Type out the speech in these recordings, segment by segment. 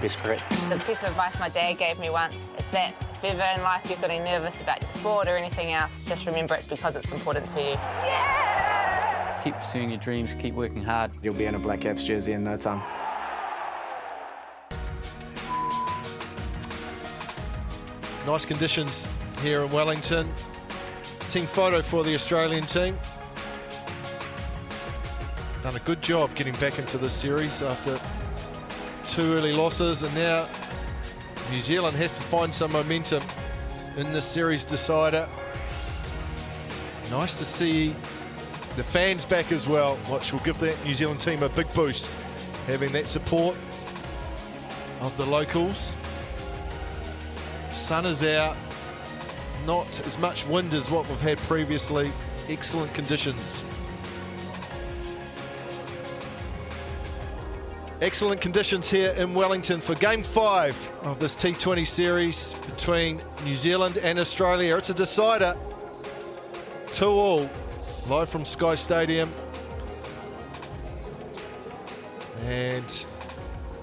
best cricket. The piece of advice my dad gave me once is that if ever in life you're feeling nervous about your sport or anything else, just remember it's because it's important to you. Yeah! Keep pursuing your dreams, keep working hard. You'll be in a Black Caps jersey in no time. Nice conditions here in Wellington. Team photo for the Australian team. Done a good job getting back into this series after 2 early losses, and now New Zealand have to find some momentum in this series decider. Nice to see the fans back as well, which will give that New Zealand team a big boost, having that support of the locals. Sun is out, not as much wind as what we've had previously. Excellent conditions. Excellent conditions here in Wellington for Game 5 of this T20 series between New Zealand and Australia. It's a decider, 2-all, live from Sky Stadium. And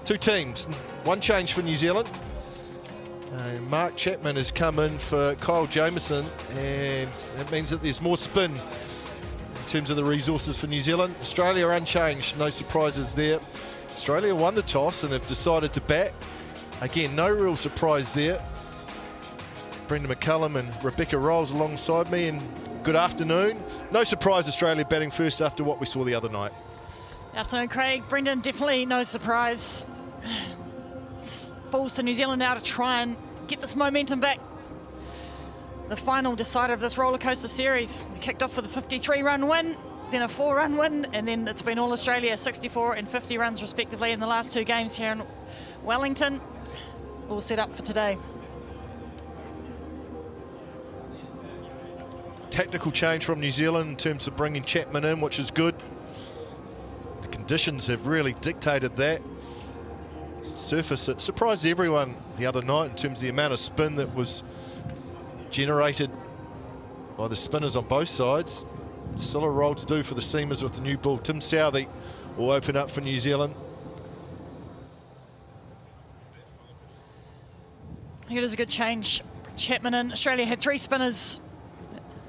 2 teams, 1 change for New Zealand. Mark Chapman has come in for Kyle Jamieson, and that means that there's more spin in terms of the resources for New Zealand. Australia unchanged, no surprises there. Australia won the toss and have decided to bat. Again, no real surprise there. Brendan McCullum and Rebecca Rolls alongside me, and good afternoon. No surprise Australia batting first after what we saw the other night. Afternoon, Craig. Brendan, definitely no surprise. Falls to New Zealand now to try and get this momentum back. The final decider of this rollercoaster series. We kicked off with a 53-run win, then a 4-run win, and then it's been all Australia, 64 and 50 runs respectively in the last 2 games here in Wellington. All set up for today. Tactical change from New Zealand in terms of bringing Chapman in, which is good. The conditions have really dictated that. Surface, it surprised everyone the other night in terms of the amount of spin that was generated by the spinners on both sides. Still a role to do for the seamers with the new ball. Tim Southey will open up for New Zealand. I think it is a good change. Chapman in. Australia had 3 spinners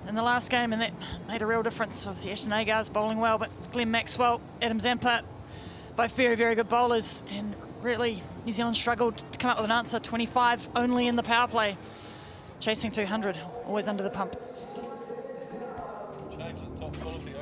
in the last game, and that made a real difference. Obviously, Ashton Agar's bowling well, but Glenn Maxwell, Adam Zampa, both very, very good bowlers, and really New Zealand struggled to come up with an answer. 25 only in the power play, chasing 200, always under the pump. Change the top quality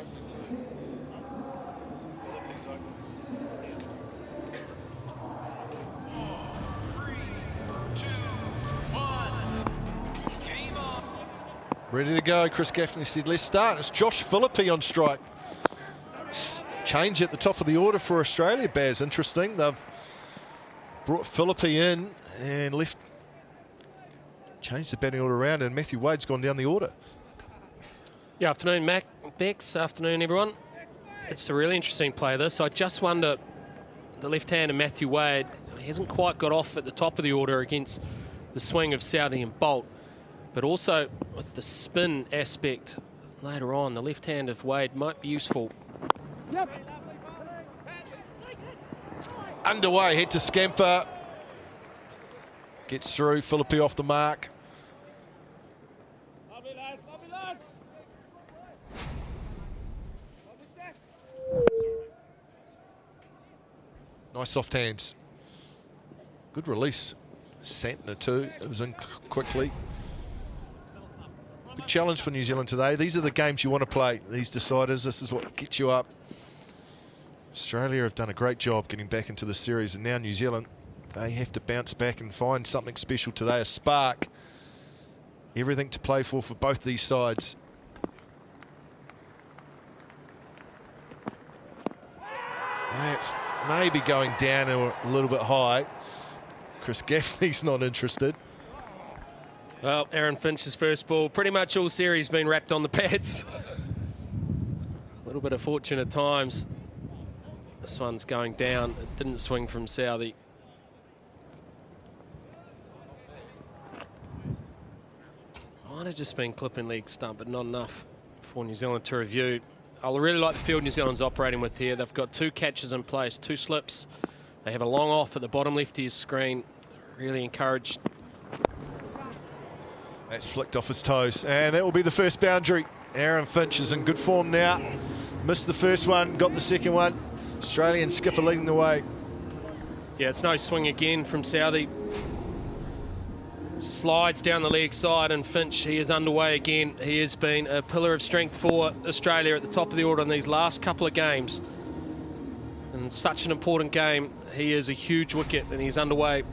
ready to go. Chris Gaffney said, let's start. It's Josh Phillippe on strike. Change at the top of the order for Australia, Baz. Interesting. They've brought Phillippe in and left, changed the batting order around, and Matthew Wade's gone down the order. Yeah, afternoon, Mac. Bex, afternoon, everyone. It's a really interesting play, this. I just wonder, the left-hander Matthew Wade, he hasn't quite got off at the top of the order against the swing of Southey and Bolt. But also with the spin aspect later on, the left hand of Wade might be useful. Yep. Underway, head to scamper. Gets through, Phillippe off the mark. Nice soft hands. Good release. Santner too, it was in quickly. Big challenge for New Zealand today. These are the games you want to play, these deciders. This is what gets you up. Australia have done a great job getting back into the series, and now New Zealand, they have to bounce back and find something special today, a spark. Everything to play for both these sides. That's maybe going down a little bit high. Chris Gaffney's not interested. Well, Aaron Finch's first ball, pretty much all series been wrapped on the pads. A little bit of fortune at times. This one's going down. It didn't swing from Southey. Might have just been clipping leg stump, but not enough for New Zealand to review. I really like the field New Zealand's operating with here. They've got 2 catches in place, 2 slips, They have a long off at the bottom left of your screen. Really encouraged. That's flicked off his toes, and that will be the first boundary. Aaron Finch is in good form now. Missed the first one, got the second one. Australian skipper leading the way. Yeah, it's no swing again from Sodhi. Slides down the leg side, and Finch, he is underway again. He has been a pillar of strength for Australia at the top of the order in these last couple of games. And such an important game. He is a huge wicket, and he's underway.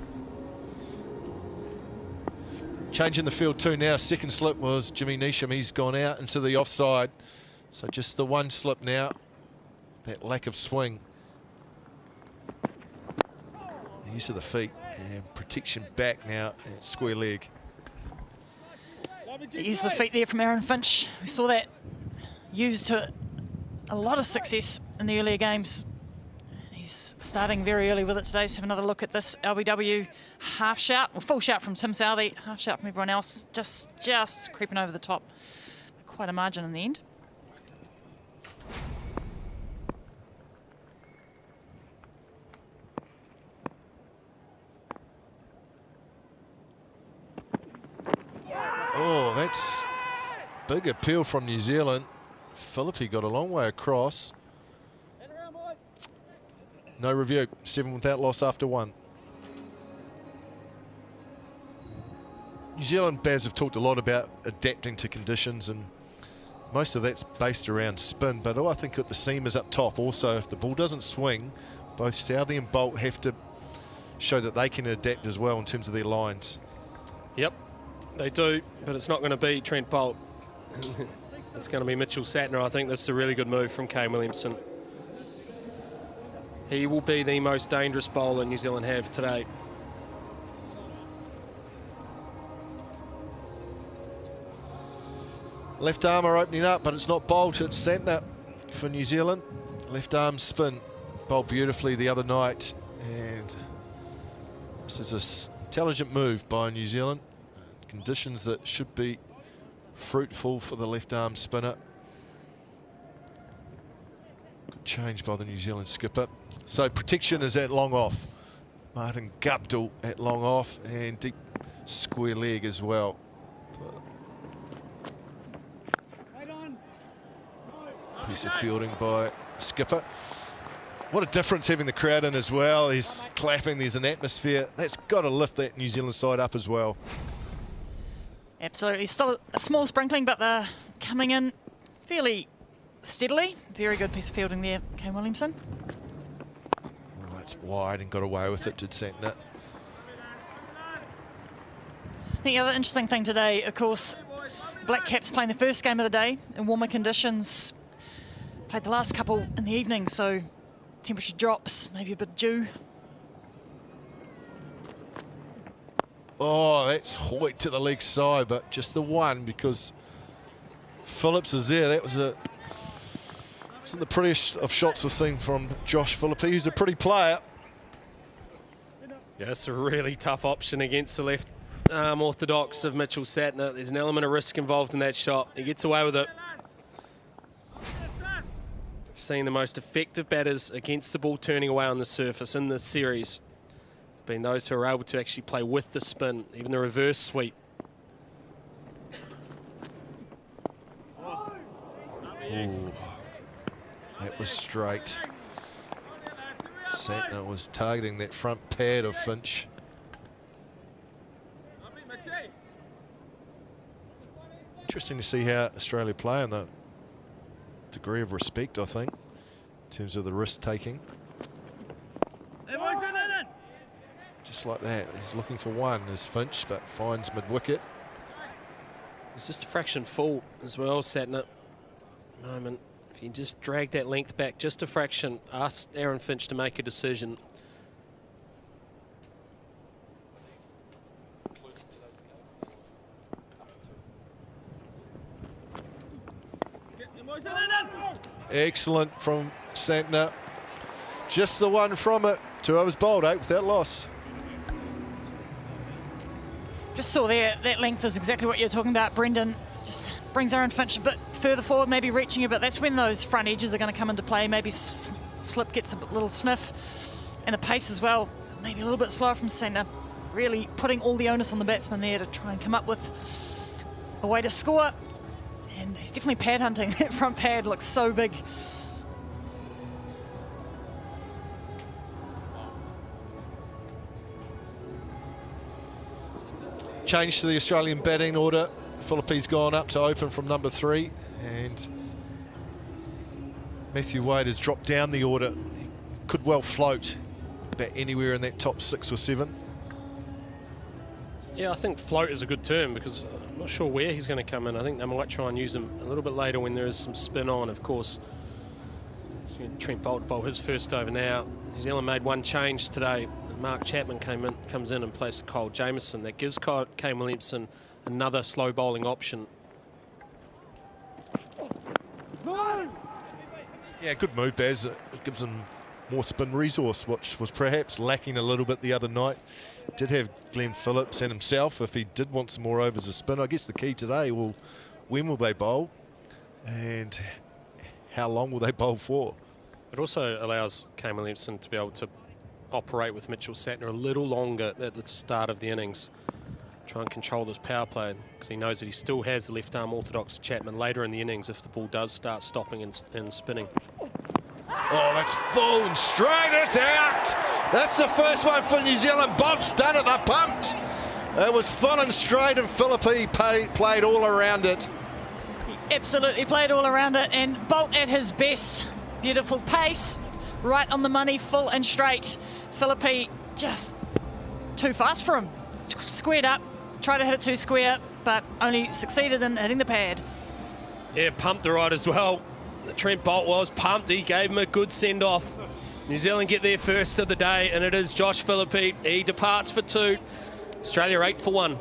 Changing the field too now. Second slip was Jimmy Neesham. He's gone out into the offside. So just the one slip now. That lack of swing. The use of the feet and protection back now at square leg. The use of the feet there from Aaron Finch. We saw that used to a lot of success in the earlier games. He's starting very early with it today. Let's have another look at this LBW half shout, or full shout from Tim Southey, half shout from everyone else, just creeping over the top. Quite a margin in the end. Oh, that's big appeal from New Zealand. Philippi got a long way across. No review, 7 without loss after 1. New Zealand Baz have talked a lot about adapting to conditions, and most of that's based around spin, but I think that the seam is up top also. If the ball doesn't swing, both Southey and Bolt have to show that they can adapt as well in terms of their lines. Yep, they do, but it's not going to be Trent Bolt. It's going to be Mitchell Sattner. I think this is a really good move from Kane Williamson. He will be the most dangerous bowler New Zealand have today. Left arm are opening up, but it's not Bolt, it's Sattner for New Zealand. Left arm spin, bowled beautifully the other night, and this is an intelligent move by New Zealand. Conditions that should be fruitful for the left arm spinner. Good change by the New Zealand skipper. So protection is at long off. Martin Guptill at long off, and deep square leg as well. Piece of fielding by skipper. What a difference having the crowd in as well. He's clapping, there's an atmosphere. That's got to lift that New Zealand side up as well. Absolutely. Still a small sprinkling, but they're coming in fairly steadily. Very good piece of fielding there, Kane Williamson. Oh, that's wide and got away with it, did Sattner. I think the other interesting thing today, of course, Black Caps playing the first game of the day in warmer conditions. Played the last couple in the evening, so temperature drops, maybe a bit of dew. Oh, that's Hoyt to the leg side, but just the one because Phillips is there. That was some of the prettiest of shots we've seen from Josh Philippi, who's a pretty player. Yeah, it's a really tough option against the left arm orthodox of Mitchell Sattner. There's an element of risk involved in that shot. He gets away with it. We've seen the most effective batters against the ball turning away on the surface in this series been those who are able to actually play with the spin, even the reverse sweep. Ooh, that was straight. Sattner was targeting that front pad of Finch. Interesting to see how Australia play and the degree of respect, I think, in terms of the risk taking. Just like that, he's looking for one as Finch, but finds mid-wicket. It's just a fraction full as well, Sattner. Moment, if you just drag that length back just a fraction, ask Aaron Finch to make a decision. Excellent from Sattner. Just the one from it. 2 overs bowled, 8 without loss. Just saw there, that length is exactly what you're talking about, Brendan. Just brings Aaron Finch a bit further forward, maybe reaching a bit. That's when those front edges are going to come into play. Maybe slip gets a little sniff. And the pace as well, maybe a little bit slower from centre. Really putting all the onus on the batsman there to try and come up with a way to score. And he's definitely pad hunting. That front pad looks so big. Change to the Australian batting order. Philippe's gone up to open from number 3, and Matthew Wade has dropped down the order. He could well float about anywhere in that top 6 or 7. Yeah, I think float is a good term because I'm not sure where he's going to come in. I think they might try and use him a little bit later when there is some spin on, of course. Trent Boult bowl his first over now. New Zealand made one change today. Mark Chapman comes in and plays Kyle Jamieson. That gives Kane Williamson another slow bowling option. Yeah, good move, Baz. It gives him more spin resource, which was perhaps lacking a little bit the other night. Did have Glenn Phillips and himself if he did want some more overs of spin. I guess the key today will, when will they bowl and how long will they bowl for? It also allows Kane Williamson to be able to operate with Mitchell Santner a little longer at the start of the innings. Try and control this power play because he knows that he still has the left arm orthodox Chapman later in the innings if the ball does start stopping and spinning. Oh, that's full and straight, it's out! That's the first one for New Zealand. Bolt's done it, they're pumped. It was full and straight and Philippe played all around it. He absolutely played all around it, and Boult at his best. Beautiful pace, right on the money, full and straight. Philippe just too fast for him. Squared up, tried to hit it too square, but only succeeded in hitting the pad. Yeah, pumped the right as well. Trent Boult was pumped. He gave him a good send-off. New Zealand get their first of the day, and it is Josh Philippe. He departs for 2. Australia 8 for 1.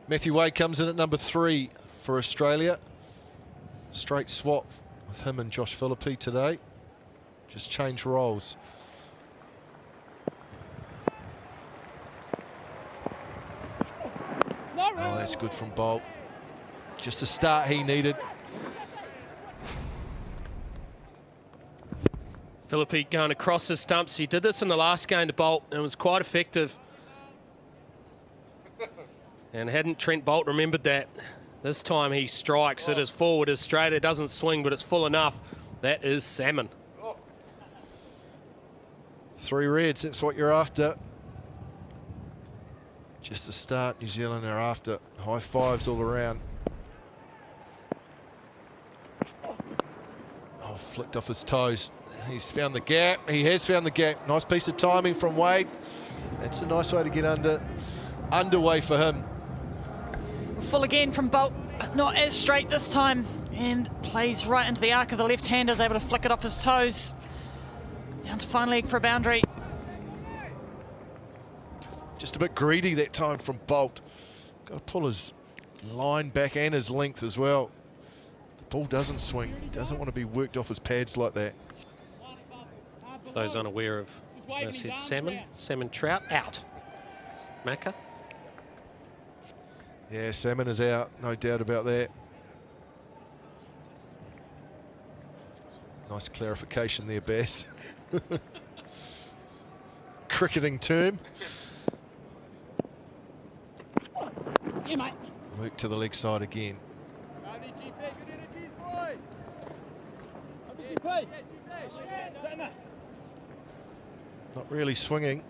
Matthew Wade comes in at number 3 for Australia. Straight swap with him and Josh Philippe today. Just change roles. Oh, that's good from Boult. Just the start he needed. Philippe going across the stumps. He did this in the last game to Boult and it was quite effective. And hadn't Trent Boult remembered that, this time he strikes it as forward, as straight. It doesn't swing, but it's full enough. That is salmon. 3 reds, that's what you're after. Just the start, New Zealand are after. High fives all around. Oh, flicked off his toes. He's found the gap. He has found the gap. Nice piece of timing from Wade. That's a nice way to get underway for him. Full again from Boult, but not as straight this time. And plays right into the arc of the left-hander, is able to flick it off his toes. Down to fine leg for a boundary. Just a bit greedy that time from Boult. Got to pull his line back and his length as well. The ball doesn't swing. He doesn't want to be worked off his pads like that. For those unaware of, I said salmon trout, out. Macca. Yeah, salmon is out, no doubt about that. Nice clarification there, Bass. Cricketing term. Yeah, mate. Work to the leg side again. Not really swinging.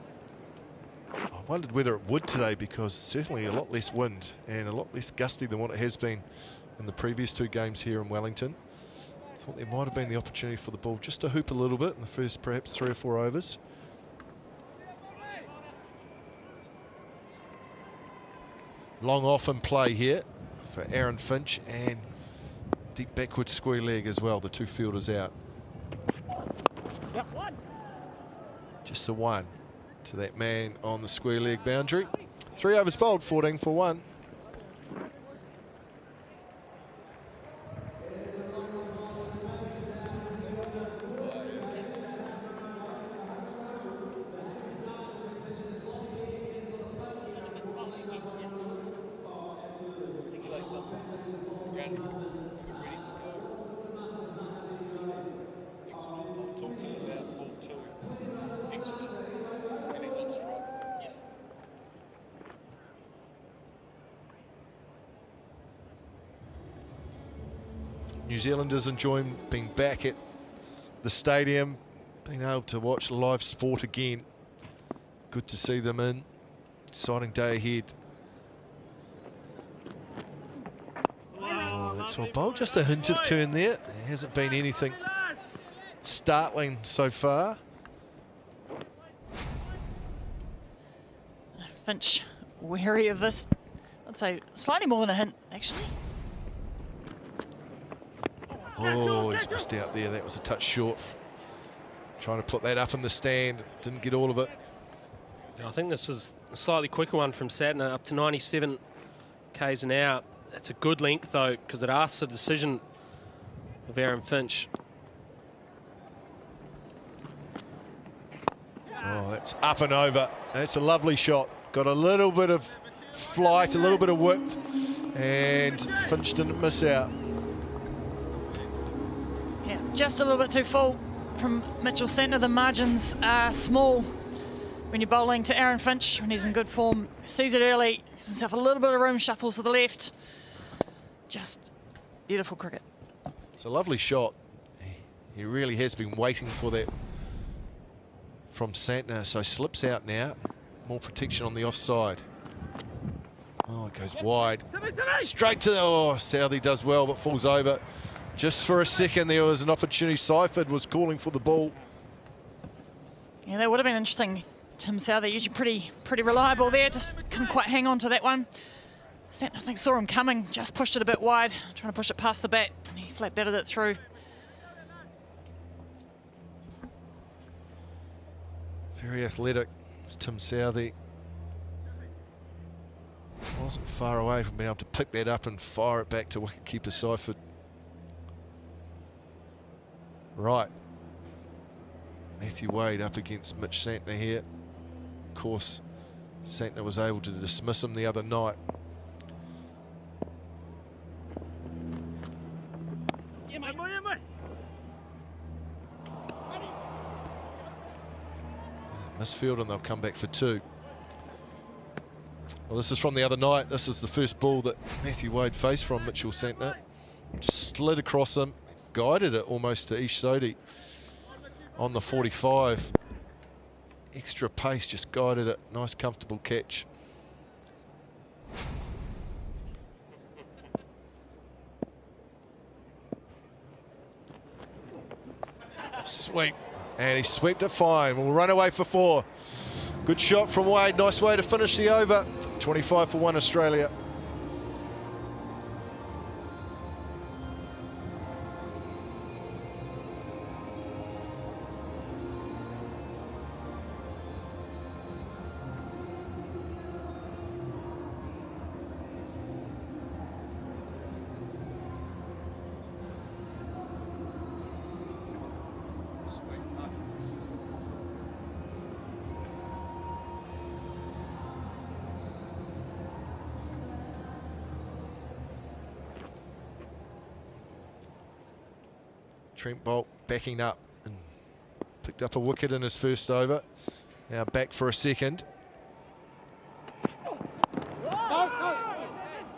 I wondered whether it would today because certainly a lot less wind and a lot less gusty than what it has been in the previous 2 games here in Wellington. Thought there might have been the opportunity for the ball just to hoop a little bit in the first perhaps 3 or 4 overs. Long off in play here for Aaron Finch, and deep backward square leg as well, the 2 fielders out. Just a 1 to that man on the square leg boundary. 3 overs bowled, 14 for 1. New Zealanders enjoying being back at the stadium, being able to watch live sport again. Good to see them in. Exciting day ahead. Oh, that's well bowled. Just a hint of turn there. There hasn't been anything startling so far. Finch wary of this. I'd say slightly more than a hint, actually. Oh, he's missed out there. That was a touch short. Trying to put that up in the stand. Didn't get all of it. I think this is a slightly quicker one from Satner, up to 97 k's an hour. It's a good length, though, because it asks a decision of Aaron Finch. Oh, that's up and over. That's a lovely shot. Got a little bit of flight, a little bit of width, and Finch didn't miss out. Yeah, just a little bit too full from Mitchell Santner. The margins are small when you're bowling to Aaron Finch when he's in good form. Sees it early, gives himself a little bit of room, shuffles to the left. Just beautiful cricket. It's a lovely shot. He really has been waiting for that from Santner, so slips out now. More protection on the offside. Oh, it goes wide. Straight to the... Oh, Sodhi does well, but falls over. Just for a second, there was an opportunity. Seifert was calling for the ball. Yeah, that would have been interesting. Tim Sodhi usually pretty reliable there. Just couldn't quite hang on to that one. Santner, I think, saw him coming. Just pushed it a bit wide, trying to push it past the bat. And he flat batted it through. Very athletic. It's Tim Sodhi. Wasn't far away from being able to pick that up and fire it back to wicketkeeper Seifert. Right. Matthew Wade up against Mitch Santner here. Of course, Santner was able to dismiss him the other night. Misfield, and they'll come back for 2. Well, this is from the other night. This is the first ball that Matthew Wade faced from Mitchell Santner. Just slid across him, guided it almost to Ish Sodhi on the 45. Extra pace, just guided it. Nice, comfortable catch. Sweep. And he swept it fine. We'll run away for 4. Good shot from Wade. Nice way to finish the over. 25 for 1 Australia. Trent Bolt backing up and picked up a wicket in his first over. Now back for a second.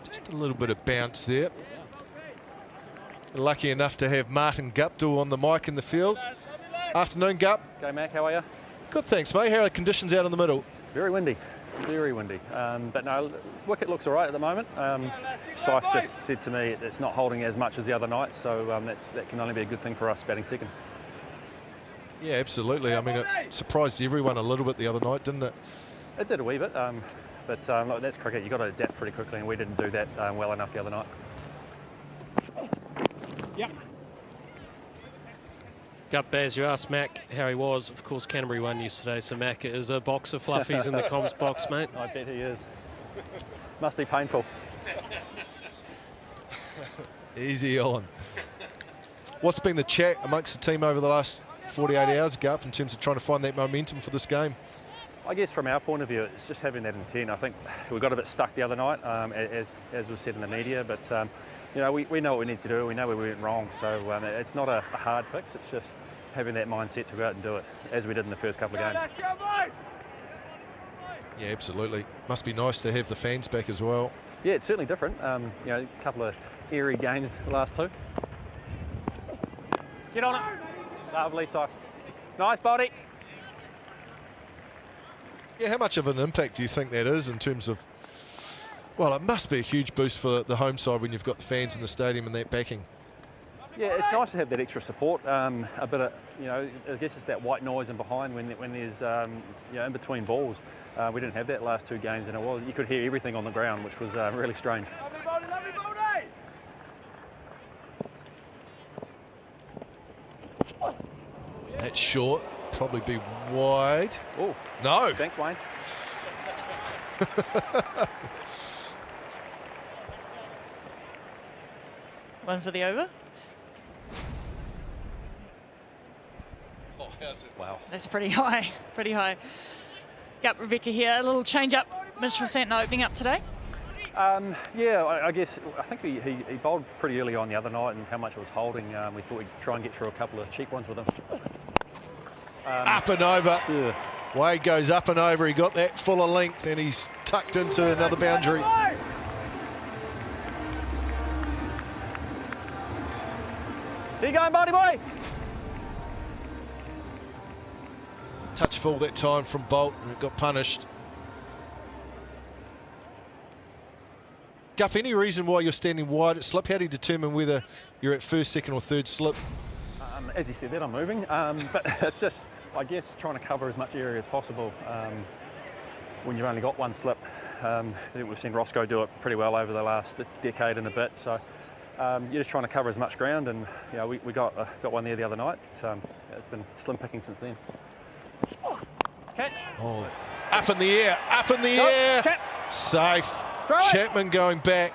Just a little bit of bounce there. Lucky enough to have Martin Guptill on the mic in the field. Afternoon, Gup. G'day, Mac. How are you? Good, thanks, mate. How are the conditions out in the middle? Very windy. very windy. But no, wicket looks all right at the moment. Seif just said to me it's not holding as much as the other night, so that can only be a good thing for us batting second. Yeah, absolutely. I mean, it surprised everyone a little bit the other night, didn't it? It did a wee bit, but look, that's cricket. You've got to adapt pretty quickly, and we didn't do that well enough the other night. Yep. Gup Baz, you asked Mac how he was. Of course, Canterbury won yesterday, so Mac is a box of fluffies in the comms box, mate. I bet he is. Must be painful. Easy on. What's been the chat amongst the team over the last 48 hours, Gup, in terms of trying to find that momentum for this game? I guess from our point of view, it's just having that intent. I think we got a bit stuck the other night, as was said in the media, but you know, we know what we need to do. We know where we went wrong, so it's not a hard fix. It's just having that mindset to go out and do it, as we did in the first couple of games. Yeah, absolutely. Must be nice to have the fans back as well. Yeah, it's certainly different. You know, a couple of eerie games the last two. Get on it. Lovely, Seif. Nice body. Yeah, how much of an impact do you think that is in terms of, well, it must be a huge boost for the home side when you've got the fans in the stadium and that backing. Yeah, it's nice to have that extra support. A bit of, you know, I guess it's that white noise in behind when there's, you know, in between balls. We didn't have that last two games, and you could hear everything on the ground, which was really strange. That's short, probably be wide. Oh, no. Thanks, Wayne. One for the over. Oh, how's it? Wow. That's pretty high, pretty high. Yep, Rebecca here, a little change up. Mitchell Santon opening up today. Yeah, I guess I think he bowled pretty early on the other night, and how much it was holding. We thought we'd try and get through a couple of cheap ones with him. Up and over. Yeah. Wade goes up and over. He got that fuller length, and he's tucked into another boundary. Here you going, buddy boy? Touch full that time from Bolt, and it got punished. Gup, any reason why you're standing wide at slip? How do you determine whether you're at first, second or third slip? As you said that, I'm moving, but it's just, I guess, trying to cover as much area as possible when you've only got one slip. We've seen Roscoe do it pretty well over the last decade and a bit, so you're just trying to cover as much ground, and you know, we got one there the other night. It's been slim picking since then. Catch. Oh, up in the air, up in the air. Chap. Safe. Throw it. Chapman going back.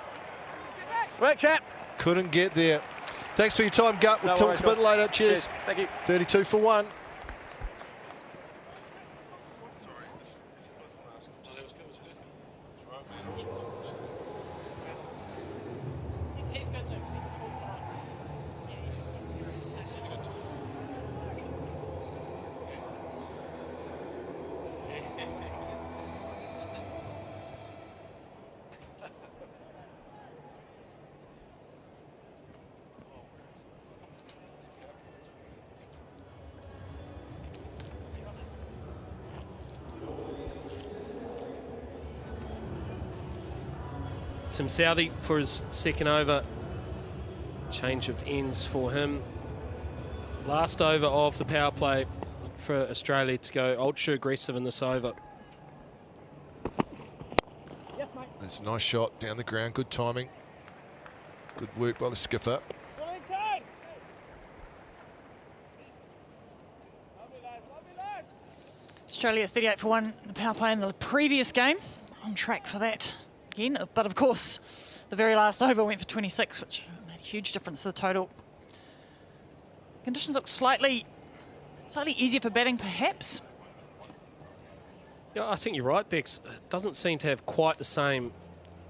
Work, chap. Couldn't get there. Thanks for your time, Gup. We'll No talk worries, a bit guys. later. Cheers. Thank you. 32 for 1. Tim Sodhi for his second over. Change of ends for him. Last over of the power play for Australia to go ultra aggressive in this over. That's a nice shot down the ground. Good timing. Good work by the skipper. Australia 38 for 1, the power play in the previous game. On track for that again, but of course, the very last over went for 26, which made a huge difference to the total. Conditions look slightly easier for batting, perhaps. Yeah, I think you're right, Bex. It doesn't seem to have quite the same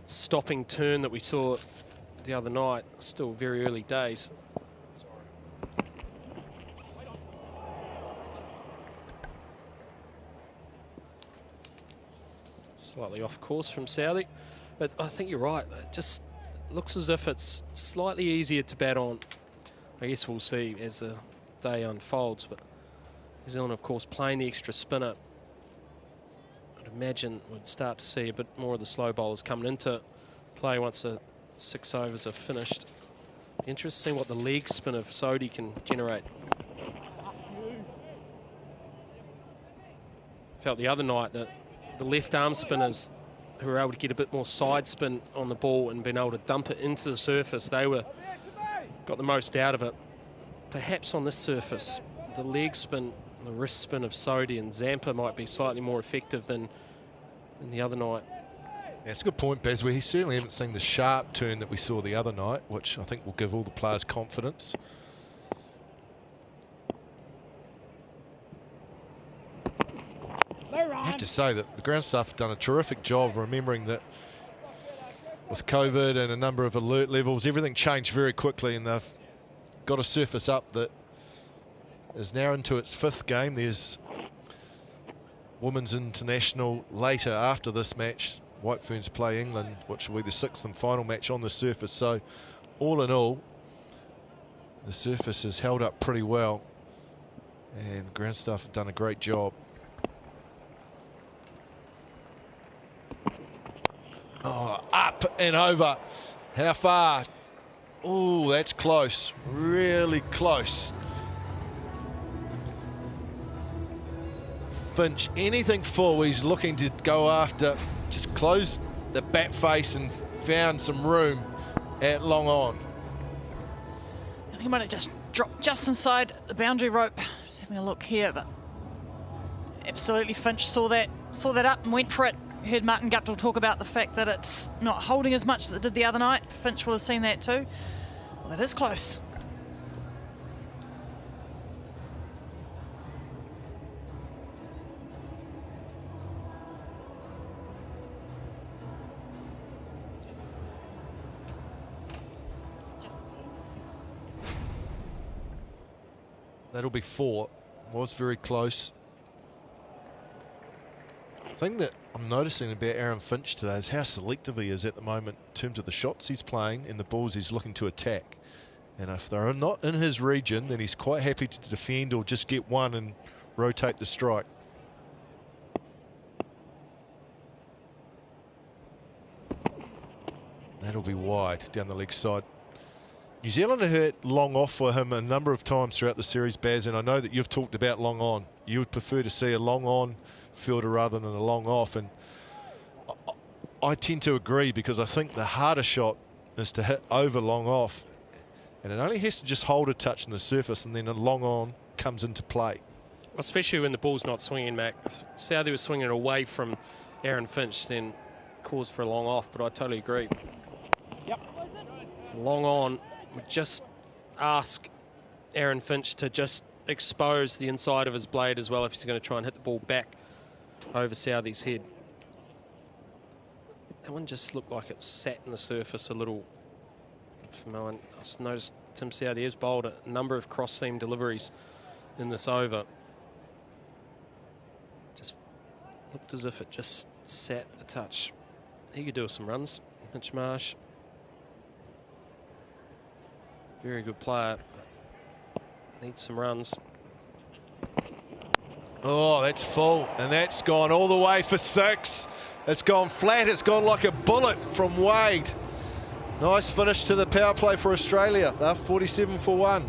stopping turn that we saw the other night. Still very early days. Slightly off course from Sodhi, but I think you're right. It just looks as if it's slightly easier to bat on. I guess we'll see as the day unfolds, but New Zealand, of course, playing the extra spinner. I'd imagine we'd start to see a bit more of the slow bowlers coming into play once the 6 overs are finished. Interesting to see what the leg spin of Sodhi can generate. Felt the other night that the left arm spinners who were able to get a bit more side spin on the ball and been able to dump it into the surface, they got the most out of it. Perhaps on this surface, the leg spin, the wrist spin of Sodhi and Zampa might be slightly more effective than the other night. Yeah, it's a good point, Baz. We certainly haven't seen the sharp turn that we saw the other night, which I think will give all the players confidence. I have to say that the ground staff have done a terrific job remembering that with COVID and a number of alert levels, everything changed very quickly, and they've got a surface up that is now into its 5th game. There's Women's International later after this match. White Ferns play England, which will be the 6th and final match on the surface. So all in all, the surface has held up pretty well, and the ground staff have done a great job. Oh, up and over. How far? Oh, that's close. Really close. Finch, anything full, he's looking to go after. Just closed the bat face and found some room at long on. I think he might have just dropped just inside the boundary rope. Just having a look here, but absolutely Finch saw that up and went for it. Heard Martin Guptill talk about the fact that it's not holding as much as it did the other night. Finch will have seen that too. Well, it is close. That'll be 4. Was very close. The thing that I'm noticing about Aaron Finch today is how selective he is at the moment in terms of the shots he's playing and the balls he's looking to attack. And if they're not in his region, then he's quite happy to defend or just get one and rotate the strike. That'll be wide down the leg side. New Zealand have hit long off for him a number of times throughout the series, Baz, and I know that you've talked about long on. You would prefer to see a long on fielder rather than a long off, and I tend to agree, because I think the harder shot is to hit over long off, and it only has to just hold a touch on the surface, and then a long on comes into play. Especially when the ball's not swinging, Mac. If Sodhi was swinging away from Aaron Finch, then cause for a long off, but I totally agree. Yep. Long on would just ask Aaron Finch to just expose the inside of his blade as well if he's going to try and hit the ball back over Sodhi's head. That one just looked like it sat in the surface a little. I noticed Tim Sodhi has bowled a number of cross-seam deliveries in this over. Just looked as if it just sat a touch. He could do with some runs, Mitch Marsh. Very good player, but needs some runs. Oh, that's full, and that's gone all the way for 6. It's gone flat, it's gone like a bullet from Wade. Nice finish to the power play for Australia. They're 47 for 1.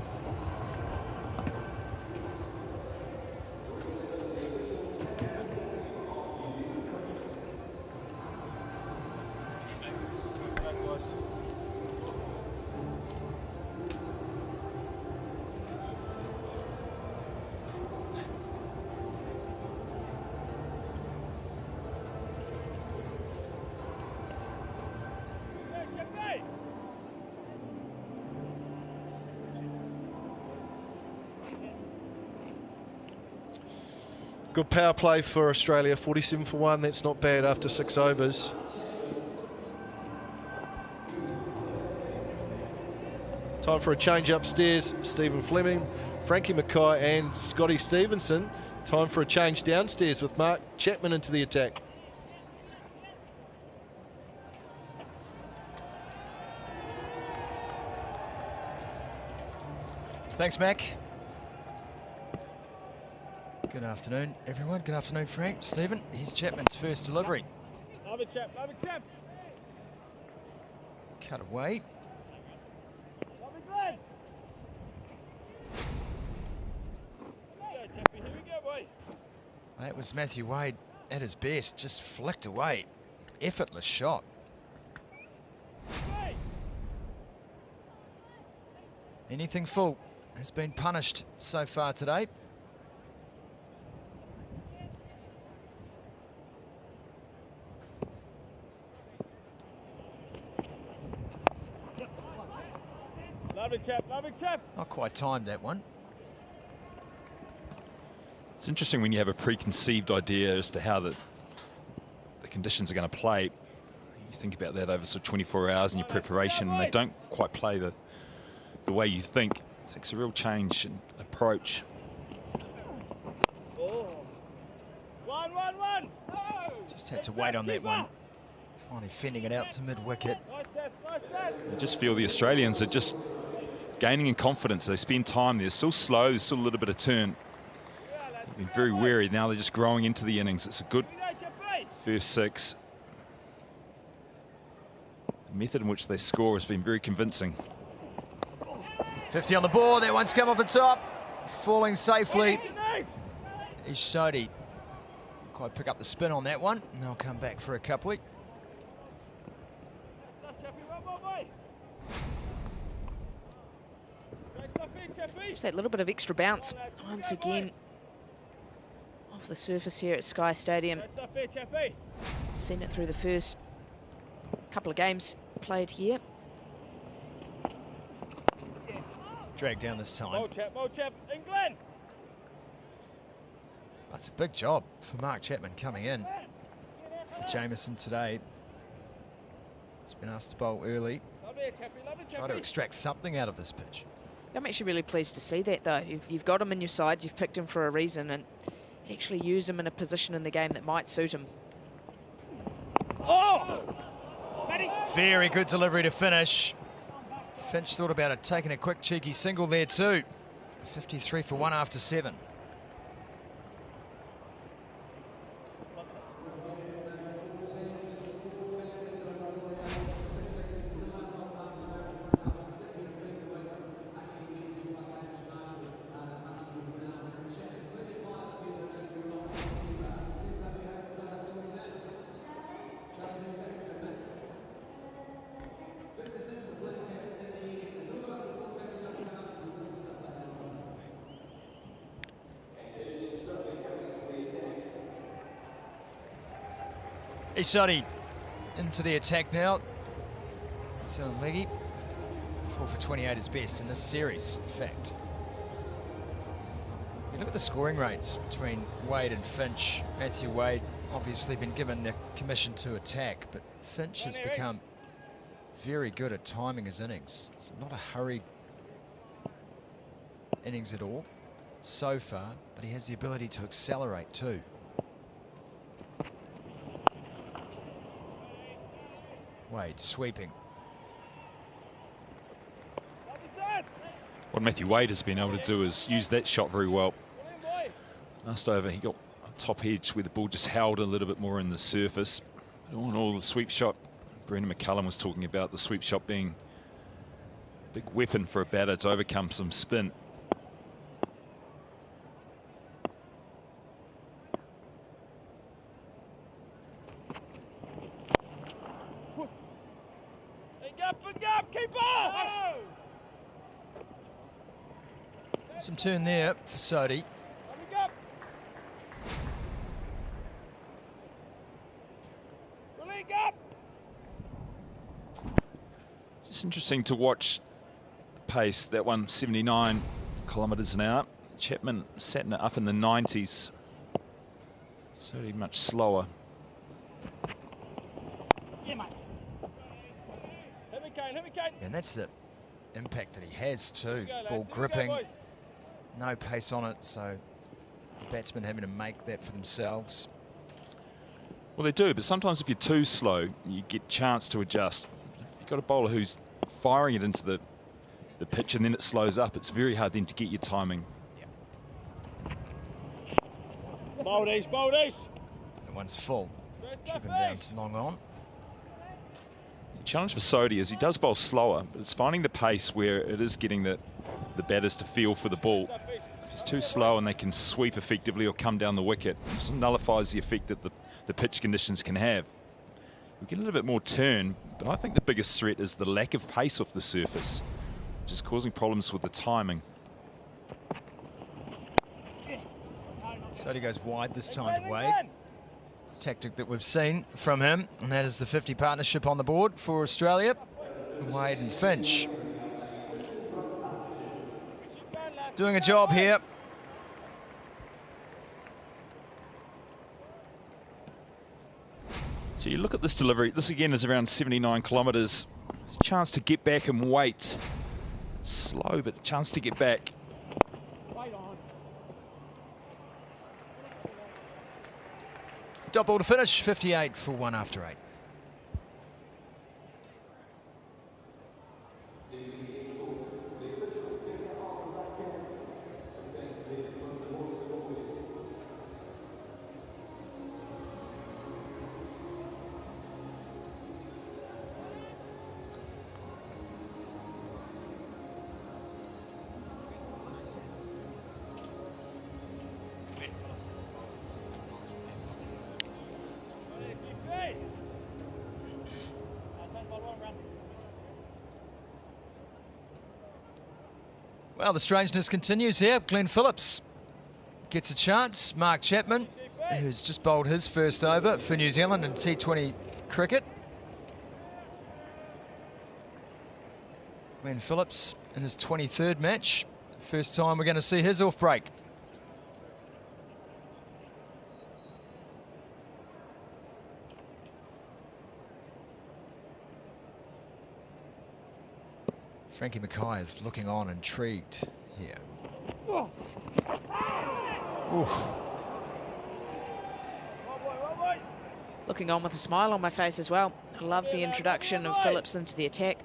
Good power play for Australia, 47 for 1. That's not bad after 6 overs. Time for a change upstairs. Stephen Fleming, Frankie Mackay and Scotty Stevenson. Time for a change downstairs with Mark Chapman into the attack. Thanks, Mac. Good afternoon, everyone. Good afternoon, Frank, Stephen. Here's Chapman's first delivery. Love it, chap. Love it, chap. Cut away. Love it, Glenn. Here we go, chappie. Here we go, boy. That was Matthew Wade at his best, just flicked away. Effortless shot. Anything full has been punished so far today. Love it, chap. Love it, chap. Not quite timed, that one. It's interesting when you have a preconceived idea as to how the conditions are going to play. You think about that over sort of 24 hours in your preparation, and they don't quite play the way you think. It takes a real change in approach. Oh. One. Oh. Just had to wait on that one. Finally fending it out to mid-wicket. Nice set, nice set. You just feel the Australians are just gaining in confidence. They spend time. They're still slow. There's still a little bit of turn. They've been very wary. Now they're just growing into the innings. It's a good first 6. The method in which they score has been very convincing. 50 on the board. That one's come off the top. Falling safely. Is Sodhi. Quite pick up the spin on that one. And they'll come back for a couple. Just that little bit of extra bounce once again off the surface here at Sky Stadium. Seen it through the first couple of games played here. Dragged down this time. Well, chap. England. That's a big job for Mark Chapman coming in for Jamieson today. He's been asked to bowl early. Try to extract something out of this pitch. I'm actually really pleased to see that, though. You've got him in your side, you've picked him for a reason, and actually use him in a position in the game that might suit him. Oh! Very good delivery to finish. Finch thought about it, taking a quick cheeky single there too. 53 for 1 after 7. Sodhi into the attack now. So Leggy, 4 for 28 is best in this series, in fact. You look at the scoring rates between Wade and Finch. Matthew Wade obviously been given the commission to attack, but Finch has become very good at timing his innings. It's not a hurried innings at all so far, but he has the ability to accelerate too. Wade sweeping. What Matthew Wade has been able to do is use that shot very well. Last over, he got a top edge where the ball just held a little bit more in the surface. But all in all, the sweep shot, Brendan McCullum was talking about the sweep shot being a big weapon for a batter to overcome some spin. Some turn there for Sodhi. Just interesting to watch the pace. That one 79 kilometres an hour. Chapman setting it up in the 90s. Sodhi much slower. And that's the impact that he has too. Ball gripping, no pace on it, so batsmen having to make that for themselves. Well, they do, but sometimes if you're too slow, you get a chance to adjust. If you've got a bowler who's firing it into the pitch and then it slows up, it's very hard then to get your timing. Boldies, boldies. That one's full. Chipping down to long on. The challenge for Sodhi is he does bowl slower, but it's finding the pace where it is getting the batters to feel for the ball. If it's too slow and they can sweep effectively or come down the wicket, it just nullifies the effect that the pitch conditions can have. We get a little bit more turn, but I think the biggest threat is the lack of pace off the surface, which is causing problems with the timing. Sodhi goes wide this time to Wade. Tactic that we've seen from him, and that is the 50 partnership on the board for Australia. Wade and Finch doing a job here. So you look at this delivery, this again is around 79 kilometres. It's a chance to get back and wait. It's slow, but a chance to get back. Dot ball to finish, 58 for 1 after 8. Well, the strangeness continues here. Glenn Phillips gets a chance. Mark Chapman, who's just bowled his first over for New Zealand in T20 cricket. Glenn Phillips in his 23rd match. First time we're going to see his off break. Frankie Mackay is looking on, intrigued here. Oof. Looking on with a smile on my face as well. I love the introduction of Phillips into the attack.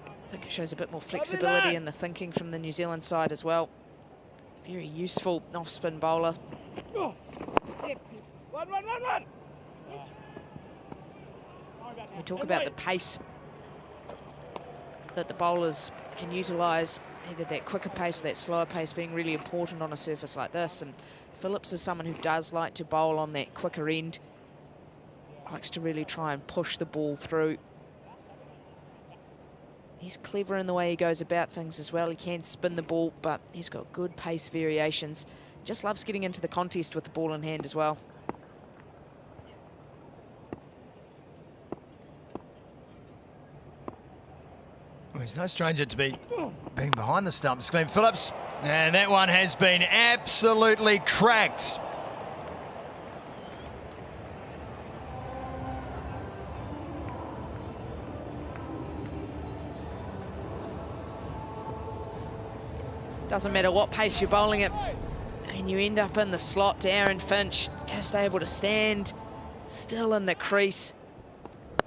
I think it shows a bit more flexibility in the thinking from the New Zealand side as well. Very useful off-spin bowler. We talk about the pace that the bowlers can utilise, either that quicker pace or that slower pace being really important on a surface like this. And Phillips is someone who does like to bowl on that quicker end. Likes to really try and push the ball through. He's clever in the way he goes about things as well. He can spin the ball, but he's got good pace variations. Just loves getting into the contest with the ball in hand as well. Well, he's no stranger to being behind the stumps. Glenn Phillips, and that one has been absolutely cracked. Doesn't matter what pace you're bowling it, and you end up in the slot to Aaron Finch, just able to stand still in the crease.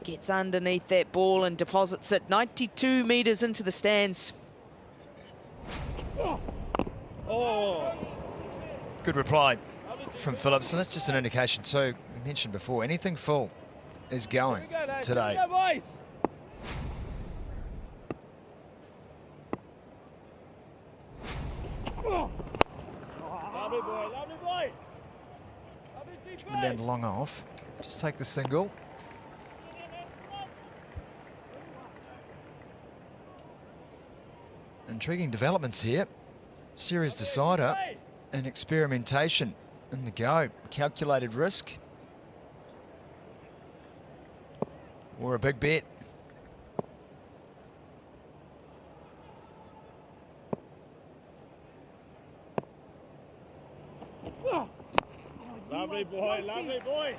Gets underneath that ball and deposits it 92 metres into the stands. Good reply from Phillips, and that's just an indication too. We mentioned before, anything full is going today. Lovely boy, lovely boy. Coming down long off, just take the single. Intriguing developments here. Series decider and experimentation in the go. Calculated risk or a big bet. Lovely boy, lovely boy.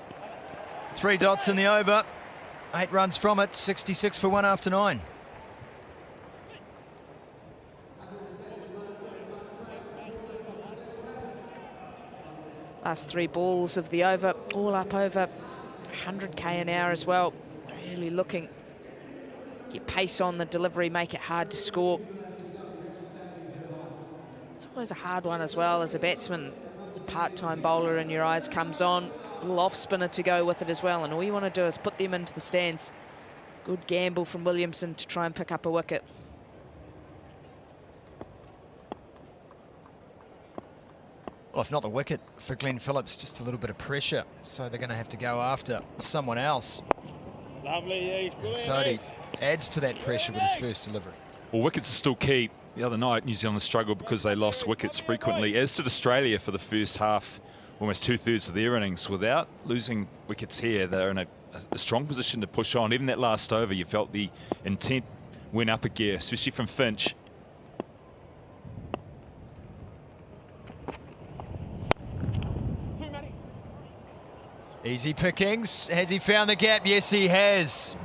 3 dots in the over. 8 runs from it. 66 for 1 after 9. Last 3 balls of the over, all up over 100k an hour as well. Really looking, get pace on the delivery, make it hard to score. It's always a hard one as well as a batsman. The part-time bowler in your eyes comes on, a little off-spinner to go with it as well, and all you want to do is put them into the stands. Good gamble from Williamson to try and pick up a wicket. Well, if not the wicket for Glenn Phillips, just a little bit of pressure. So they're going to have to go after someone else. Lovely, And Sodhi adds to that pressure with his first delivery. Well, wickets are still key. The other night, New Zealand struggled because they lost wickets frequently, as did Australia for the first half, almost 2/3 of their innings. Without losing wickets here, they're in a strong position to push on. Even that last over, you felt the intent went up a gear, especially from Finch. Easy pickings. Has he found the gap? Yes, he has.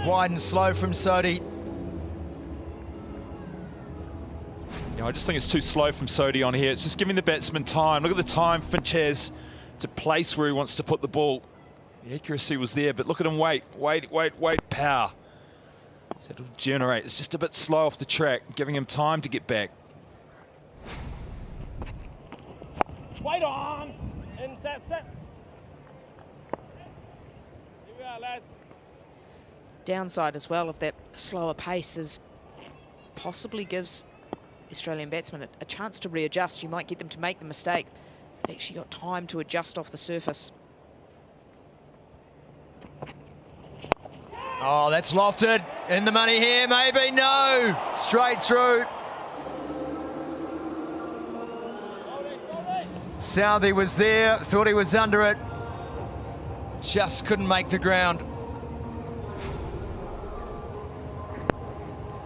Wide and slow from Sodhi. I just think it's too slow from Sodhi on here. It's just giving the batsman time. Look at the time Finch has to place where he wants to put the ball. The accuracy was there, but look at him wait, power. So it'll generate. It's just a bit slow off the track, giving him time to get back. Wait on! In set. Here we are, lads. Downside as well of that slower pace is possibly gives Australian batsmen a chance to readjust. You might get them to make the mistake. They've actually got time to adjust off the surface. Oh, that's lofted. In the money here, maybe. No. Straight through. Sodhi was there. Thought he was under it. Just couldn't make the ground.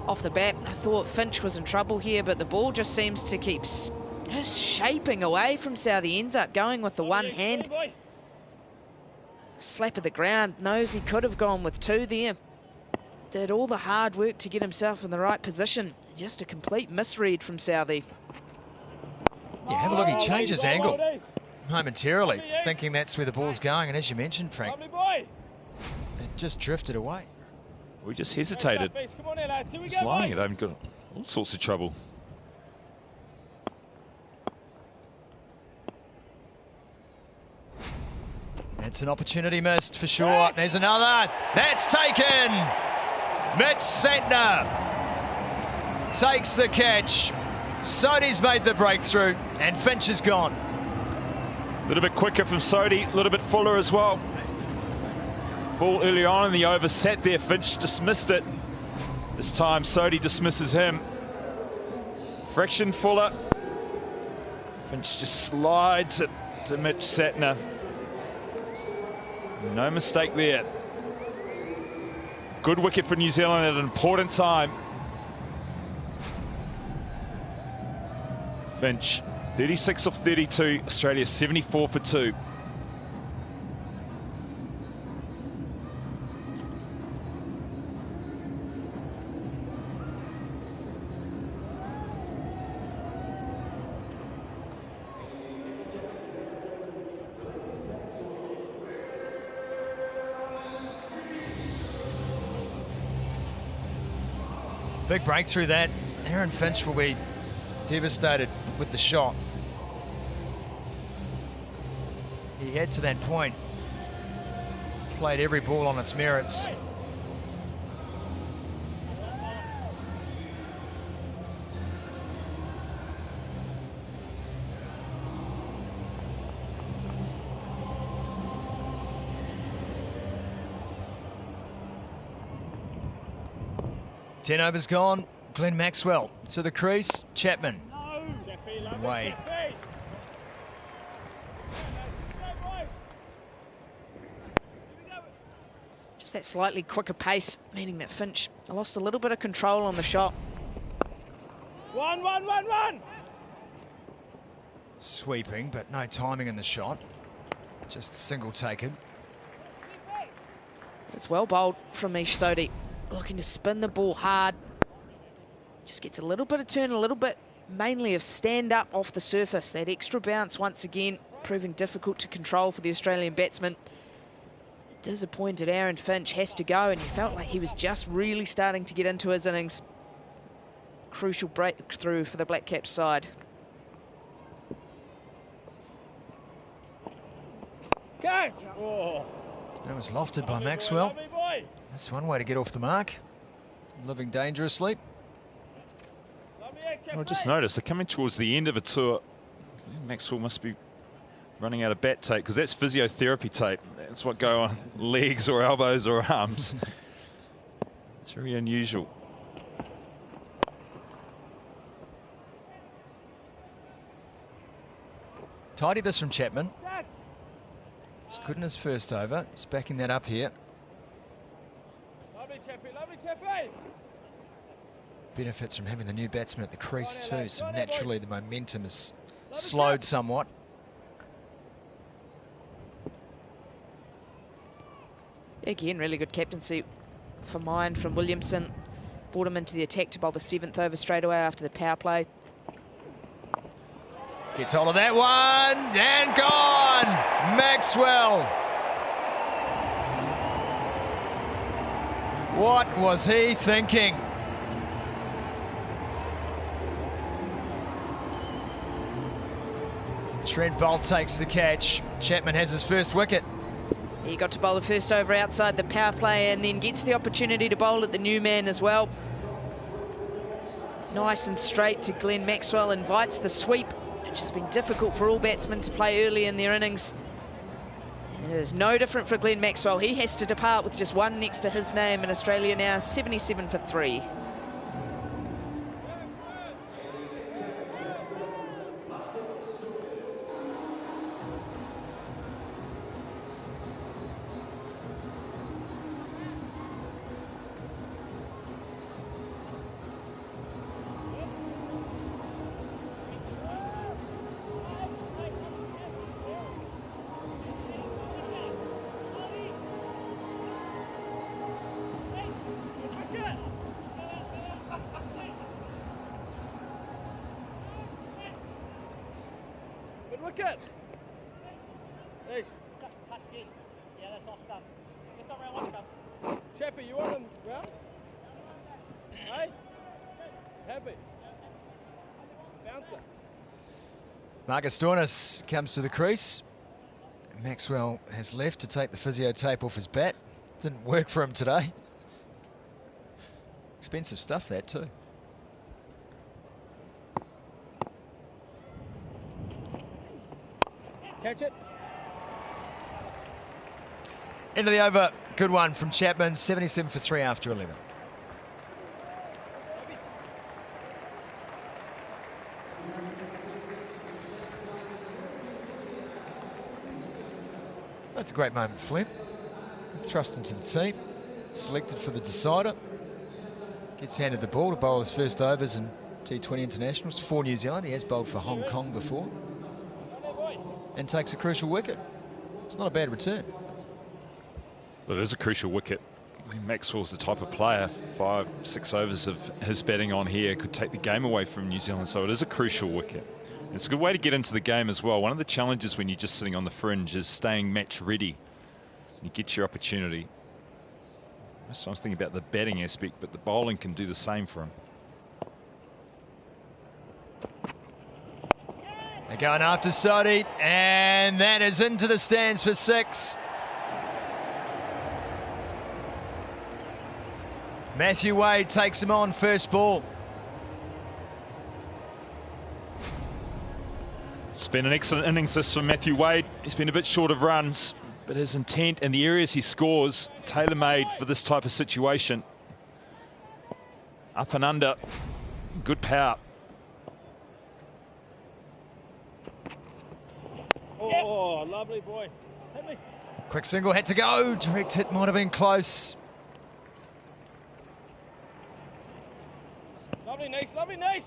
Off the bat, I thought Finch was in trouble here, but the ball just seems to keep just shaping away from Sodhi. Ends up going with the one hand. Slap of the ground, knows he could have gone with two there. Did all the hard work to get himself in the right position. Just a complete misread from Sodhi. Yeah, have a look, he changes angle momentarily, thinking that's where the ball's going, and as you mentioned, Frank, it just drifted away. We just hesitated. Just lying it, I've got all sorts of trouble. It's an opportunity missed for sure. There's another. That's taken. Mitch Santner takes the catch. Sodhi's made the breakthrough, and Finch is gone. A little bit quicker from Sodhi, a little bit fuller as well. Ball early on in the over, sat there, Finch dismissed it. This time Sodhi dismisses him. Fraction fuller. Finch just slides it to Mitch Santner. No mistake there. Good wicket for New Zealand at an important time. Finch, 36 off 32, Australia 74 for 2. Big breakthrough that. Aaron Finch will be devastated with the shot. He had to that point, played every ball on its merits. Ten overs gone. Glenn Maxwell to the crease. Chapman. Wade. Just that slightly quicker pace, meaning that Finch lost a little bit of control on the shot. One. Sweeping, but no timing in the shot. Just a single taken. It's well bowled from Mish Sodhi. Looking to spin the ball hard. Just gets a little bit of turn, a little bit mainly of stand up off the surface. That extra bounce once again proving difficult to control for the Australian batsman. Disappointed Aaron Finch has to go, and he felt like he was just really starting to get into his innings. Crucial breakthrough for the Black Caps side. Catch! Oh. That was lofted by Maxwell. That's one way to get off the mark. Living dangerously. I just noticed they're coming towards the end of a tour. Maxwell must be running out of bat tape, because that's physiotherapy tape. That's what go on legs or elbows or arms. It's very unusual. Tidy this from Chapman. It's good in his first over. He's backing that up here. Lovely Chappie, lovely Chappie. Benefits from having the new batsman at the crease too, so naturally the momentum is slowed somewhat. Again, really good captaincy for Mind from Williamson. Brought him into the attack to bowl the 7th over straight away after the power play. Gets hold of that one, and gone! Maxwell. What was he thinking? Trent Bolt takes the catch. Chapman has his first wicket. He got to bowl the first over outside the power play and then gets the opportunity to bowl at the new man as well. Nice and straight to Glenn Maxwell, invites the sweep, which has been difficult for all batsmen to play early in their innings. And it is no different for Glenn Maxwell. He has to depart with just one next to his name in Australia now, 77 for 3. Good wicket. Nice. Just a touch again. Yeah, that's off stump. Lift on round one stump. Chappie, you want him round? Hey? Happy. Bouncer. Marcus Dornis comes to the crease. Maxwell has left to take the physio tape off his bat. Didn't work for him today. Expensive stuff, that too. Catch it. End of the over. Good one from Chapman. 77 for 3 after 11. That's a great moment for Flynn. Thrust into the team. Selected for the decider. Gets handed the ball to bowl his first overs in T20 Internationals for New Zealand. He has bowled for Hong Kong before. And takes a crucial wicket. It's not a bad return. Well, it is a crucial wicket. I mean, Maxwell's the type of player, 5-6 overs of his batting on here could take the game away from New Zealand, so it is a crucial wicket. It's a good way to get into the game as well. One of the challenges when you're just sitting on the fringe is staying match ready. You get your opportunity. Most times thinking about the batting aspect, but the bowling can do the same for him. They're going after Sodhi, and that is into the stands for 6. Matthew Wade takes him on first ball. It's been an excellent innings this from Matthew Wade. He's been a bit short of runs, but his intent and the areas he scores, tailor-made for this type of situation. Up and under, good power. Oh, lovely boy. Hit me. Quick single had to go. Direct hit might have been close. Lovely nice, lovely nice.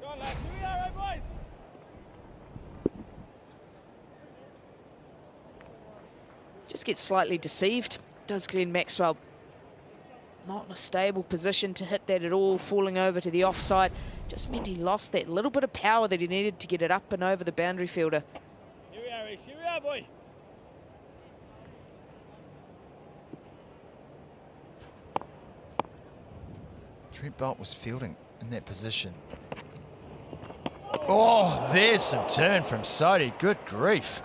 Go on, lads. Here we are, right, boys. Just gets slightly deceived, does Glenn Maxwell. Not in a stable position to hit that at all, falling over to the offside. Just meant he lost that little bit of power that he needed to get it up and over the boundary fielder. Here we are, Ish. Here we are, boy. Trent Bolt was fielding in that position. Oh, there's some turn from Sodhi. Good grief.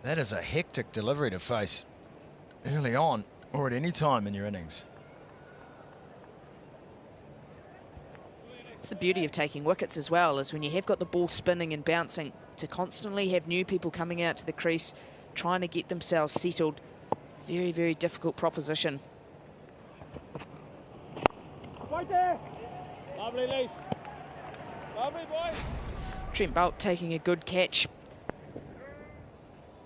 That is a hectic delivery to face early on or at any time in your innings. It's the beauty of taking wickets as well, is when you have got the ball spinning and bouncing, to constantly have new people coming out to the crease, trying to get themselves settled. Very, very difficult proposition. Right there. Lovely, Lees. Lovely, boy. Trent Boult taking a good catch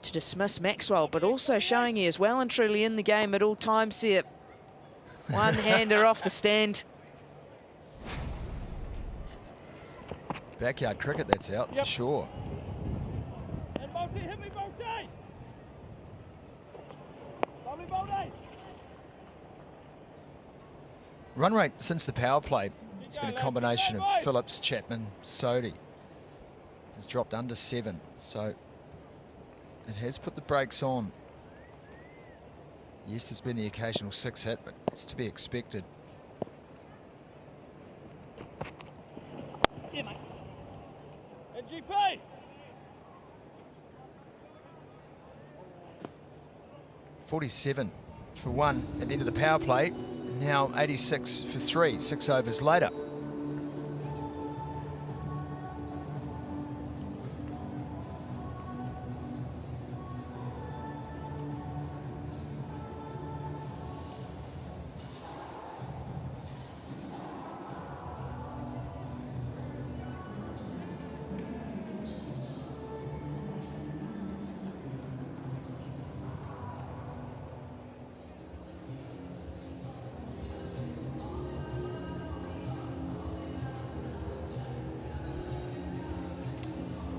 to dismiss Maxwell, but also showing he is well and truly in the game at all times here. One-hander off the stand. Backyard cricket, that's out for sure. And Bolty, hit me, Bolty. Lovely, Bolty. Run rate since the power play, it's been a combination of Phillips, Chapman, Sodhi. Has dropped under 7, so it has put the brakes on. Yes, there's been the occasional 6 hit, but it's to be expected. Yeah, mate. And GP. 47 for 1 at the end of the power play. Now 86 for 3, 6 overs later.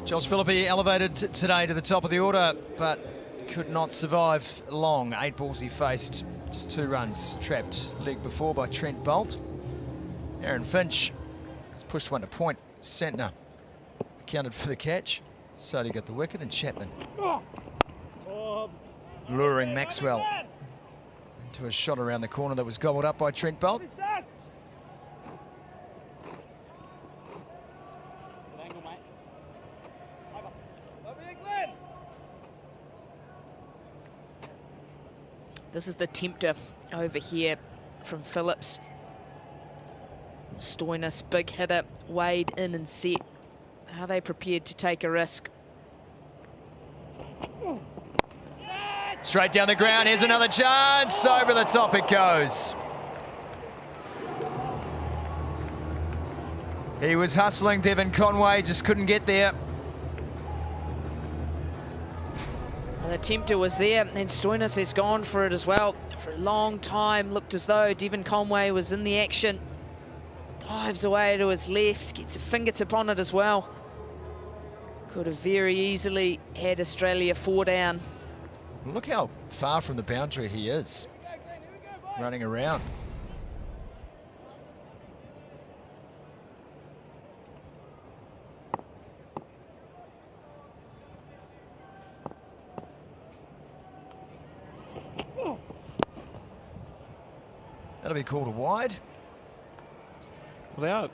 Josh Philippi elevated today to the top of the order, but could not survive long. 8 balls he faced, just 2 runs trapped leg before by Trent Boult. Aaron Finch has pushed one to point. Santner accounted for the catch. Sodhi got the wicket, and Chapman luring Maxwell into a shot around the corner that was gobbled up by Trent Boult. This is the tempter over here from Phillips. Stoinis, big hitter, Wade in and set. Are they prepared to take a risk? Straight down the ground, here's another chance. Over the top it goes. He was hustling Devon Conway, just couldn't get there. And the tempter was there, and Stoinis has gone for it as well. For a long time, looked as though Devon Conway was in the action. Dives away to his left, gets a fingertip on it as well. Could have very easily had Australia 4 down. Look how far from the boundary he is, running around. That'll be called a wide. Well, they are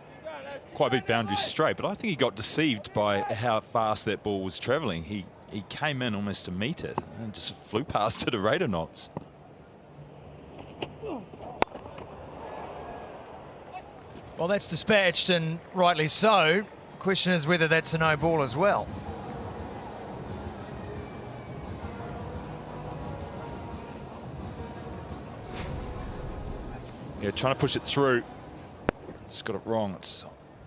quite big boundaries straight, but I think he got deceived by how fast that ball was travelling. He came in almost to meet it and just flew past it at radar knots. Well, that's dispatched, and rightly so. Question is whether that's a no ball as well. Yeah, trying to push it through. Just got it wrong. It's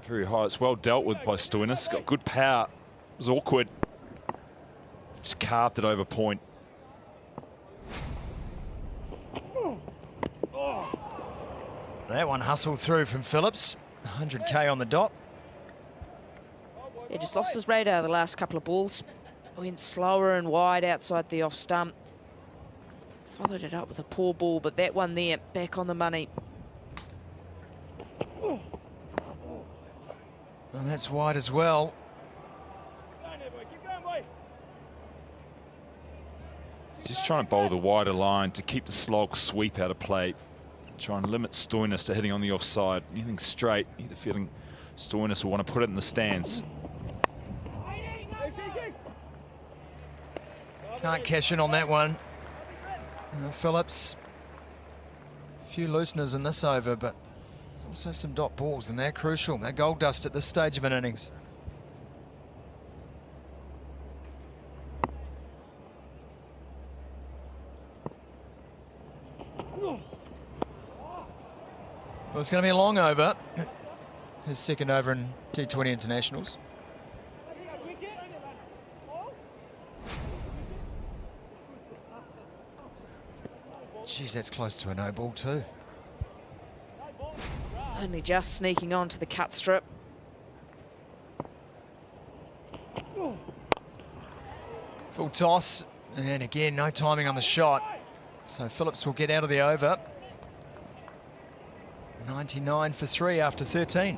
very high. It's well dealt with by Stoinis. Got good power. It was awkward. Just carved it over point. That one hustled through from Phillips. 100k on the dot. He just lost his radar the last couple of balls. Went slower and wide outside the off stump. Followed it up with a poor ball, but that one there, back on the money. And that's wide as well. Just trying to bowl the wider line to keep the slog sweep out of play. Try and limit Stoinis to hitting on the offside. Anything straight, either feeling Stoinis will want to put it in the stands. Can't cash in on that one. Phillips, a few looseners in this over, but also some dot balls, and they're crucial. They're gold dust at this stage of an innings. Well, it's going to be a long over. His second over in T20 internationals. Geez, that's close to a no ball too. Only just sneaking onto the cut strip. Full toss, and again, no timing on the shot. So Phillips will get out of the over. 99 for 3 after 13.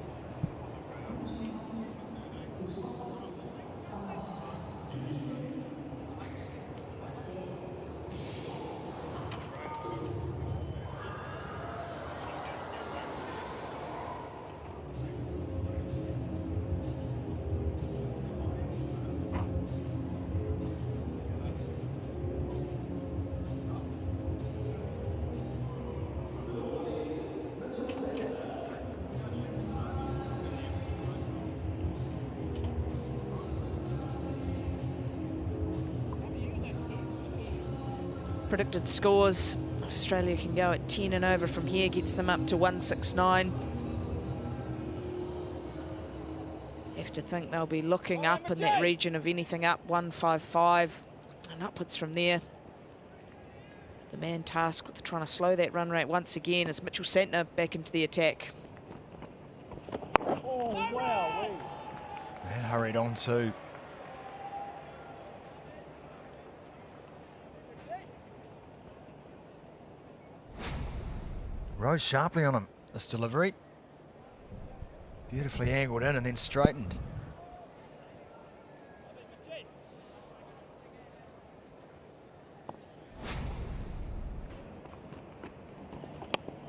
Predicted scores, Australia can go at 10 and over from here, gets them up to 169. Have to think they'll be looking up in that region of anything up 155 and upwards from there. The man tasked with trying to slow that run rate once again is Mitchell Santner back into the attack. Oh, wow. And hurried on too. Rose sharply on him, this delivery. Beautifully angled in and then straightened.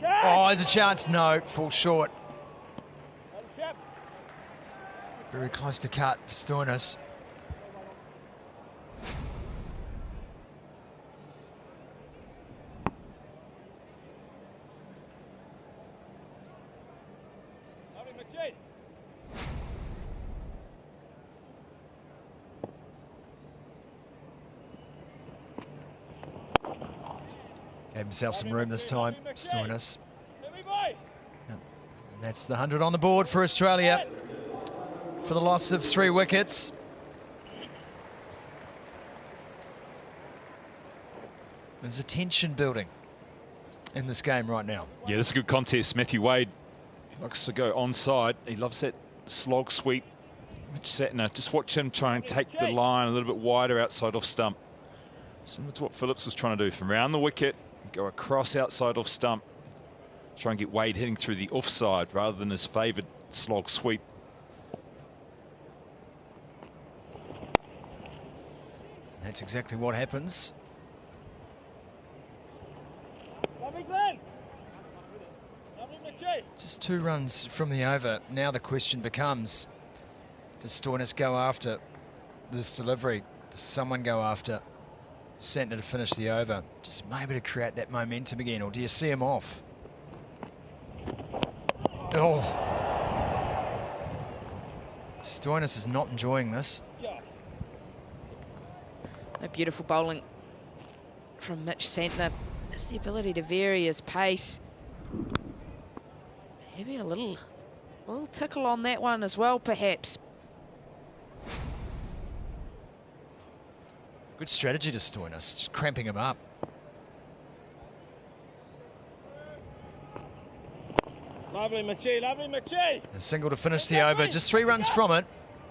Oh, there's a chance. No, falls short. Very close to cut for Stoinis. Gave himself some room this time, Stoinis. And that's the 100 on the board for Australia for the loss of 3 wickets. There's a tension building in this game right now. Yeah, this is a good contest. Matthew Wade likes to go onside. He loves that slog sweep. Mitch Santner, just watch him try and take the line a little bit wider outside off stump. Similar to what Phillips was trying to do, from around the wicket, go across outside off stump, try and get Wade hitting through the offside rather than his favoured slog sweep. That's exactly what happens. Just 2 runs from the over. Now the question becomes, does Stoinis go after this delivery? Does someone go after Santner to finish the over? Just maybe to create that momentum again, or do you see him off? Oh. Stoinis is not enjoying this. A beautiful bowling from Mitch Santner. It's the ability to vary his pace. Maybe a little tickle on that one as well, perhaps. Good strategy to Stoinis, just cramping him up. Lovely, Machi, lovely, Machi. A single to finish the over, just 3 runs from it.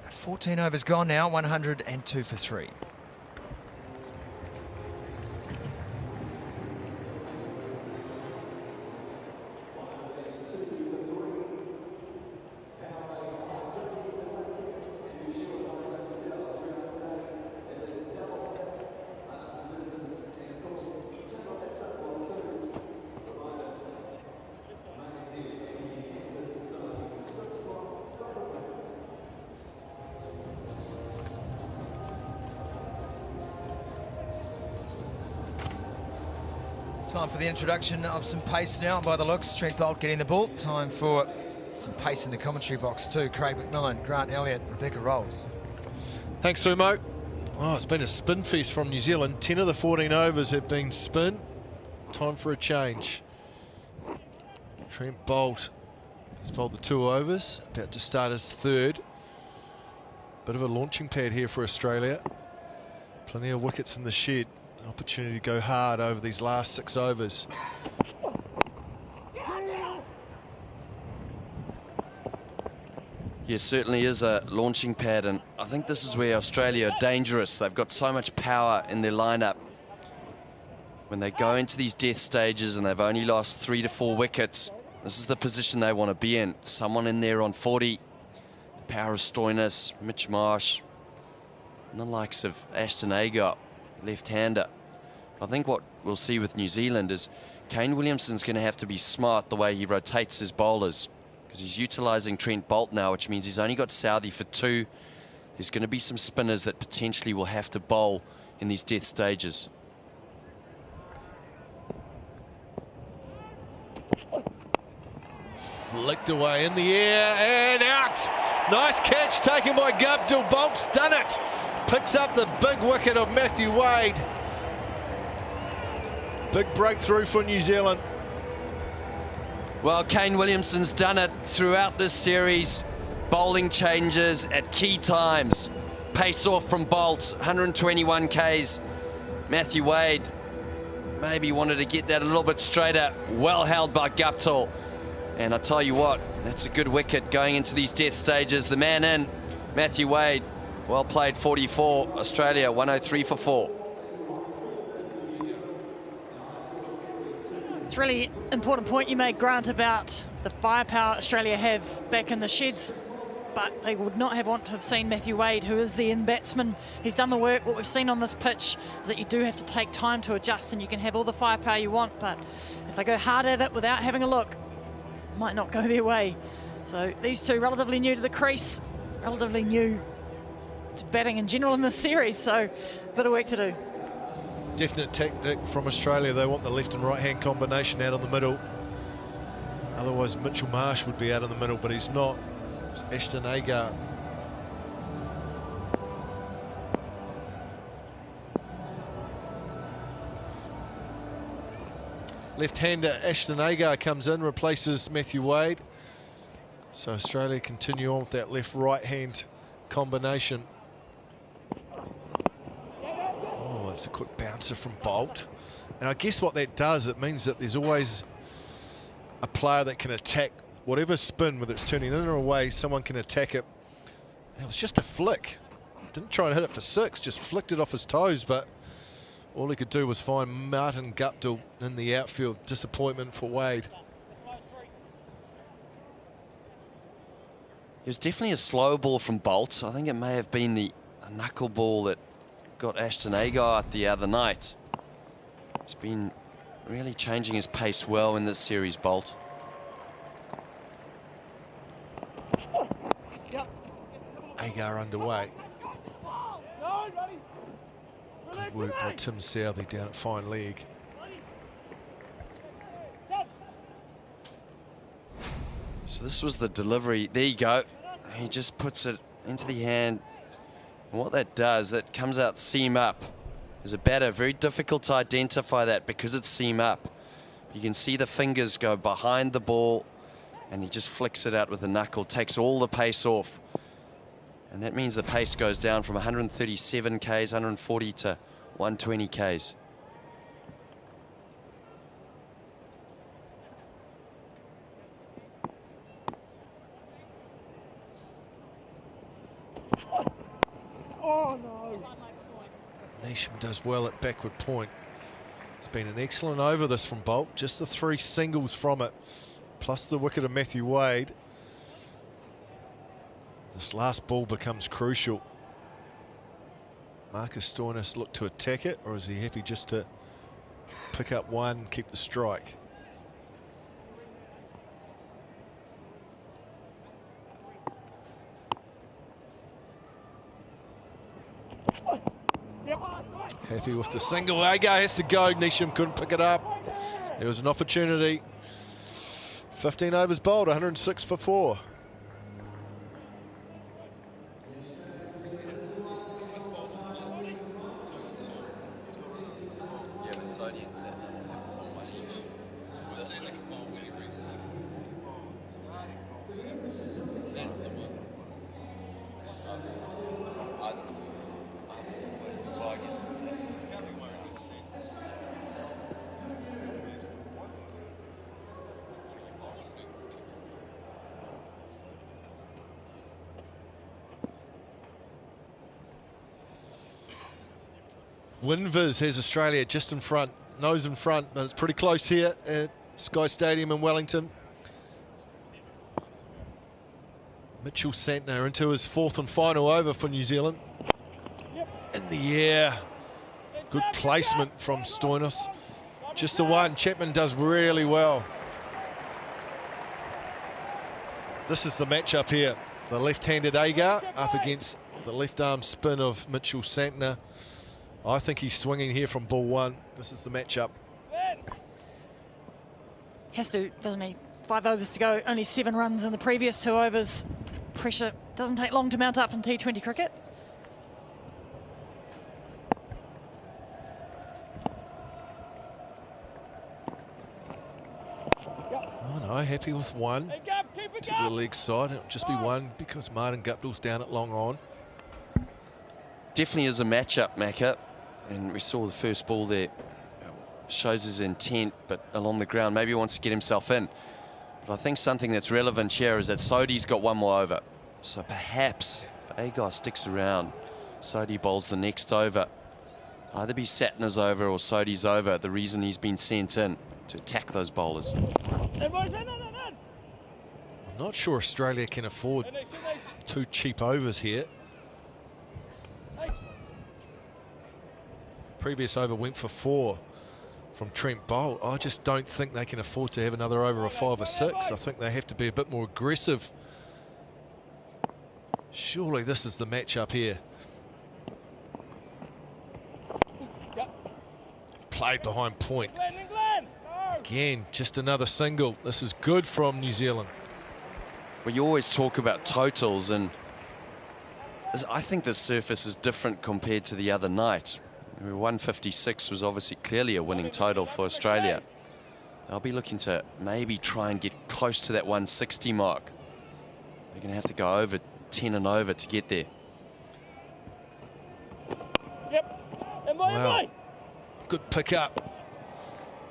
14 overs gone now, 102 for 3. Time for the introduction of some pace now by the looks. Trent Boult getting the ball. Time for some pace in the commentary box too. Craig McMillan, Grant Elliott, Rebecca Rolls. Thanks, Sumo. Oh, it's been a spin feast from New Zealand. 10 of the 14 overs have been spin. Time for a change. Trent Boult has bowled the 2 overs, about to start his 3rd. Bit of a launching pad here for Australia. Plenty of wickets in the shed. Opportunity to go hard over these last 6 overs. Yeah, certainly is a launching pad, and I think this is where Australia are dangerous. They've got so much power in their lineup. When they go into these death stages and they've only lost 3 to 4 wickets, this is the position they want to be in. Someone in there on 40. The power of Stoinis, Mitch Marsh, and the likes of Ashton Agar, left-hander. I think what we'll see with New Zealand is Kane Williamson's going to have to be smart the way he rotates his bowlers, because he's utilising Trent Boult now, which means he's only got Sodhi for 2. There's going to be some spinners that potentially will have to bowl in these death stages. Flicked away in the air and out. Nice catch taken by Guptill. Boult's done it. Picks up the big wicket of Matthew Wade. Big breakthrough for New Zealand. Well, Kane Williamson's done it throughout this series. Bowling changes at key times. Pace off from Boult, 121 Ks. Matthew Wade maybe wanted to get that a little bit straighter. Well held by Guptill. And I tell you what, that's a good wicket going into these death stages. The man in, Matthew Wade, well played, 44. Australia, 103 for 4. It's a really important point you made, Grant, about the firepower Australia have back in the sheds, but they would not want to have seen Matthew Wade, who is the in-batsman. He's done the work. What we've seen on this pitch is that you do have to take time to adjust, and you can have all the firepower you want, but if they go hard at it without having a look, it might not go their way. So these two relatively new to the crease, relatively new to batting in general in this series, so a bit of work to do. Definite tactic from Australia. They want the left and right hand combination out of the middle. Otherwise Mitchell Marsh would be out in the middle, but he's not. It's Ashton Agar. Left-hander Ashton Agar comes in, replaces Matthew Wade. So Australia continue on with that left-right hand combination. It's a quick bouncer from Boult. And I guess what that does, it means that there's always a player that can attack whatever spin, whether it's turning in or away, someone can attack it. And it was just a flick. Didn't try and hit it for 6, just flicked it off his toes, but all he could do was find Martin Guptill in the outfield. Disappointment for Wade. It was definitely a slow ball from Boult. I think it may have been the knuckle ball that got Ashton Agar the other night. He's been really changing his pace well in this series, Boult. Agar underway. Good work by Tim Southey down at fine leg. So this was the delivery. There you go. He just puts it into the hand. And what that does, that comes out seam up. As a batter, very difficult to identify that because it's seam up. You can see the fingers go behind the ball and he just flicks it out with the knuckle, takes all the pace off. And that means the pace goes down from 137 Ks, 140 to 120 Ks. Oh no! Neesham does well at backward point. It's been an excellent over this from Boult. Just the 3 singles from it, plus the wicket of Matthew Wade. This last ball becomes crucial. Marcus Stoinis look to attack it, or is he happy just to pick up one, keep the strike? Happy with the single. Agar has to go. Neesham couldn't pick it up. There was an opportunity. 15 overs bowled, 106 for 4. Winvers has Australia just in front, nose in front, but it's pretty close here at Sky Stadium in Wellington. Mitchell Santner into his 4th and final over for New Zealand. In the air, good placement from Stoinis. Just the one, Chapman does really well. This is the matchup here. The left-handed Agar up against the left-arm spin of Mitchell Santner. I think he's swinging here from ball 1. This is the matchup. Has to, doesn't he? 5 overs to go, only 7 runs in the previous 2 overs. Pressure doesn't take long to mount up in T20 cricket. Oh no, happy with 1 to the leg side. It'll just be 1 because Martin Guptill's down at long on. Definitely is a matchup, Macca. And we saw the first ball there. Shows his intent, but along the ground, maybe he wants to get himself in. But I think something that's relevant here is that Sodhi's got 1 more over. So perhaps if Agar sticks around, Sodhi bowls the next over. Either be Santner's over or Sodhi's over. The reason he's been sent in to attack those bowlers. I'm not sure Australia can afford 2 cheap overs here. Previous over went for 4 from Trent Bolt. I just don't think they can afford to have another over of 5 or 6. I think they have to be a bit more aggressive. Surely this is the matchup here. Played behind point. Again, just another single. This is good from New Zealand. Well, you always talk about totals, and I think the surface is different compared to the other night. 156 was obviously clearly a winning total for Australia. They'll be looking to maybe try and get close to that 160 mark. They're going to have to go over 10 and over to get there. Wow. Good pick up.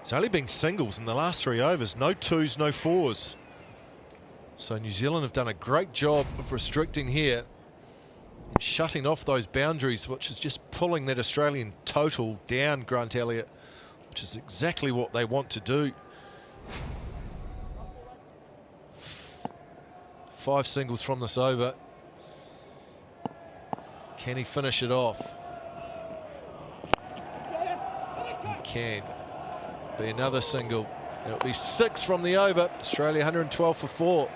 It's only been singles in the last 3 overs. No 2s, no 4s. So New Zealand have done a great job of restricting here and shutting off those boundaries, which is just pulling that Australian total down, Grant Elliott, which is exactly what they want to do. 5 singles from this over. Can he finish it off? He can. Be another single. It'll be 6 from the over. Australia 112 for 4.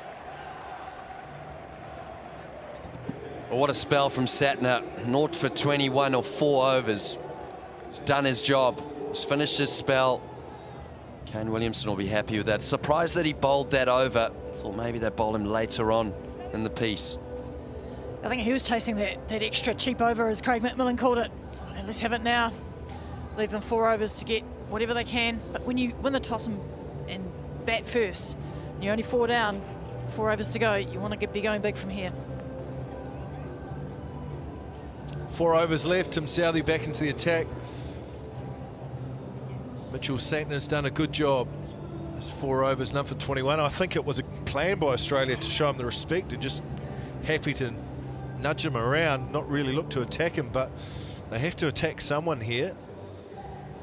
Well, what a spell from Santner. 0 for 21 or 4 overs. He's done his job. He's finished his spell. Kane Williamson will be happy with that. Surprised that he bowled that over. Thought maybe they'd bowl him later on in the piece. I think he was chasing that extra cheap over, as Craig McMillan called it. Let's have it now. Leave them 4 overs to get whatever they can. But when you win the toss and bat first, and you're only 4 down, 4 overs to go, you want to be going big from here. 4 overs left. Tim Southey back into the attack. Mitchell Santner's done a good job. There's 4 overs, none for 21. I think it was a plan by Australia to show him the respect and just happy to nudge him around, not really look to attack him, but they have to attack someone here.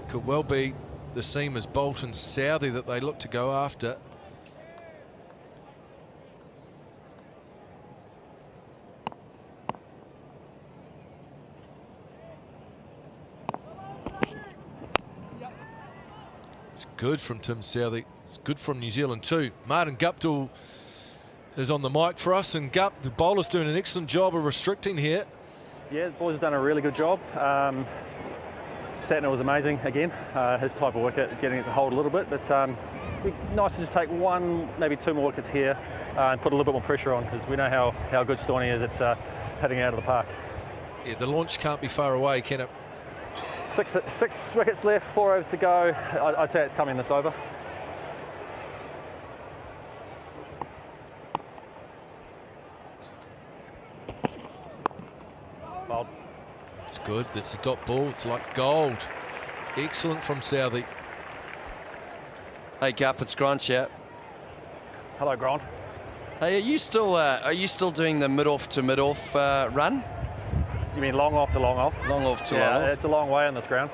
Could well be the seam as Bolt and Southey that they look to go after. It's good from Tim Southey. It's good from New Zealand too. Martin Guptill is on the mic for us, and the bowler's doing an excellent job of restricting here. Yeah, the boys have done a really good job. Satner was amazing again. His type of wicket, getting it to hold a little bit, but it'd be nice to just take one, maybe two more wickets here and put a little bit more pressure on, because we know how good Sodhi is at hitting out of the park. Yeah, the launch can't be far away, can it? Six wickets left, 4 overs to go. I'd say it's coming this over. Bowled. It's good. That's a dot ball. It's like gold. Excellent from Sodhi. Hey, Gup, it's Grant here. Hello, Grant. Hey, are you still doing the mid-off to mid-off run? You mean long off to long off? Long off to long off. off. It's a long way on this ground.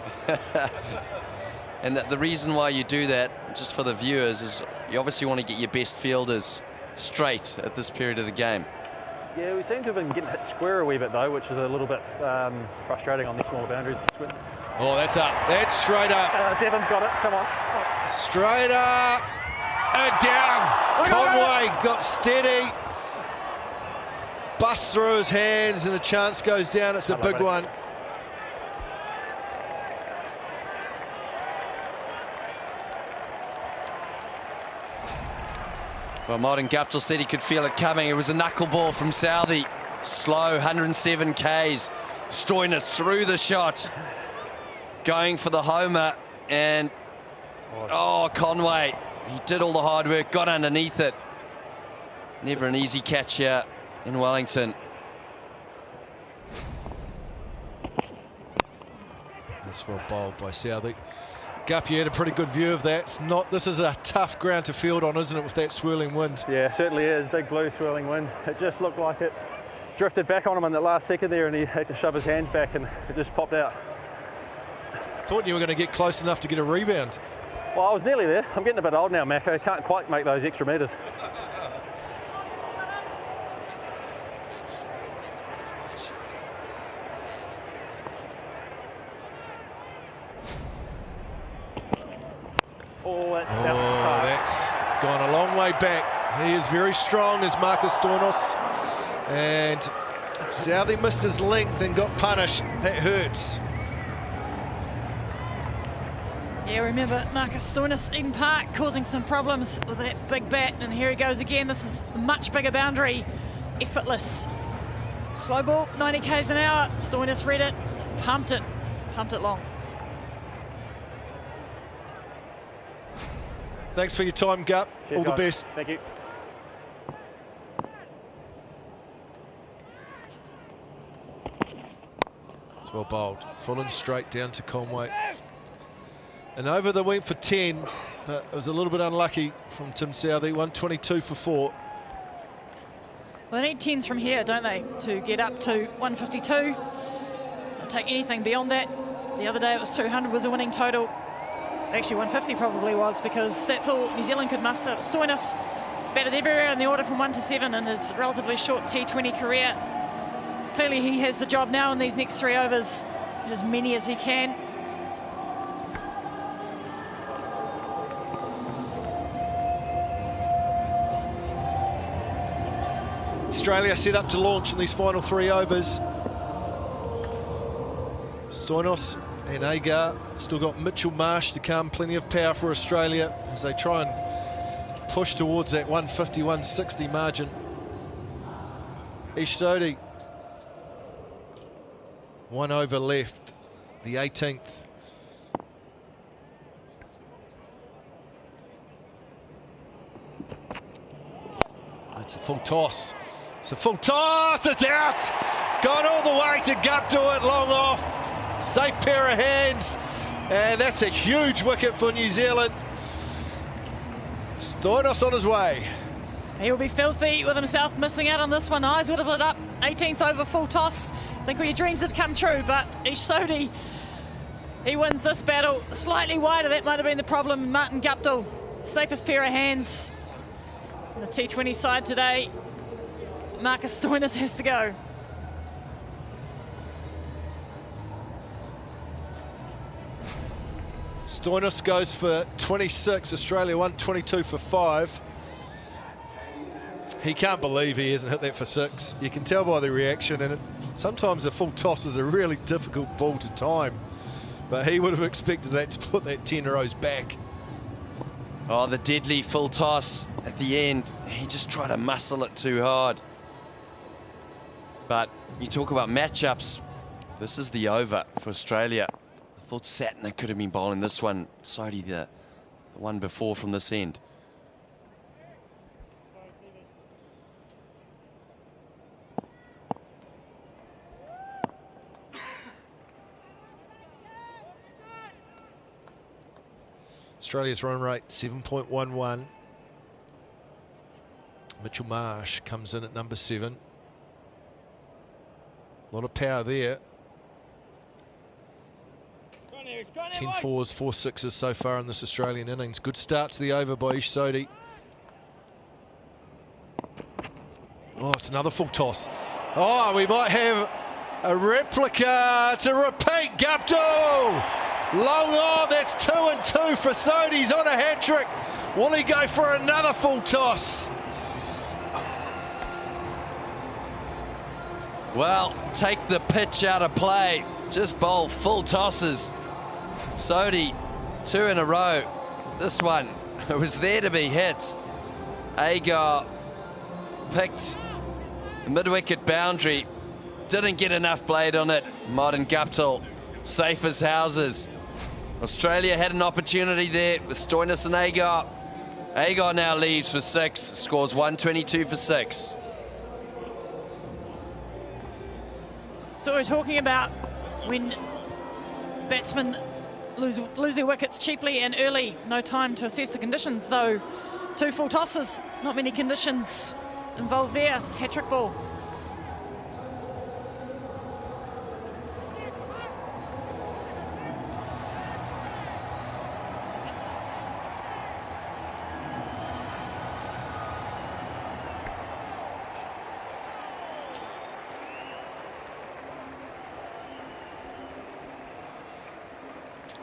And the reason why you do that, just for the viewers, is you obviously want to get your best fielders straight at this period of the game. Yeah, we seem to have been getting hit square a wee bit though, which is a little bit frustrating on these smaller boundaries. Oh, that's up. That's straight up. Devon's got it. Come on. Straight up and down. Conway got steady. Bust through his hands and a chance goes down. It's a big one. Well, Martin Guptill said he could feel it coming. It was a knuckleball from Sodhi. Slow, 107 Ks. Stoinis through the shot. Going for the homer. And, oh, Conway. He did all the hard work, got underneath it. Never an easy catch here in Wellington. That's well bowled by Sodhi. Gup, you had a pretty good view of that. This is a tough ground to field on, isn't it, with that swirling wind? Yeah, it certainly is. Big blue swirling wind. It just looked like it drifted back on him in the last second there, and he had to shove his hands back, and it just popped out. Thought you were going to get close enough to get a rebound. Well, I was nearly there. I'm getting a bit old now, Mac. I can't quite make those extra metres. Oh, that's gone a long way back. He is very strong as Marcus Stoinis. And Sodhi missed his length and got punished. That hurts. Yeah, remember Marcus Stoinis, Eden Park, causing some problems with that big bat. And here he goes again. This is a much bigger boundary. Effortless. Slow ball, 90 Ks an hour. Stoinis read it, pumped it long. Thanks for your time, Gup. Cheers, all the guys. best. Thank you. It's well bowled. Full and straight down to Conway. And over they went for 10. It was a little bit unlucky from Tim Sodhi. 122 for 4. Well, they need 10s from here, don't they, to get up to 152. I'll take anything beyond that. The other day it was 200 was a winning total. Actually, 150 probably was, because that's all New Zealand could muster. Stoinis has batted everywhere in the order from 1 to 7 in his relatively short T20 career. Clearly he has the job now in these next 3 overs, as many as he can. Australia set up to launch in these final 3 overs. Stoinis and Agar still got Mitchell Marsh to come. Plenty of power for Australia as they try and push towards that 150-160 margin. Sodhi, 1 over left, the 18th. That's a full toss. It's a full toss, it's out! Gone all the way to Guptill it, long off. Safe pair of hands, and that's a huge wicket for New Zealand. Stoinis on his way. He'll be filthy with himself missing out on this one. Eyes would have lit up. 18th over full toss. I think all your dreams have come true, but Sodhi, he wins this battle. Slightly wider, that might have been the problem. Martin Guptill, safest pair of hands. On the T20 side today, Marcus Stoinis has to go. Stoinis goes for 26, Australia 122 for 5. He can't believe he hasn't hit that for 6. You can tell by the reaction, and sometimes a full toss is a really difficult ball to time but he would have expected that to put that 10 rows back. Oh, the deadly full toss at the end. He just tried to muscle it too hard. But you talk about matchups. This is the over for Australia. I thought Satner could have been bowling this one. Sodhi, the one before from this end. Australia's run rate 7.11. Mitchell Marsh comes in at number 7. A lot of power there. 10 fours, 4 sixes so far in this Australian innings. Good start to the over by Ish Sodhi. Oh, it's another full toss. Oh, we might have a replica to repeat. Guptill! Long on, that's 2 and 2 for Sodhi. He's on a hat-trick. Will he go for another full toss? Well, take the pitch out of play. Just bowl full tosses. Sodhi, 2 in a row. This one, it was there to be hit. Agar picked the mid-wicket boundary. Didn't get enough blade on it. Modern Guptill, safe as houses. Australia had an opportunity there with Stoinis and Agar. Agar now leaves for 6, scores 122 for 6. So we're talking about when batsmen lose their wickets cheaply and early. No time to assess the conditions, though. 2 full tosses, not many conditions involved there. Hat-trick ball.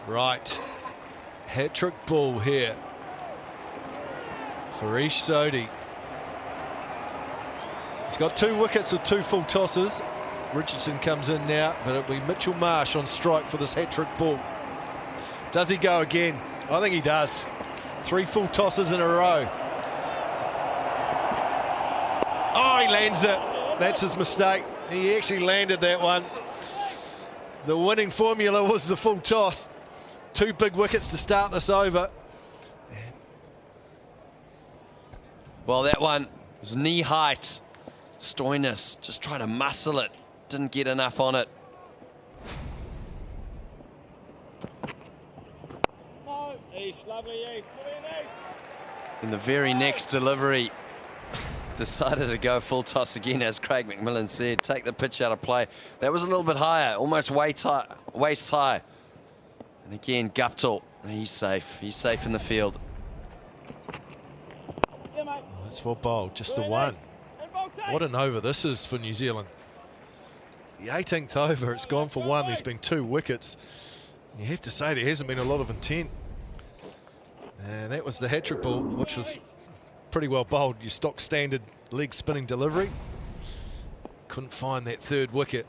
Right, hat-trick ball here for Ish Sodhi. He's got 2 wickets with 2 full tosses. Richardson comes in now, but it'll be Mitchell Marsh on strike for this hat-trick ball. Does he go again? I think he does. 3 full tosses in a row. Oh, he lands it. That's his mistake. He actually landed that one. The winning formula was the full toss. 2 big wickets to start this over. Well, that one was knee height. Stoinis just trying to muscle it. Didn't get enough on it. In the very next delivery, decided to go full toss again, as Craig McMillan said. Take the pitch out of play. That was a little bit higher, almost waist high. And again, Guptill, he's safe. He's safe in the field. Oh, that's well bowled, just the one. What an over this is for New Zealand. The 18th over, it's gone for 1. There's been 2 wickets. You have to say there hasn't been a lot of intent. And that was the hat-trick ball, which was pretty well bowled. Your stock standard leg spinning delivery. Couldn't find that 3rd wicket.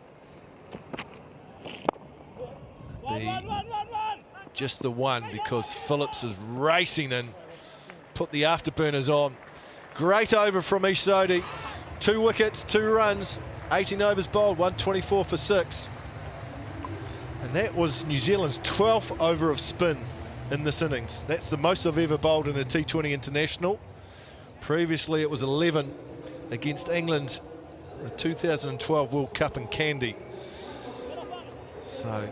Just the one, because Phillips is racing in. Put the afterburners on. Great over from Ish Sodhi. 2 wickets, 2 runs, 18 overs bowled, 124 for 6. And that was New Zealand's 12th over of spin in this innings. That's the most I've ever bowled in a T20 international. Previously it was 11 against England, the 2012 World Cup in Kandy. So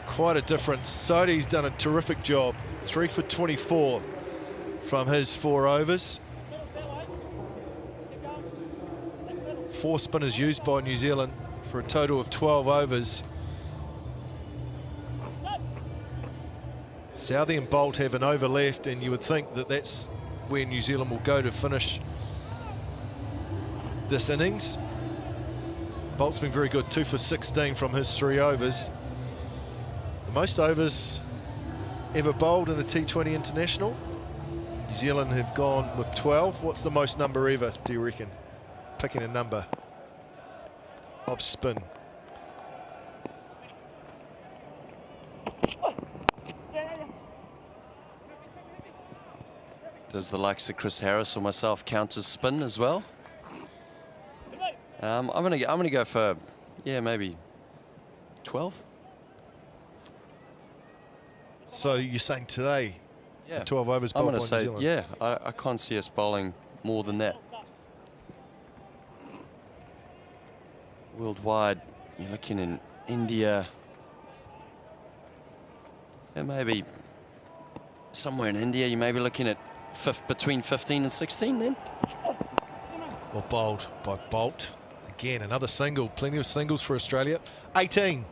quite a difference. Sodhi's done a terrific job. 3 for 24 from his 4 overs. 4 spinners used by New Zealand for a total of 12 overs. Southey and Bolt have an over left, and you would think that that's where New Zealand will go to finish this innings. Bolt's been very good, 2 for 16 from his 3 overs. The most overs ever bowled in a T20 international. New Zealand have gone with 12. What's the most number ever, do you reckon? Picking a number of spin. Does the likes of Chris Harris or myself count as spin as well? I'm gonna go for, yeah, maybe 12. So you're saying today, Yeah, 12 overs I'm bowled going to by New say, Zealand? yeah, I can't see us bowling more than that. Worldwide, you're looking in India, and maybe somewhere in India, you may be looking at between 15 and 16 then. Well, bowled by Bolt. Again, another single, plenty of singles for Australia. 18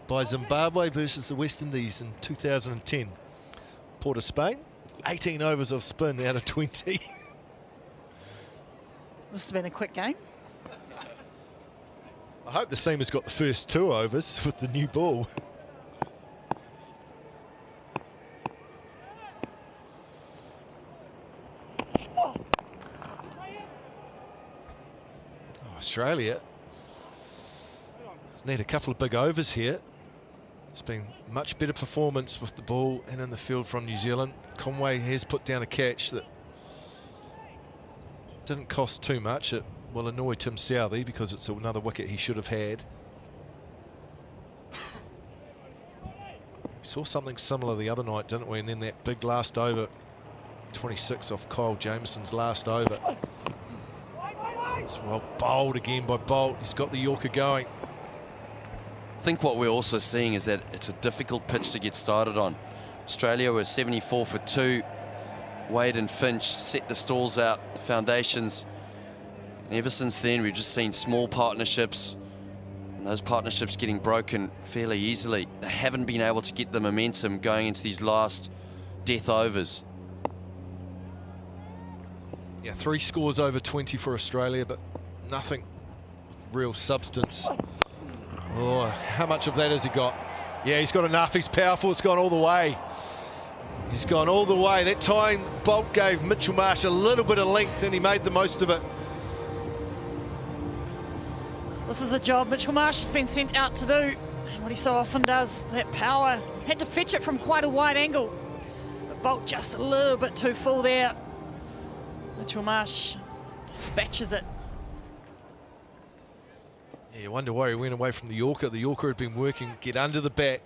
by Zimbabwe versus the West Indies in 2010. Port of Spain, 18 overs of spin out of 20. Must have been a quick game. I hope the seamer's got the first 2 overs with the new ball. Australia need a couple of big overs here. It's been much better performance with the ball and in the field from New Zealand. Conway has put down a catch that didn't cost too much. It will annoy Tim Southey because it's another wicket he should have had. We saw something similar the other night, didn't we? And then that big last over, 26 off Kyle Jamieson's last over. It's well bowled again by Bolt. He's got the Yorker going. I think what we're also seeing is that it's a difficult pitch to get started on. Australia were 74 for 2. Wade and Finch set the stalls out, the foundations. And ever since then, we've just seen small partnerships, and those partnerships getting broken fairly easily. They haven't been able to get the momentum going into these last death overs. Yeah, 3 scores over 20 for Australia, but nothing real substance. Oh, how much of that has he got? Yeah, he's got enough. He's powerful. It's gone all the way. He's gone all the way. That time, Bolt gave Mitchell Marsh a little bit of length, and he made the most of it. This is the job Mitchell Marsh has been sent out to do. And what he so often does, that power. Had to fetch it from quite a wide angle. But Bolt just a little bit too full there. Mitchell Marsh dispatches it. Yeah, you wonder why he went away from the Yorker. The Yorker had been working, get under the bat.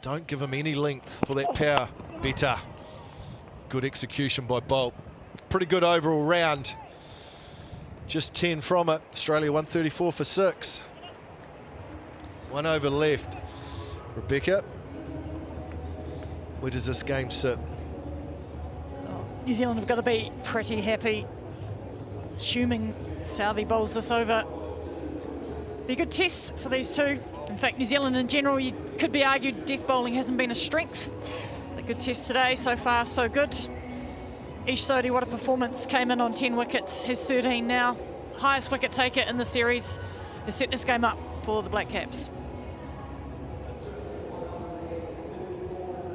Don't give him any length for that power. Better. Good execution by Bolt. Pretty good overall round. Just 10 from it. Australia 134 for 6. 1 over left. Rebecca, where does this game sit? New Zealand have got to be pretty happy, assuming Southey bowls this over. Be a good test for these two. In fact, New Zealand in general, you could be argued death bowling hasn't been a strength. A good test today, so far so good. Ish Sodhi, what a performance, came in on 10 wickets, has 13 now. Highest wicket taker in the series, has set this game up for the Black Caps.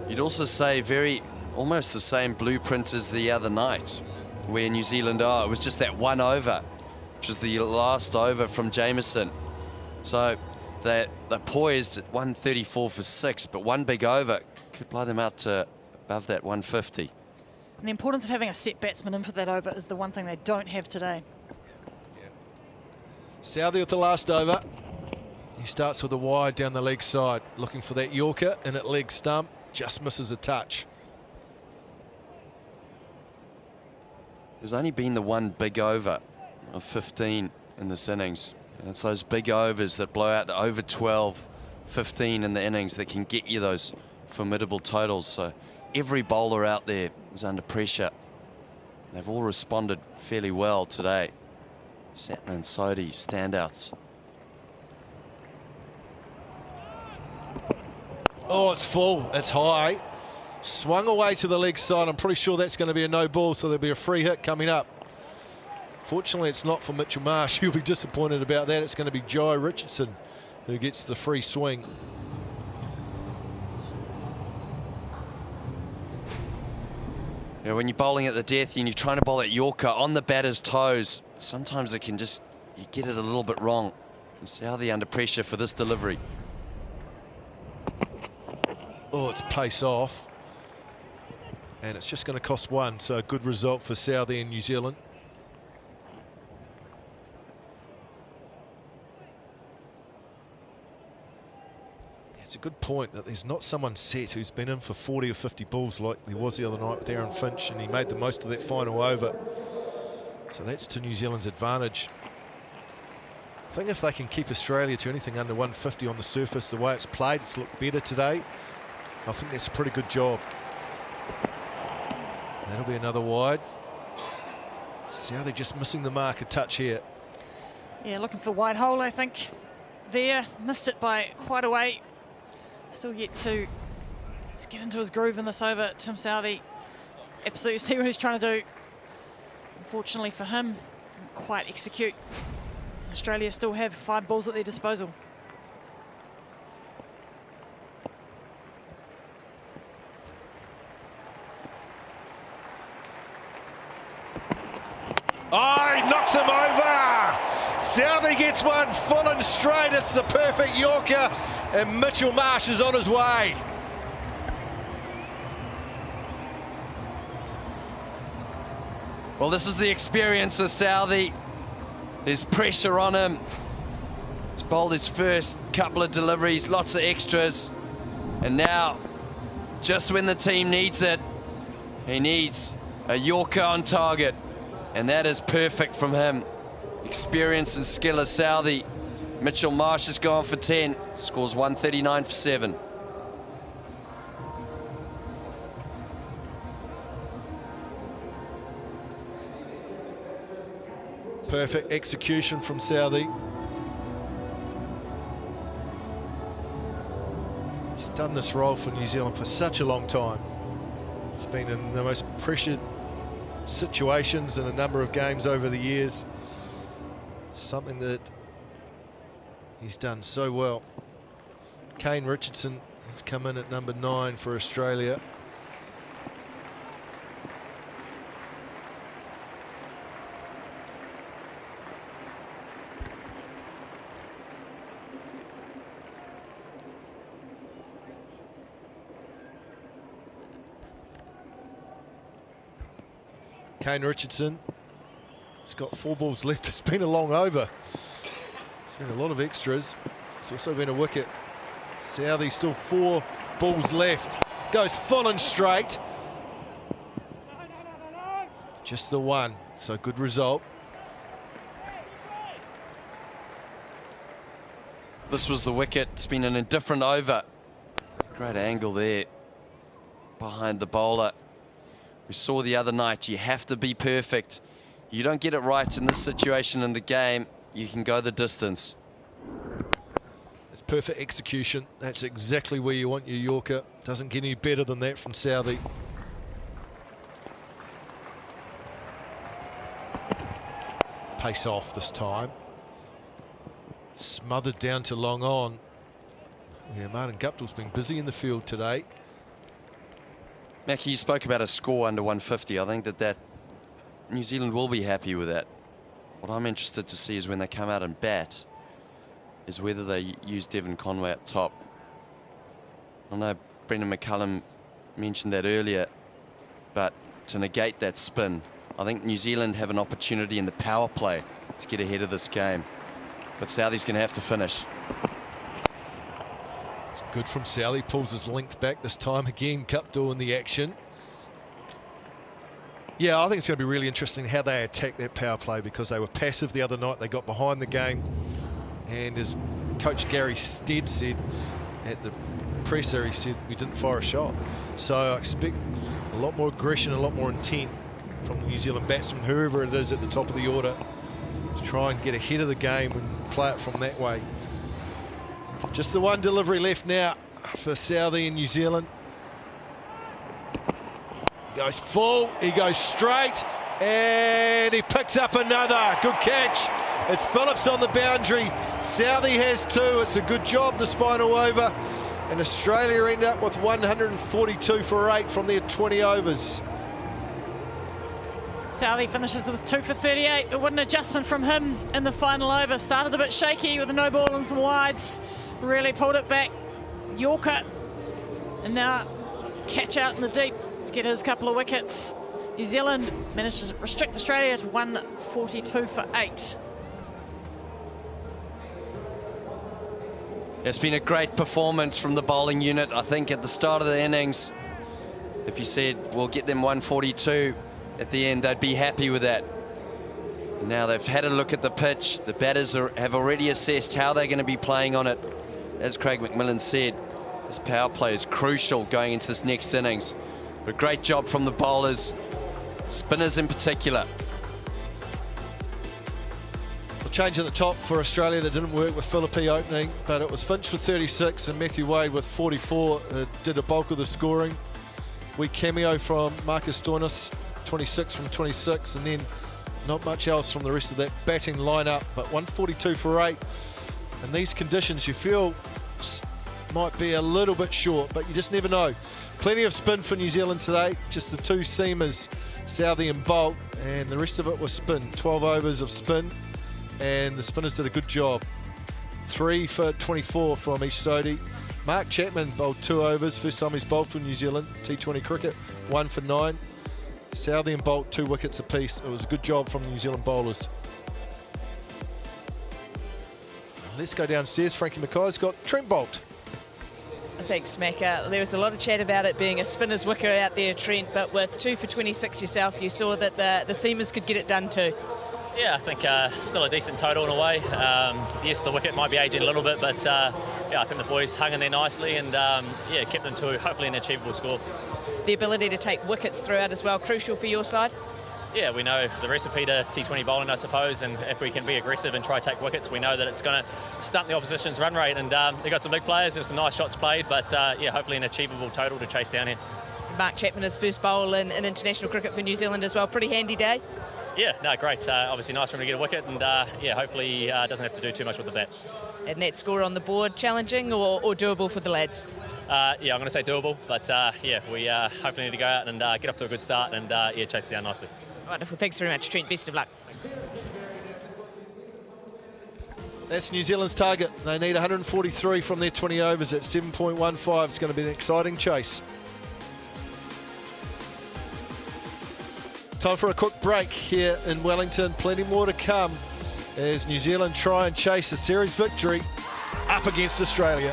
You'd also say almost the same blueprint as the other night, where New Zealand are. It was just that 1 over, which was the last over from Jamieson. So they're poised at 134 for 6, but 1 big over could blow them out to above that 150. And the importance of having a set batsman in for that over is the one thing they don't have today. Yeah. Southey with the last over. He starts with a wide down the leg side, looking for that Yorker in at leg stump. Just misses a touch. There's only been the 1 big over of 15 in this innings. And it's those big overs that blow out to over 12, 15 in the innings that can get you those formidable totals. So every bowler out there is under pressure. They've all responded fairly well today. Satner and Sodhi, standouts. Oh, it's full. It's high. Swung away to the leg side. I'm pretty sure that's going to be a no ball, so there'll be a free hit coming up. Fortunately, it's not for Mitchell Marsh. He'll be disappointed about that. It's going to be Jai Richardson who gets the free swing. Yeah, when you're bowling at the death and you're trying to bowl at Yorker on the batter's toes, sometimes it can just, you get it a little bit wrong. And Southey under pressure for this delivery. Oh, it's pace off. and it's just going to cost one, so a good result for Sodhi and New Zealand. It's a good point that there's not someone set who's been in for 40 or 50 balls like there was the other night with Aaron Finch, and he made the most of that final over. So that's to New Zealand's advantage. I think if they can keep Australia to anything under 150 on the surface, the way it's played, it's looked better today. I think that's a pretty good job. That'll be another wide. Sodhi just missing the mark a touch here. Yeah, looking for wide hole, I think. There, missed it by quite a way. Still yet to just get into his groove in this over. Tim Sodhi, absolutely see what he's trying to do. Unfortunately for him, didn't quite execute. Australia still have 5 balls at their disposal. Oh, he knocks him over. Sodhi gets one full and straight. It's the perfect Yorker, and Mitchell Marsh is on his way. Well, this is the experience of Sodhi. There's pressure on him. He's bowled his first couple of deliveries, lots of extras. And now, just when the team needs it, he needs a Yorker on target. And that is perfect from him. Experience and skill of Sodhi. Mitchell Marsh has gone for 10, scores 139 for 7. Perfect execution from Sodhi. He's done this role for New Zealand for such a long time. It's been in the most pressured situations in a number of games over the years. Something that he's done so well. Kane Richardson has come in at number 9 for Australia. Kane Richardson, he's got 4 balls left. It's been a long over. It's been a lot of extras. It's also been a wicket. Sodhi still 4 balls left. Goes full and straight. Just the one, so good result. This was the wicket. It's been an indifferent over. Great angle there behind the bowler. We saw the other night, you have to be perfect. You don't get it right in this situation in the game, you can go the distance. It's perfect execution. That's exactly where you want your Yorker. Doesn't get any better than that from Sodhi. Pace off this time. Smothered down to long on. Yeah, Martin Guptill's been busy in the field today. Mackie, you spoke about a score under 150. I think that New Zealand will be happy with that. What I'm interested to see is when they come out and bat, is whether they use Devon Conway up top. I know Brendan McCullum mentioned that earlier, but to negate that spin, I think New Zealand have an opportunity in the power play to get ahead of this game. But Sodhi's going to have to finish. It's good from Sodhi, pulls his length back this time again. Guptill in the action. Yeah, I think it's going to be really interesting how they attack that power play, because they were passive the other night. They got behind the game, and as coach Gary Stead said at the presser, he said we didn't fire a shot. So I expect a lot more aggression, a lot more intent from the New Zealand batsman, whoever it is at the top of the order, to try and get ahead of the game and play it from that way. Just the one delivery left now for Sodhi in New Zealand. He goes full, he goes straight, and he picks up another. Good catch. It's Phillips on the boundary. Sodhi has 2. It's a good job this final over. And Australia end up with 142 for 8 from their 20 overs. Sodhi finishes with 2 for 38, but what an adjustment from him in the final over. Started a bit shaky with a no ball and some wides. Really pulled it back. Yorker. And now catch out in the deep. to get his couple of wickets. New Zealand managed to restrict Australia to 142 for 8. It's been a great performance from the bowling unit. I think at the start of the innings, if you said we'll get them 142 at the end, they'd be happy with that. Now they've had a look at the pitch. The batters have already assessed how they're going to be playing on it. As Craig McMillan said, this power play is crucial going into this next innings. But a great job from the bowlers, spinners in particular. Change at the top for Australia that didn't work with Philippi opening, but it was Finch with 36 and Matthew Wade with 44 did a bulk of the scoring. We cameo from Marcus Stoinis, 26 from 26, and then not much else from the rest of that batting lineup, but 142 for 8. In these conditions, you feel might be a little bit short, but you just never know. Plenty of spin for New Zealand today, just the two seamers, Sodhi and Bolt, and the rest of it was spin. 12 overs of spin. And the spinners did a good job. 3 for 24 from each Sodhi. Mark Chapman bowled 2 overs, first time he's bowled for New Zealand, T20 cricket, 1 for 9. Sodhi and Bolt 2 wickets apiece. It was a good job from the New Zealand bowlers. Let's go downstairs. Frankie Mackay's got Trent Bolt. Thanks, Mac. There was a lot of chat about it being a spinner's wicket out there, Trent, but with 2 for 26 yourself, you saw that the seamers could get it done too. Yeah, I think still a decent total in a way. Yes, the wicket might be aging a little bit, but yeah, I think the boys hung in there nicely and yeah, kept them to hopefully an achievable score. The ability to take wickets throughout as well, crucial for your side? Yeah, we know the recipe to T20 bowling, I suppose, and if we can be aggressive and try to take wickets, we know that it's going to stunt the opposition's run rate, and they've got some big players, there's some nice shots played, but yeah, hopefully an achievable total to chase down here. Mark Chapman, his first bowl in international cricket for New Zealand as well, pretty handy day. Yeah, no, great. Obviously nice for him to get a wicket, and yeah, hopefully he doesn't have to do too much with the bat. And that score on the board, challenging or doable for the lads? Yeah, I'm going to say doable, but yeah, we hopefully need to go out and get off to a good start and yeah, chase it down nicely. Wonderful, thanks very much, Trent. Best of luck. That's New Zealand's target. They need 143 from their 20 overs at 7.15. It's going to be an exciting chase. Time for a quick break here in Wellington. Plenty more to come as New Zealand try and chase a series victory up against Australia.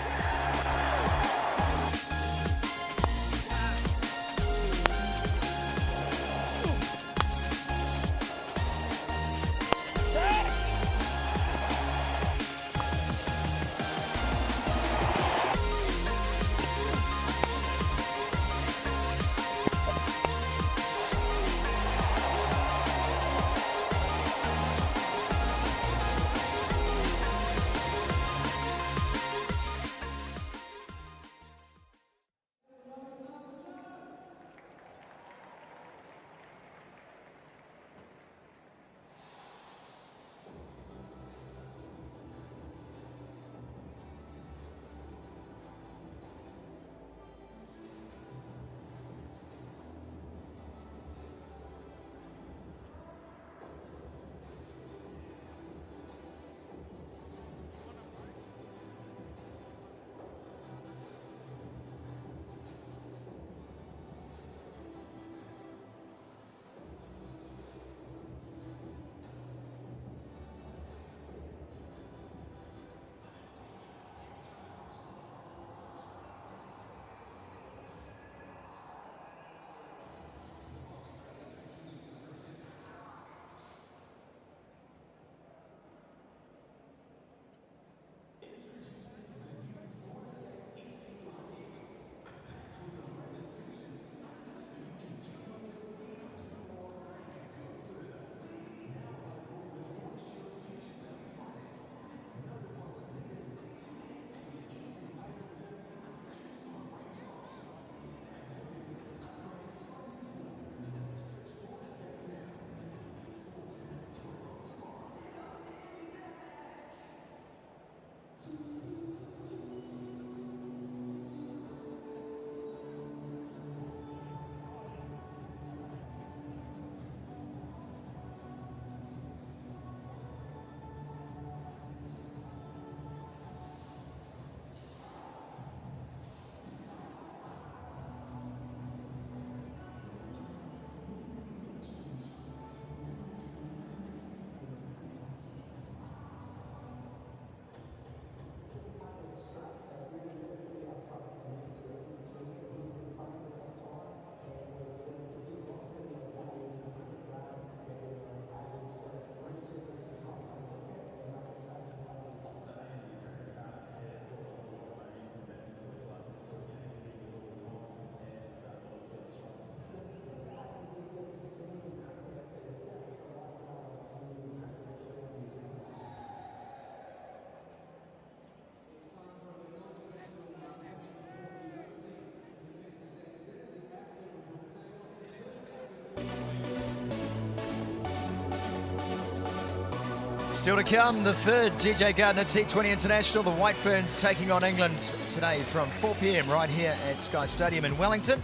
Still to come, the third GJ Gardner T20 International. The White Ferns taking on England today from 4 p.m. right here at Sky Stadium in Wellington.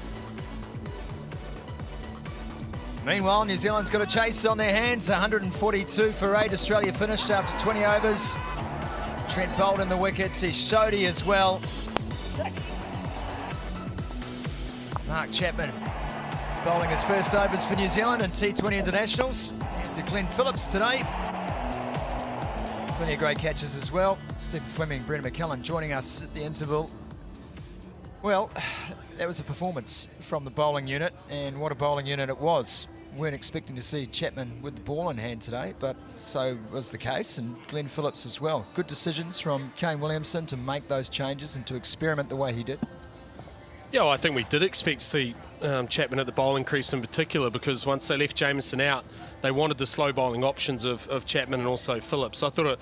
Meanwhile, New Zealand's got a chase on their hands. 142 for 8. Australia finished after 20 overs. Trent Boult in the wickets. He's Sodhi as well. Mark Chapman bowling his first overs for New Zealand in T20 Internationals. Here's to Glenn Phillips today. Plenty of great catches as well. Stephen Fleming, Brendan McCullum joining us at the interval. Well, that was a performance from the bowling unit, and what a bowling unit it was. Weren't expecting to see Chapman with the ball in hand today, but so was the case, and Glenn Phillips as well. Good decisions from Kane Williamson to make those changes and to experiment the way he did. Yeah, well, I think we did expect to see Chapman at the bowling crease in particular, because once they left Jamieson out, they wanted the slow bowling options of Chapman and also Phillips. So I thought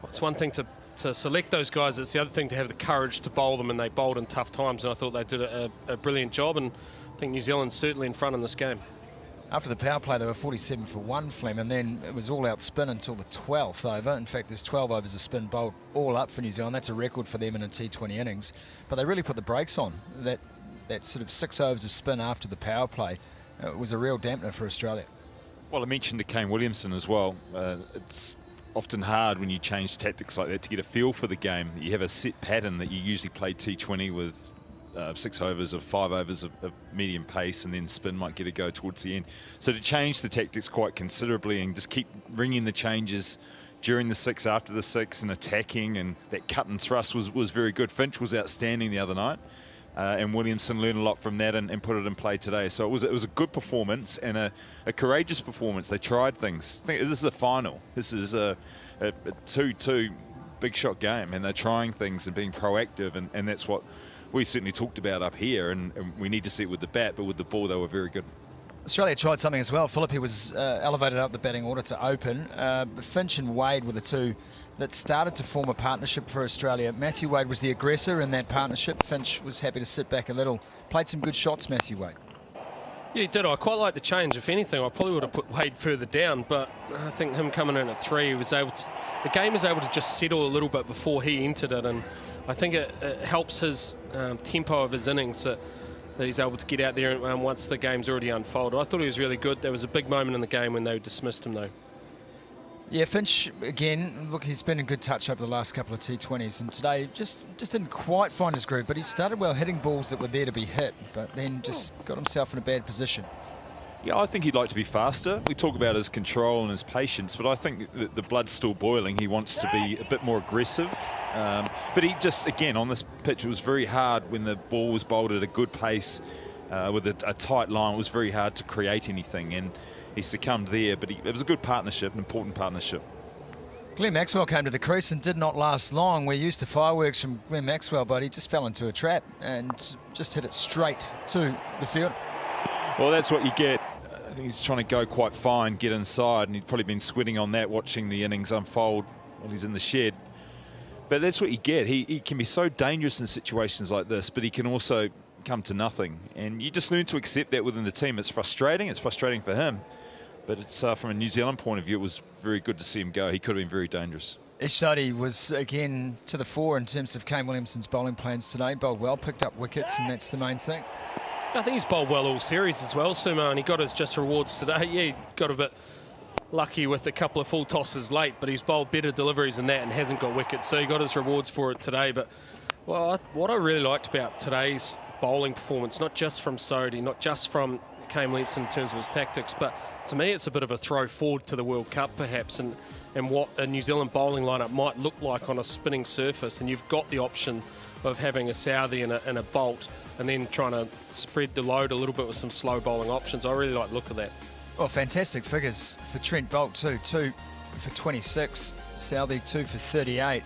it's one thing to select those guys, it's the other thing to have the courage to bowl them, and they bowled in tough times, and I thought they did a brilliant job, and I think New Zealand's certainly in front in this game. After the power play, they were 47 for 1, Flem, and then it was all out spin until the 12th over. In fact, there's 12 overs of spin bowled all up for New Zealand. That's a record for them in a T20 innings. But they really put the brakes on. That sort of 6 overs of spin after the power play was a real dampener for Australia. Well, I mentioned to Kane Williamson as well. It's often hard when you change tactics like that to get a feel for the game. You have a set pattern that you usually play T20 with 6 overs of 5 overs of medium pace, and then spin might get a go towards the end. So to change the tactics quite considerably and just keep ringing the changes during the 6, after the 6, and attacking, and that cut and thrust was very good. Finch was outstanding the other night, and Williamson learned a lot from that and put it in play today. So it was a good performance and a courageous performance. They tried things. I think this is a final. This is a 2-2 big shot game, and they're trying things and being proactive, and that's what we certainly talked about up here, and we need to see it with the bat, but with the ball they were very good. Australia tried something as well. Philippi was elevated up the batting order to open. Finch and Wade were the two that started to form a partnership for Australia. Matthew Wade was the aggressor in that partnership. Finch was happy to sit back a little. Played some good shots, Matthew Wade. Yeah, he did. I quite like the change. If anything, I probably would have put Wade further down, but I think him coming in at 3, he was able to, the game was able to just settle a little bit before he entered it, and I think it helps his tempo of his innings that he's able to get out there once the game's already unfolded. I thought he was really good. There was a big moment in the game when they dismissed him, though. Yeah, Finch, again, look, he's been in good touch over the last couple of T20s, and today just didn't quite find his groove, but he started well hitting balls that were there to be hit, but then just got himself in a bad position. Yeah, I think he'd like to be faster. We talk about his control and his patience, but I think that the blood's still boiling. He wants to be a bit more aggressive. But he just, again, on this pitch, it was very hard when the ball was bowled at a good pace with a tight line. It was very hard to create anything, and he succumbed there, but it was a good partnership, an important partnership. Glenn Maxwell came to the crease and did not last long. We're used to fireworks from Glenn Maxwell, but he just fell into a trap and just hit it straight to the field. Well, that's what you get. I think he's trying to go quite fine, get inside, and he'd probably been sweating on that, watching the innings unfold while he's in the shed. But that's what you get. He can be so dangerous in situations like this, but he can also come to nothing. And you just learn to accept that within the team. It's frustrating. It's frustrating for him. But it's from a New Zealand point of view, it was very good to see him go. He could have been very dangerous. Sodhi was again to the fore in terms of Kane Williamson's bowling plans today. Bowled well, picked up wickets, and that's the main thing. I think he's bowled well all series as well, Sumo, and he got his just rewards today. Yeah, he got a bit lucky with a couple of full tosses late, but he's bowled better deliveries than that and hasn't got wickets, so he got his rewards for it today. But well, what I really liked about today's bowling performance, not just from Sodhi, not just from Kane Williamson in terms of his tactics, but to me it's a bit of a throw forward to the World Cup perhaps, and what a New Zealand bowling lineup might look like on a spinning surface. And you've got the option of having a Sodhi and a Boult, and then trying to spread the load a little bit with some slow bowling options. I really like the look of that. Well, fantastic figures for Trent Boult too. 2 for 26, Sodhi 2 for 38.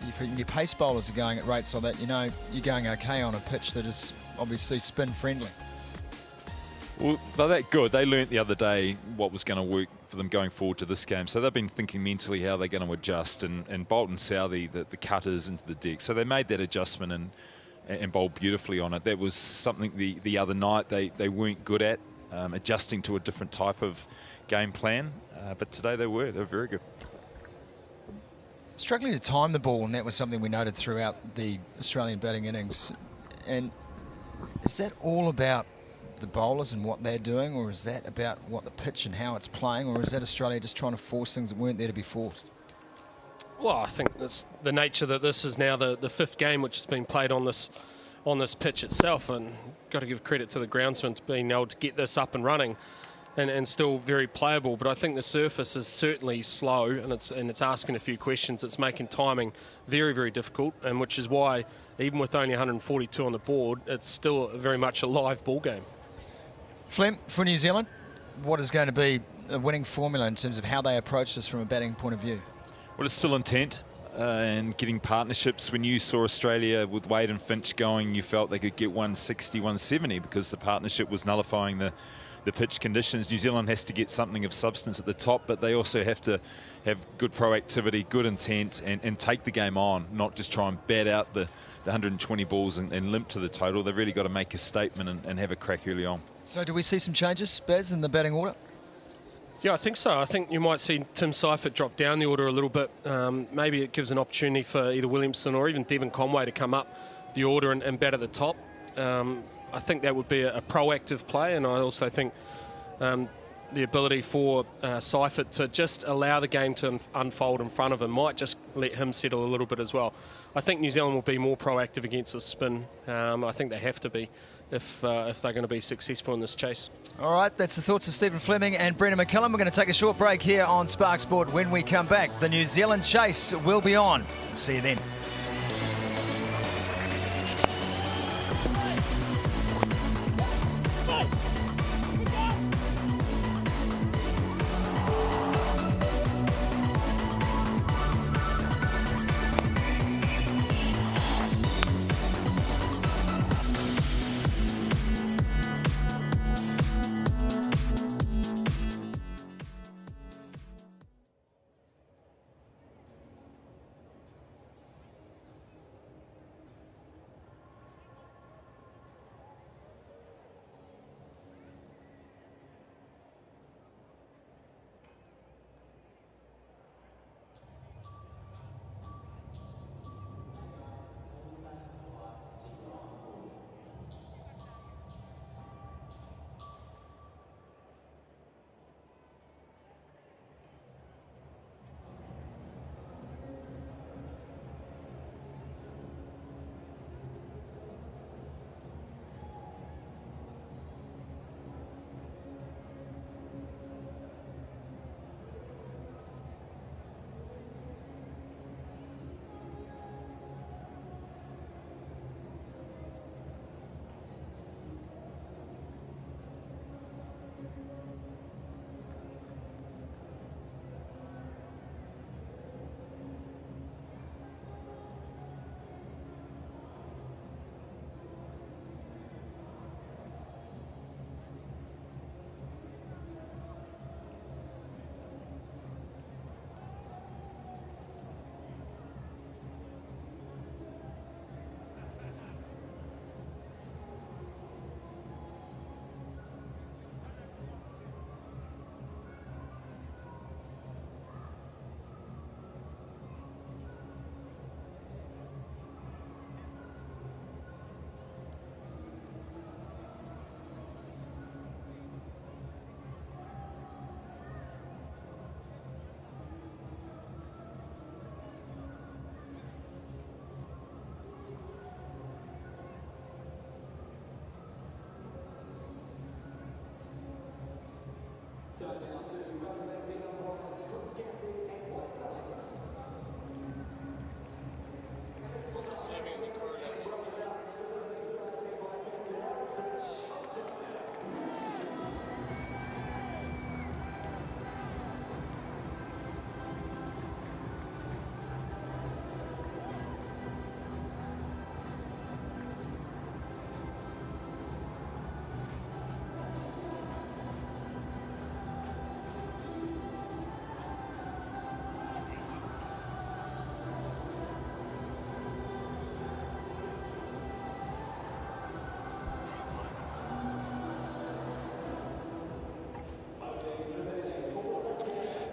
If your pace bowlers are going at rates like that, you know you're going okay on a pitch that is obviously spin friendly. Well, they're that good. They learnt the other day what was going to work for them going forward to this game. So they've been thinking mentally how they're going to adjust. And Boult and Sodhi, the cutters into the deck. So they made that adjustment and bowled beautifully on it. That was something the other night they weren't good at, adjusting to a different type of game plan. But today they were very good. Struggling to time the ball, and that was something we noted throughout the Australian batting innings. And is that all about the bowlers and what they're doing, or is that about what the pitch and how it's playing, or is that Australia just trying to force things that weren't there to be forced? Well, I think it's the nature that this is now the fifth game which has been played on this pitch itself, and got to give credit to the groundsmen to being able to get this up and running and still very playable. But I think the surface is certainly slow, and it's asking a few questions. It's making timing very, very difficult, and which is why even with only 142 on the board, it's still very much a live ball game. Flem, for New Zealand, what is going to be a winning formula in terms of how they approach this from a batting point of view? Well, it's still intent and getting partnerships. When you saw Australia with Wade and Finch going, you felt they could get 160, 170 because the partnership was nullifying the pitch conditions. New Zealand has to get something of substance at the top, but they also have to have good proactivity, good intent, and take the game on, not just try and bat out the 120 balls and limp to the total. They've really got to make a statement and have a crack early on. So do we see some changes, Baz, in the batting order? Yeah, I think so. I think you might see Tim Seifert drop down the order a little bit. Maybe it gives an opportunity for either Williamson or even Devon Conway to come up the order and bat at the top. I think that would be a proactive play, and I also think the ability for Seifert to just allow the game to unfold in front of him might just let him settle a little bit as well. I think New Zealand will be more proactive against the spin. I think they have to be if they're going to be successful in this chase. All right, that's the thoughts of Stephen Fleming and Brendan McCullum. We're going to take a short break here on Spark Sport. When we come back, the New Zealand chase will be on. We'll see you then.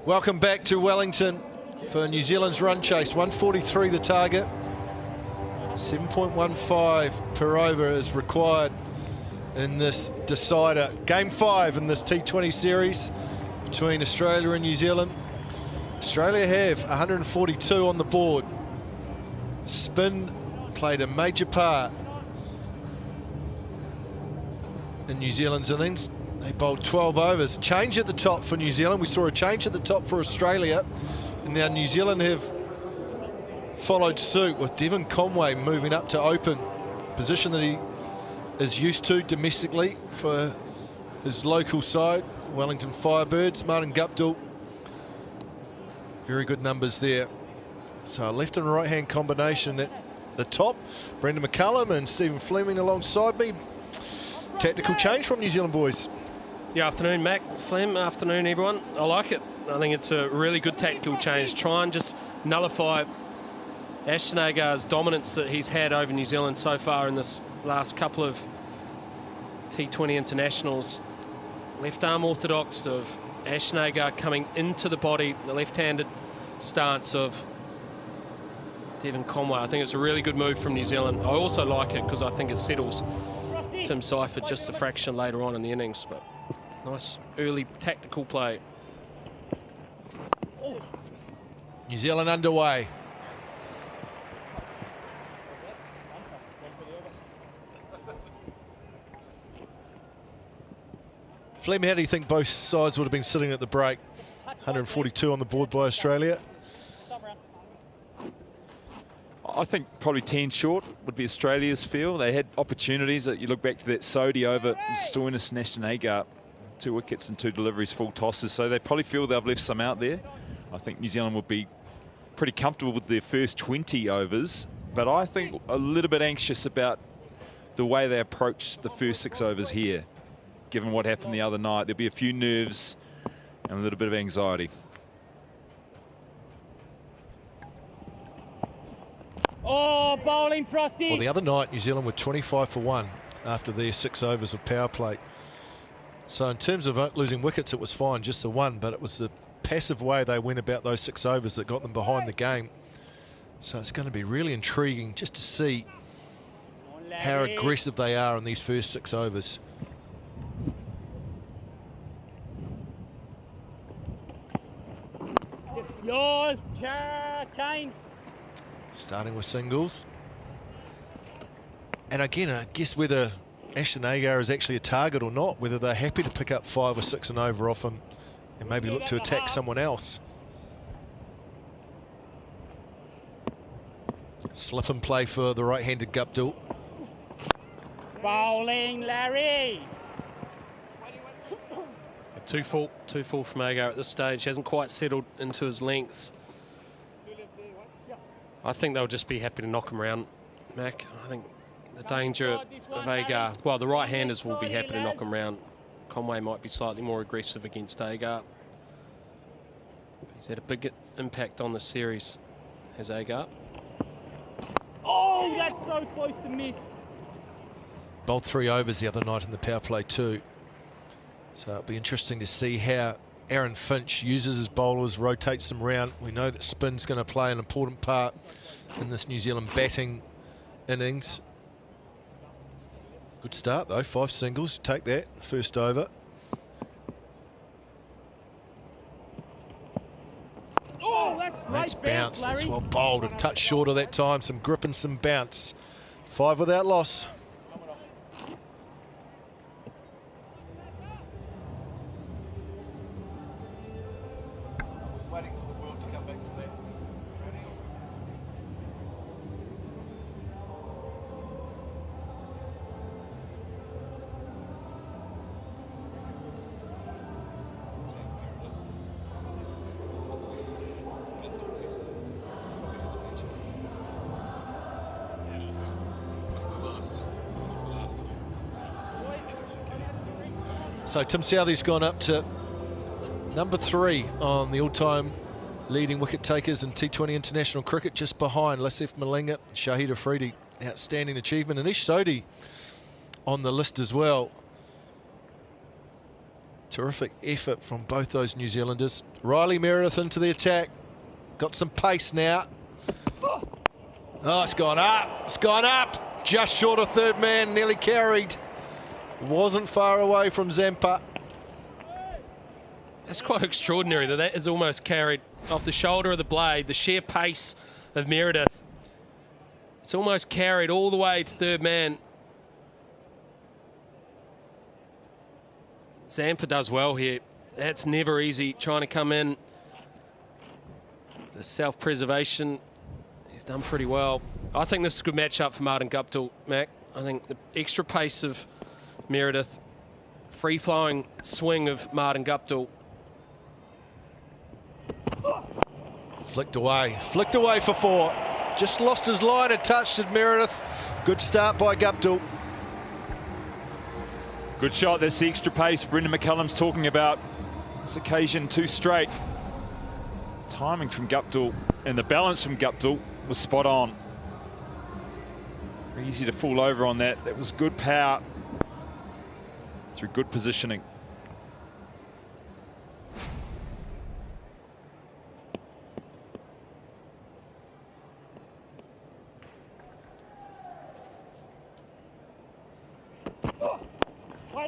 Welcome back to Wellington for New Zealand's run chase. 143 the target. 7.15 per over is required in this decider. Game 5 in this T20 series between Australia and New Zealand. Australia have 142 on the board. Spin played a major part in New Zealand's innings. They bowled 12 overs. Change at the top for New Zealand. We saw a change at the top for Australia. And now New Zealand have followed suit with Devon Conway moving up to open. Position that he is used to domestically for his local side, Wellington Firebirds. Martin Guptill, very good numbers there. So a left and right hand combination at the top. Brendan McCullum and Stephen Fleming alongside me. Tactical change from New Zealand boys. Yeah, afternoon, Mac, Flem, afternoon, everyone. I like it. I think it's a really good tactical change. Try and just nullify Ashton Agar's dominance that he's had over New Zealand so far in this last couple of T20 internationals. Left arm orthodox of Ashton Agar coming into the body, the left-handed stance of Devon Conway. I think it's a really good move from New Zealand. I also like it because I think it settles Tim Seifert just a fraction later on in the innings, but nice early tactical play. New Zealand underway. Flem, how do you think both sides would have been sitting at the break? 142 on the board by Australia. I think probably 10 short would be Australia's feel. They had opportunities. That you look back to that Sodhi over Stoinis and Ashton Agar, 2 wickets and 2 deliveries, full tosses. So they probably feel they've left some out there. I think New Zealand would be pretty comfortable with their first 20 overs, but I think a little bit anxious about the way they approach the first 6 overs here. Given what happened the other night, there'll be a few nerves and a little bit of anxiety. Oh, bowling, Frosty. Well, the other night, New Zealand were 25 for 1 after their 6 overs of power play. So in terms of losing wickets, it was fine, just the 1, but it was the passive way they went about those 6 overs that got them behind the game. So it's going to be really intriguing just to see how aggressive they are in these first 6 overs. Yours, Kane. Starting with singles. And again, I guess whether Ashton Agar is actually a target or not, whether they're happy to pick up 5 or 6 and over off him and maybe look to attack someone else. Slip and play for the right-handed Guptill. Bowling, Larry. Too full from Agar at this stage. Hasn't quite settled into his lengths. I think they'll just be happy to knock him around, Mac. I think the danger of Agar, well, the right-handers will be happy to knock him around. Conway might be slightly more aggressive against Agar. He's had a big impact on the series, has Agar. Oh, that's so close to missed. Bowled 3 overs the other night in the power play too. So it'll be interesting to see how Aaron Finch uses his bowlers, rotates them round. We know that spin's going to play an important part in this New Zealand batting innings. Good start though, 5 singles, take that, first over. Oh, that's bounce, that's well bowled, a touch short of that time, some grip and some bounce. 5 without loss. So Tim Southey's gone up to number 3 on the all-time leading wicket takers in T20 international cricket, just behind Lasif Malinga, Shahid Afridi. Outstanding achievement. And Sodhi on the list as well. Terrific effort from both those New Zealanders. Riley Meredith into the attack. Got some pace now. Oh, it's gone up. It's gone up. Just short of third man, nearly carried. Wasn't far away from Zampa. It's quite extraordinary that is almost carried off the shoulder of the blade. The sheer pace of Meredith. It's almost carried all the way to third man. Zampa does well here. That's never easy, trying to come in. The self-preservation, he's done pretty well. I think this is a good matchup for Martin Guptill, Mac. I think the extra pace of Meredith, free-flowing swing of Martin Guptill. Flicked away for 4. Just lost his line a touch at Meredith. Good start by Guptill. Good shot. That's the extra pace Brendan McCullum's talking about. This occasion 2 straight. Timing from Guptill and the balance from Guptill was spot on. Easy to fall over on that. That was good power through good positioning.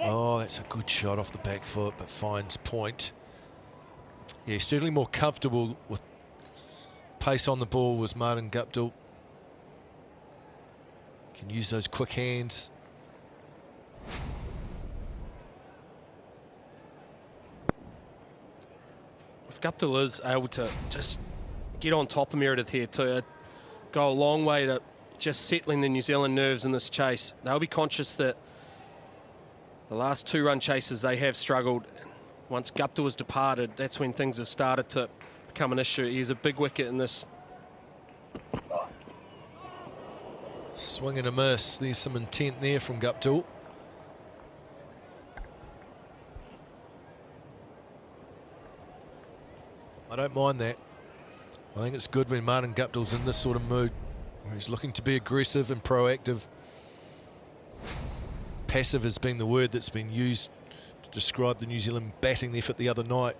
Oh, that's a good shot off the back foot, but finds point. Yeah, certainly more comfortable with pace on the ball was Martin Guptill. Can use those quick hands. If Guptill is able to just get on top of Meredith here to go a long way to just settling the New Zealand nerves in this chase. They'll be conscious that the last 2 run chases they have struggled. Once Guptill has departed, that's when things have started to become an issue. He's a big wicket in this. Swing and a miss. There's some intent there from Guptill. I don't mind that. I think it's good when Martin Guptill's in this sort of mood, where he's looking to be aggressive and proactive. Passive has been the word that's been used to describe the New Zealand batting effort the other night.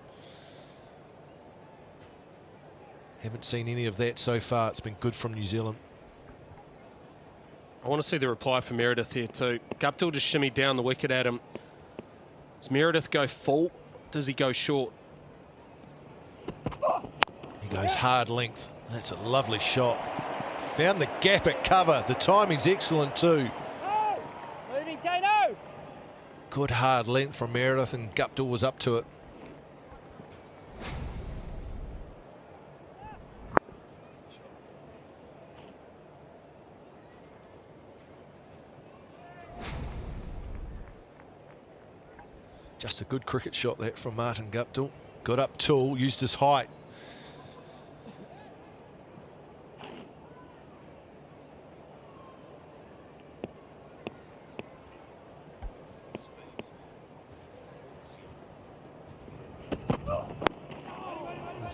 Haven't seen any of that so far. It's been good from New Zealand. I want to see the reply from Meredith here too. Guptill just shimmied down the wicket at him. Does Meredith go full? Does he go short? He goes hard length. That's a lovely shot. Found the gap at cover. The timing's excellent too. Good hard length from Meredith, and Guptill was up to it. Just a good cricket shot that from Martin Guptill. Got up tall, used his height.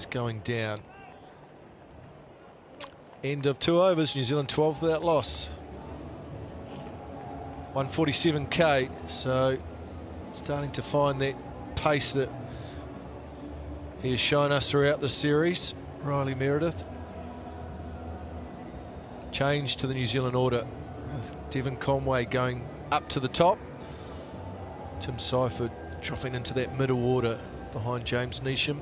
Going down. End of 2 overs, New Zealand 12 without loss. 147k, so starting to find that pace that he has shown us throughout the series. Riley Meredith. Change to the New Zealand order. Devon Conway going up to the top. Tim Seifert dropping into that middle order behind James Neesham.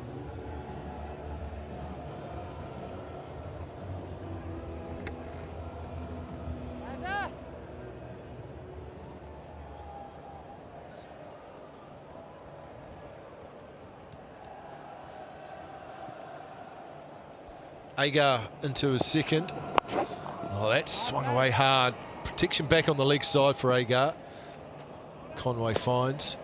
Agar into his second. Oh, that swung away hard. Protection back on the leg side for Agar. Conway finds.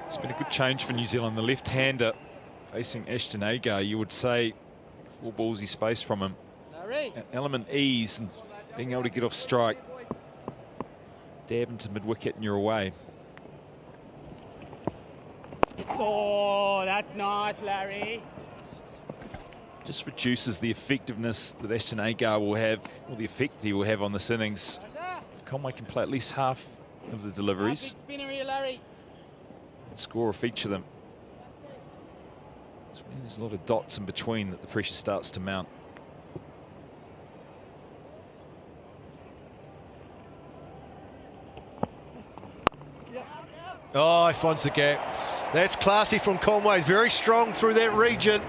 It's been a good change for New Zealand. The left-hander facing Ashton Agar, you would say 4 ballsy space from him. Element ease and being able to get off strike. Dab into mid-wicket and you're away. Oh, that's nice, Larry. Just reduces the effectiveness that Ashton Agar will have, or the effect he will have on this innings. If Conway can play at least half of the deliveries. Spinner here, Larry. And score or feature them. So there's a lot of dots in between that the pressure starts to mount. Oh, he finds the gap. That's classy from Conway. Very strong through that region.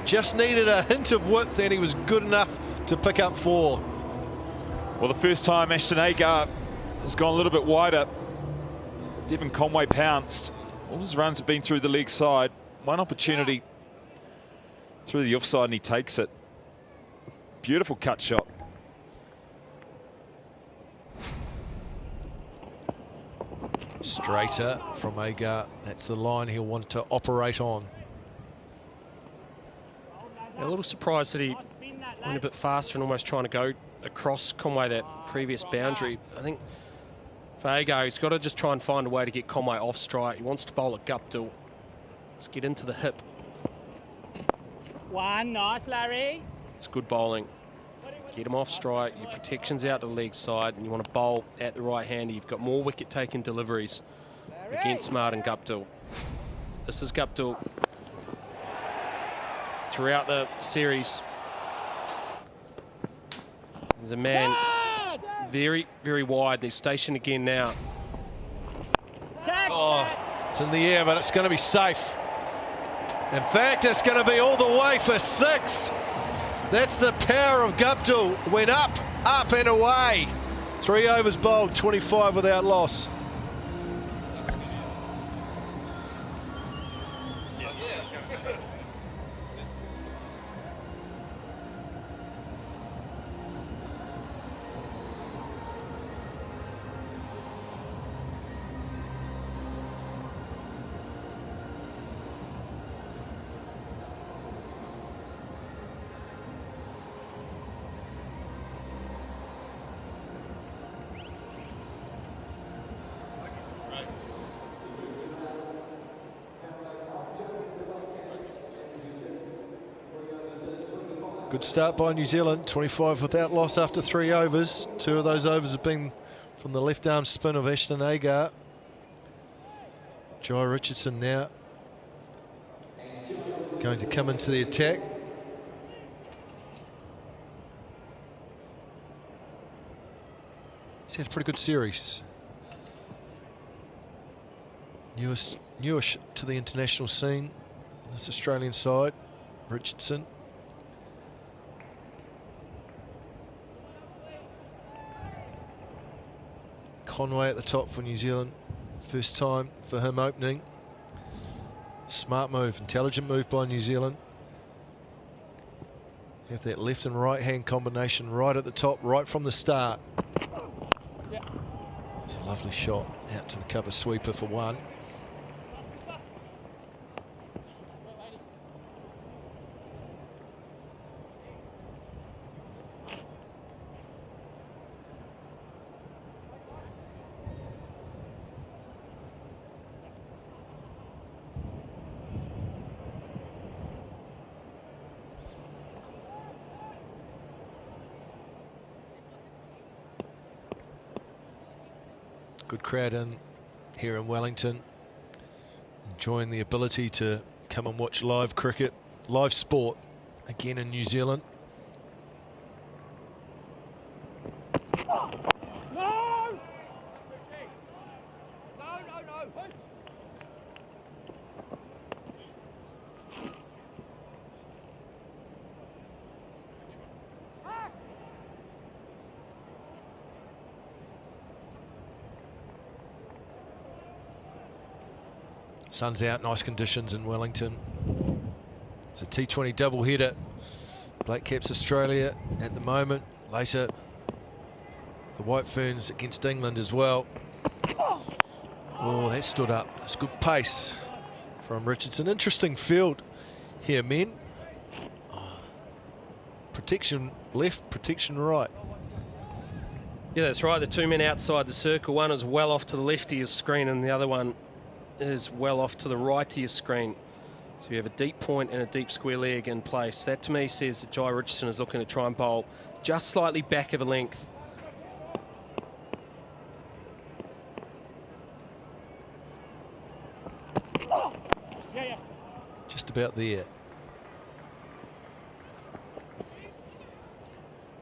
Just needed a hint of width and he was good enough to pick up 4. Well, the first time Ashton Agar has gone a little bit wider. Devon Conway pounced. All his runs have been through the leg side. One opportunity through the offside and he takes it. Beautiful cut shot. Straighter from Agar. That's the line he'll want to operate on. A little surprised that he went a bit faster and almost trying to go across Conway that previous boundary. I think for Agar, he's got to just try and find a way to get Conway off strike. He wants to bowl at Guptill. Let's get into the hip. One, nice, Larry. It's good bowling. Get him off strike. Your protection's out to the leg side, and you want to bowl at the right hander. You've got more wicket-taking deliveries against Martin Guptill. This is Guptill throughout the series. There's a man very, very wide, and he's stationed again now. Oh, it's in the air, but it's going to be safe. In fact, it's going to be all the way for 6. That's the power of Guptill. Went up, up and away. 3 overs bowled, 25 without loss. Good start by New Zealand, 25 without loss after 3 overs. 2 of those overs have been from the left arm spin of Ashton Agar. Jai Richardson now going to come into the attack. He's had a pretty good series. Newish to the international scene, this Australian side, Richardson. Conway at the top for New Zealand. First time for him opening. Smart move, intelligent move by New Zealand. Have that left and right hand combination right at the top, right from the start. It's a lovely shot out to the cover sweeper for 1. Good crowd in here in Wellington, enjoying the ability to come and watch live cricket, live sport again in New Zealand. Sun's out, nice conditions in Wellington. It's a T20 double-header. BLACKCAPS Australia at the moment. Later, the White Ferns against England as well. Oh, that stood up. It's good pace from Richardson. Interesting field here, men. Protection left, protection right. Yeah, that's right. The 2 men outside the circle. One is well off to the left of your screen and the other one is well off to the right of your screen. So you have a deep point and a deep square leg in place. That to me says that Jai Richardson is looking to try and bowl just slightly back of a length. about there.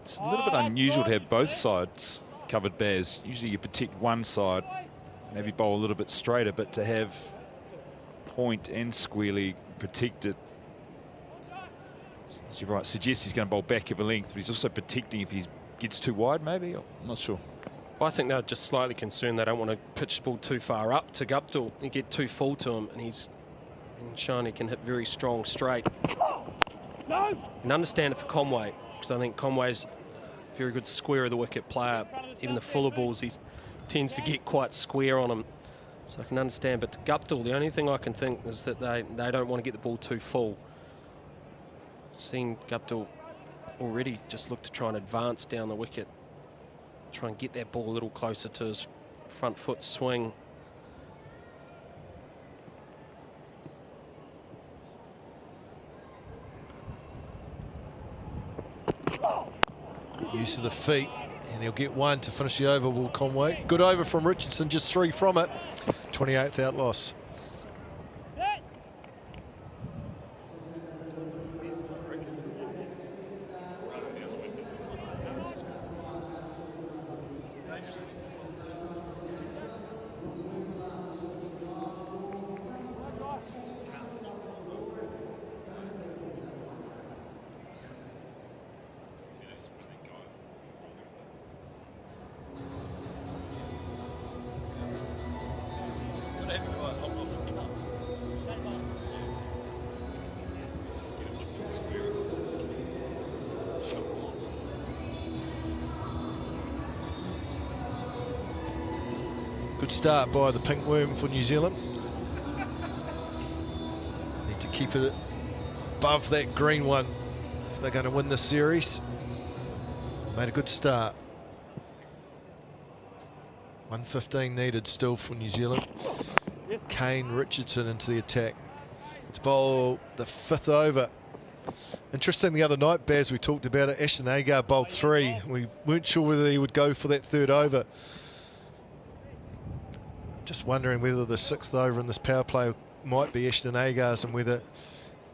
It's a little bit unusual to have both sides covered, Baz. Usually you protect one side, maybe bowl a little bit straighter, but to have point and square leg protected, as you're right, suggests he's going to bowl back of a length, but he's also protecting if he gets too wide, maybe. I'm not sure. I think they're just slightly concerned they don't want to pitch the ball too far up to Guptill and get too full to him, and he's shown he can hit very strong straight. And understand it for Conway, because I think Conway's a very good square of the wicket player. Even the fuller balls, he tends to get quite square on him. So I can understand, but to Guptill, the only thing I can think is that they don't want to get the ball too full. Seeing Guptill already just look to try and advance down the wicket, try and get that ball a little closer to his front foot swing. Use of the feet, and he'll get one to finish the over, will Conway. Good over from Richardson, just 3 from it. 28th out loss. Good start by the pink worm for New Zealand. Need to keep it above that green one if they're going to win the series. Made a good start. 115 needed still for New Zealand. Kane Richardson into the attack to bowl the 5th over. Interesting, the other night, Baz, we talked about it, Ashton Agar bowled 3. We weren't sure whether he would go for that 3rd over. Just wondering whether the 6th over in this power play might be Ashton Agar's and whether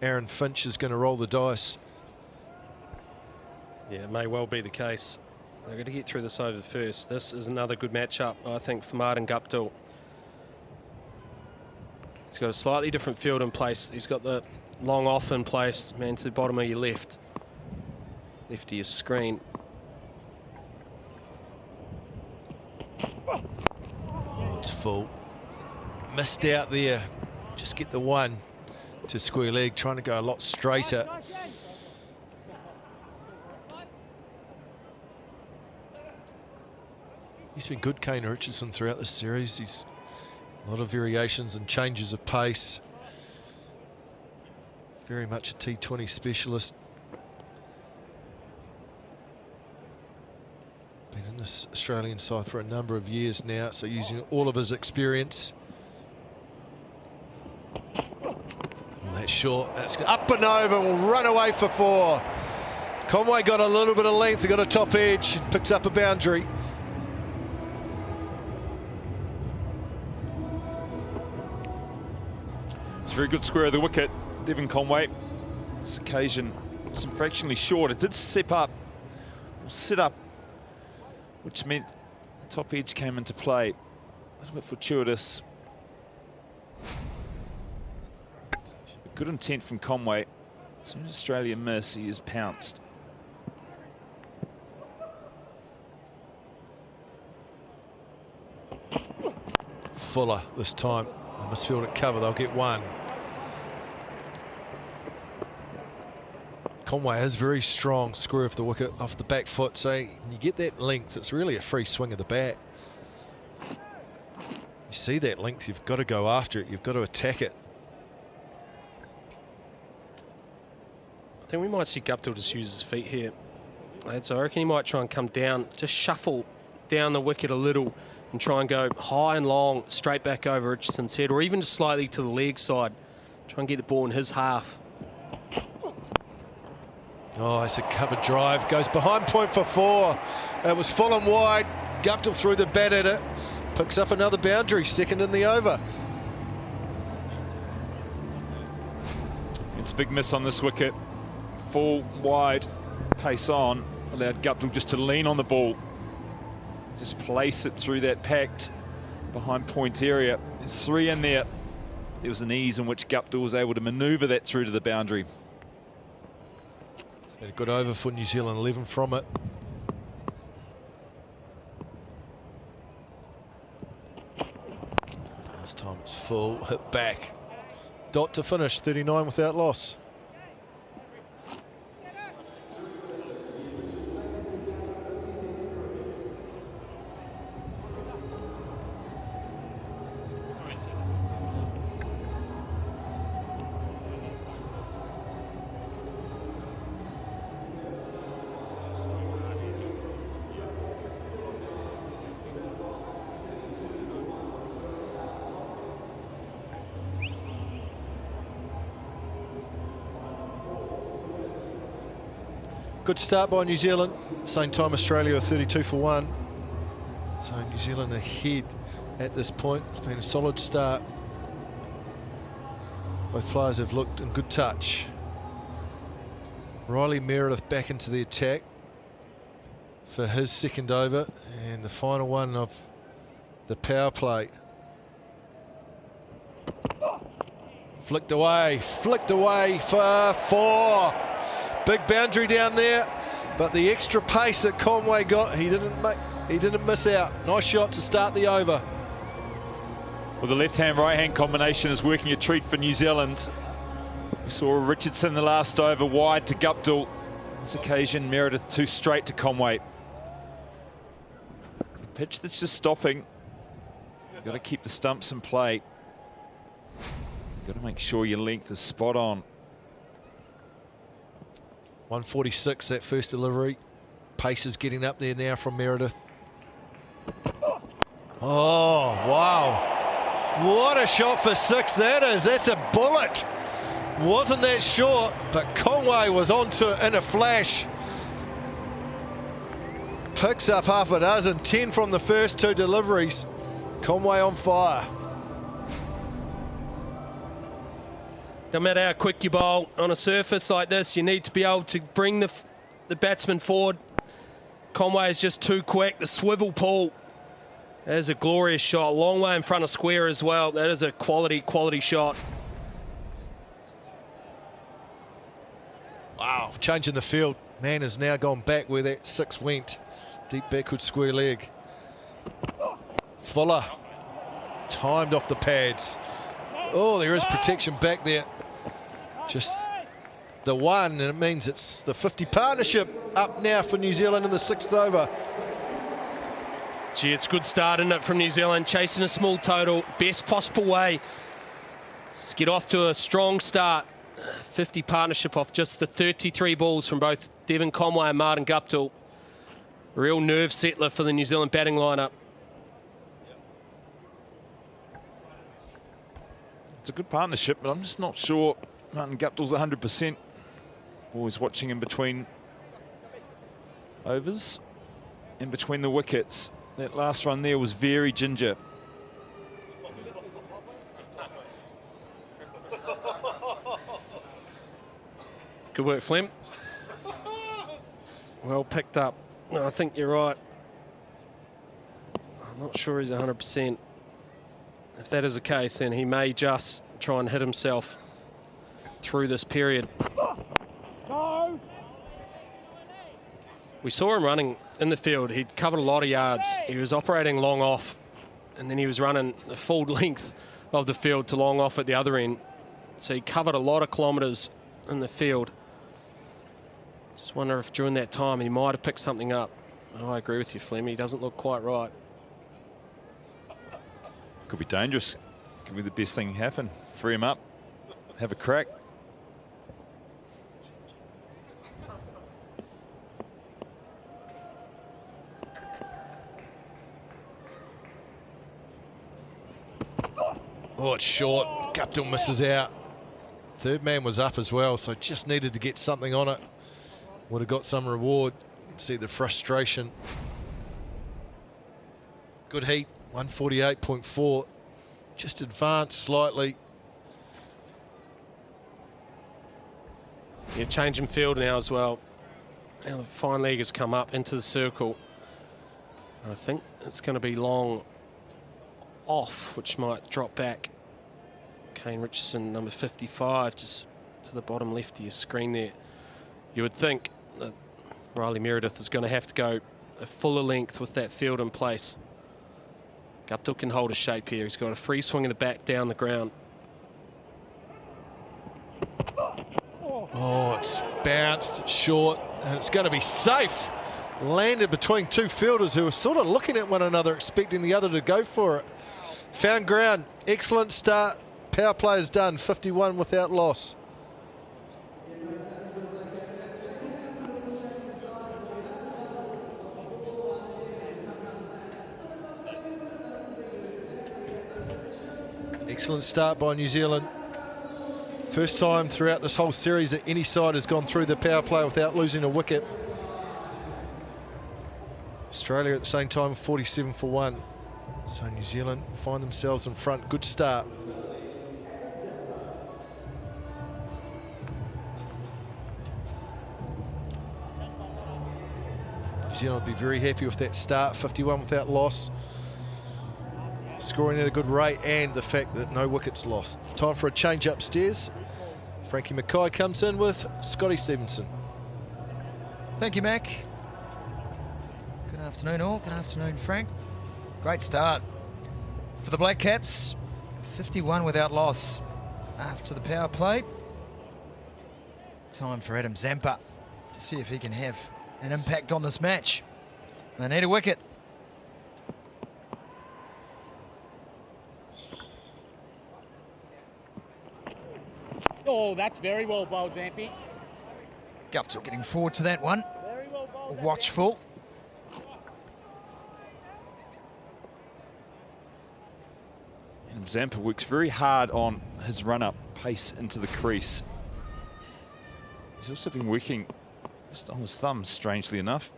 Aaron Finch is going to roll the dice. Yeah, it may well be the case. They're going to get through this over first. This is another good matchup, I think, for Martin Guptill. He's got a slightly different field in place. He's got the long off in place, man, to the bottom of your left of your screen. Oh, it's full. Missed out there. Just get the 1 to square leg, trying to go a lot straighter. He's been good, Kane Richardson, throughout the series. He's a lot of variations and changes of pace. Very much a T20 specialist. Been in this Australian side for a number of years now, so using all of his experience. Oh, that's short. That's up and over. Will run away for 4. Conway got a little bit of length. He got a top edge. Picks up a boundary. It's a very good square of the wicket, Devon Conway. This occasion, some fractionally short. It did sit up, which meant the top edge came into play. A little bit fortuitous. Good intent from Conway. As soon as Australia miss, he is pounced. Fuller this time. They must field it cover. They'll get 1. Conway has very strong square of the wicket off the back foot, so when you get that length, it's really a free swing of the bat. You see that length, you've got to go after it, you've got to attack it. I think we might see Guptill just use his feet here. So I reckon he might try and come down, just shuffle down the wicket a little and try and go high and long, straight back over Richardson's head, or even just slightly to the leg side. Try and get the ball in his half. Oh, it's a covered drive. Goes behind point for 4. It was full and wide. Guptill threw the bat at it. Picks up another boundary, 2nd in the over. a big miss on this wicket. Full wide, pace on, allowed Guptill just to lean on the ball. Just place it through that packed behind point area. There's 3 in there. There was an ease in which Guptill was able to manoeuvre that through to the boundary. It's been a good over for New Zealand, 11 from it. This time it's full, hit back. Dot to finish, 39 without loss. Good start by New Zealand. Same time Australia are 32 for 1. So New Zealand ahead at this point. It's been a solid start. Both players have looked in good touch. Riley Meredith back into the attack for his second over and the final one of the power play. Flicked away for 4. Big boundary down there, but the extra pace that Conway got, he didn't miss out. Nice shot to start the over. Well, the left-hand, right-hand combination is working a treat for New Zealand. We saw Richardson the last over wide to Guptill. This occasion, Meredith too straight to Conway. Pitch that's just stopping. You've got to keep the stumps in play. You've got to make sure your length is spot on. 146 that first delivery. Pace is getting up there now from Meredith. Oh, wow. What a shot for 6 that is. That's a bullet. Wasn't that short, but Conway was onto it in a flash. Picks up half a dozen, 10 from the first 2 deliveries. Conway on fire. No matter how quick you bowl on a surface like this, you need to be able to bring the batsman forward. Conway is just too quick. The swivel pull. That is a glorious shot. Long way in front of square as well. That is a quality shot. Wow, changing the field. Man has now gone back where that 6 went. Deep backward square leg. Fuller. Timed off the pads. Oh, there is protection back there. Just the 1, and it means it's the 50 partnership up now for New Zealand in the 6th over. Gee, it's a good start, isn't it, from New Zealand, chasing a small total, best possible way to get off to a strong start. 50 partnership off just the 33 balls from both Devon Conway and Martin Guptill. Real nerve settler for the New Zealand batting lineup. It's a good partnership, but I'm just not sure Martin Guptill's 100%. Always watching in between overs, in between the wickets. That last run there was very ginger. Good work, Flem. Well picked up. No, I think you're right. I'm not sure he's 100%. If that is the case, then he may just try and hit himself through this period. We saw him running in the field. He'd covered a lot of yards. He was operating long off, and then he was running the full length of the field to long off at the other end. So he covered a lot of kilometres in the field. Just wonder if during that time he might have picked something up. Oh, I agree with you, Flem. He doesn't look quite right. Could be dangerous. Could be the best thing happen. Free him up. Have a crack. Oh, it's short. Guptill misses out. Third man was up as well, so just needed to get something on it. Would have got some reward. You can see the frustration. Good heat, 148.4. Just advanced slightly. Yeah, changing field now as well. Now the fine leg has come up into the circle. I think it's going to be long off, which might drop back. Kane Richardson, number 55, just to the bottom left of your screen there. You would think that Riley Meredith is going to have to go a fuller length with that field in place. Guptill can hold his shape here. He's got a free swing in the back down the ground. Oh, it's bounced short, and it's going to be safe. Landed between two fielders who were sort of looking at one another, expecting the other to go for it. Found ground. Excellent start. Power play is done. 51 without loss. Excellent start by New Zealand. First time throughout this whole series that any side has gone through the power play without losing a wicket. Australia at the same time 47 for 1. So New Zealand find themselves in front. Good start. New Zealand will be very happy with that start. 51 without loss. Scoring at a good rate, and the fact that no wickets lost. Time for a change upstairs. Frankie Mackay comes in with Scotty Stevenson. Thank you, Mac. Good afternoon all. Good afternoon, Frank. Great start for the Black Caps. 51 without loss after the power play. Time for Adam Zampa to see if he can have an impact on this match. They need a wicket. Oh, that's very well bowled, Zampy. Guptill getting forward to that one. Very well bowled. Watchful. And Zampa works very hard on his run-up pace into the crease. He's also been working just on his thumbs, strangely enough.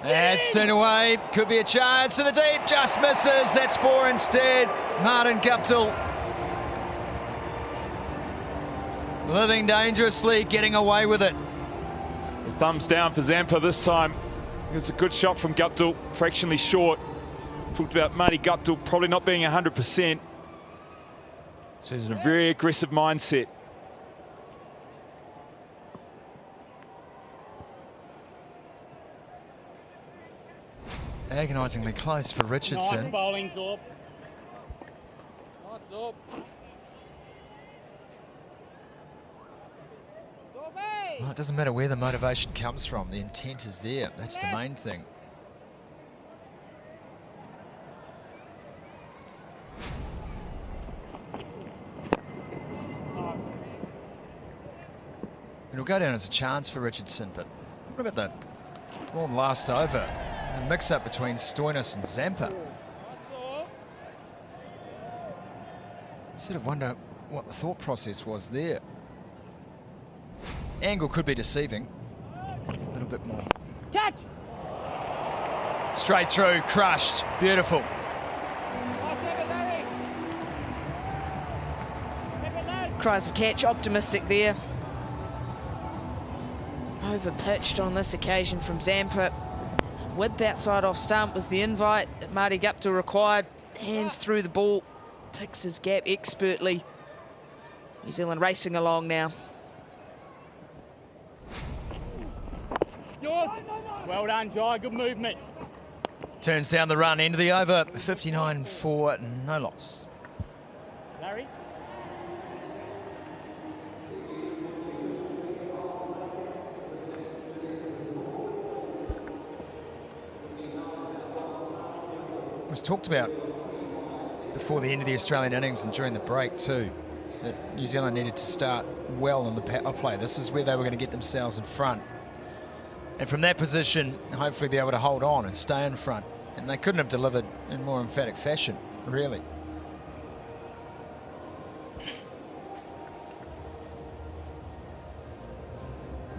That's turned away. Could be a chance to the deep. Just misses. That's 4 instead. Martin Guptill. Living dangerously, getting away with it. The thumbs down for Zampa this time. It's a good shot from Guptill, fractionally short. Talked about Marty Guptill probably not being 100%. So he's in a very aggressive mindset. Agonisingly close for Richardson. Nice bowling, Zorb. Nice, Zorb. Well, it doesn't matter where the motivation comes from, the intent is there. That's the main thing. It'll go down as a chance for Richardson, but what about the ball last over? A mix-up between Stoinis and Zampa. I sort of wonder what the thought process was there. Angle could be deceiving. A little bit more. Catch! Straight through, crushed. Beautiful. Cries of catch, optimistic there. Over pitched on this occasion from Zampa. With that side off stump was the invite that Marty Guptill required. Hands through the ball, picks his gap expertly. New Zealand racing along now. Well done, Jai. Good movement. Turns down the run, end of the over. 59 for no loss. Larry. It was talked about before the end of the Australian innings and during the break too, that New Zealand needed to start well in the power play. This is where they were going to get themselves in front. And from that position, hopefully be able to hold on and stay in front. And they couldn't have delivered in more emphatic fashion, really.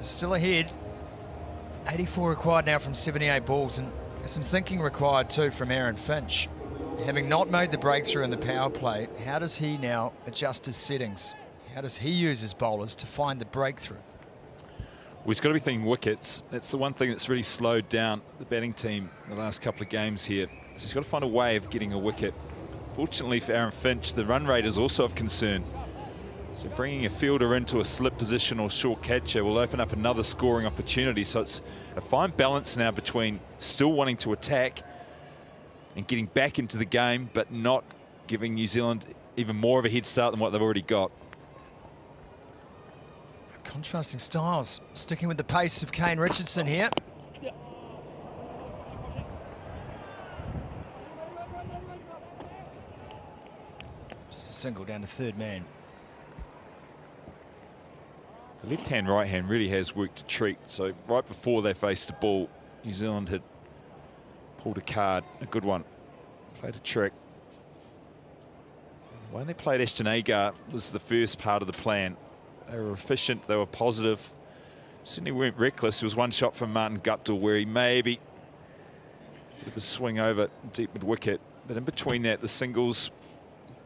Still ahead. 84 required now from 78 balls, and some thinking required too from Aaron Finch. Having not made the breakthrough in the power play, how does he now adjust his settings? How does he use his bowlers to find the breakthrough? Well, he's got to be thinking wickets. That's the one thing that's really slowed down the batting team in the last couple of games here. So he's got to find a way of getting a wicket. Fortunately for Aaron Finch, the run rate is also of concern. So bringing a fielder into a slip position or short catcher will open up another scoring opportunity. So it's a fine balance now between still wanting to attack and getting back into the game, but not giving New Zealand even more of a head start than what they've already got. Contrasting styles, sticking with the pace of Kane Richardson here. Just a single down to third man. The left hand, right hand really has worked a treat. So right before they faced the ball, New Zealand had pulled a card, a good one, played a trick. And the way they played Ashton Agar was the first part of the plan. They were efficient, they were positive, certainly weren't reckless. There was one shot from Martin Guptill where he maybe with a swing over deep mid wicket, but in between that the singles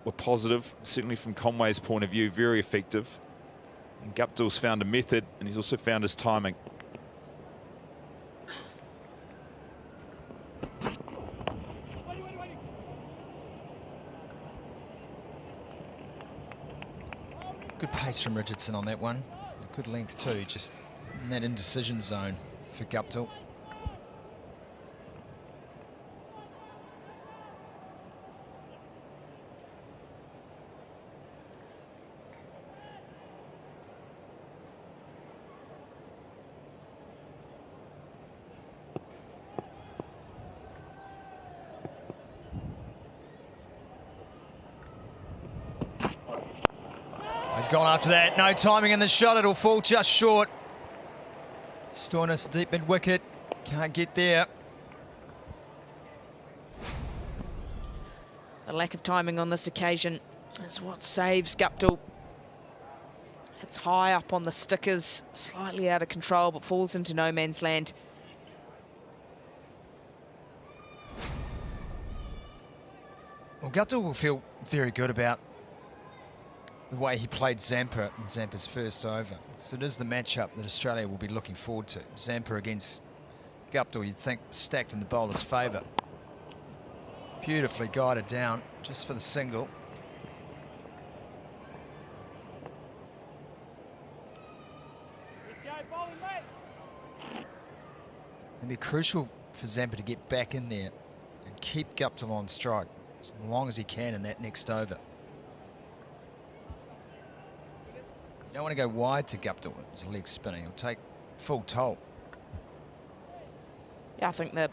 were positive, certainly from Conway's point of view, very effective. And Guptill's found a method, and he's also found his timing. Good pace from Richardson on that one. Good length too, just in that indecision zone for Guptill. He's gone after that. No timing in the shot. It'll fall just short. Stoinis deep mid wicket. Can't get there. The lack of timing on this occasion is what saves Guptill. It's high up on the stickers, slightly out of control, but falls into no man's land. Well, Guptill will feel very good about the way he played Zampa in Zampa's first over. So it is the matchup that Australia will be looking forward to. Zampa against Guptill, you'd think, stacked in the bowler's favour. Beautifully guided down just for the single. It'll be crucial for Zampa to get back in there and keep Guptill on strike as long as he can in that next over. You don't want to go wide to Guptill as a leg spinner. He'll take full toll. Yeah, I think that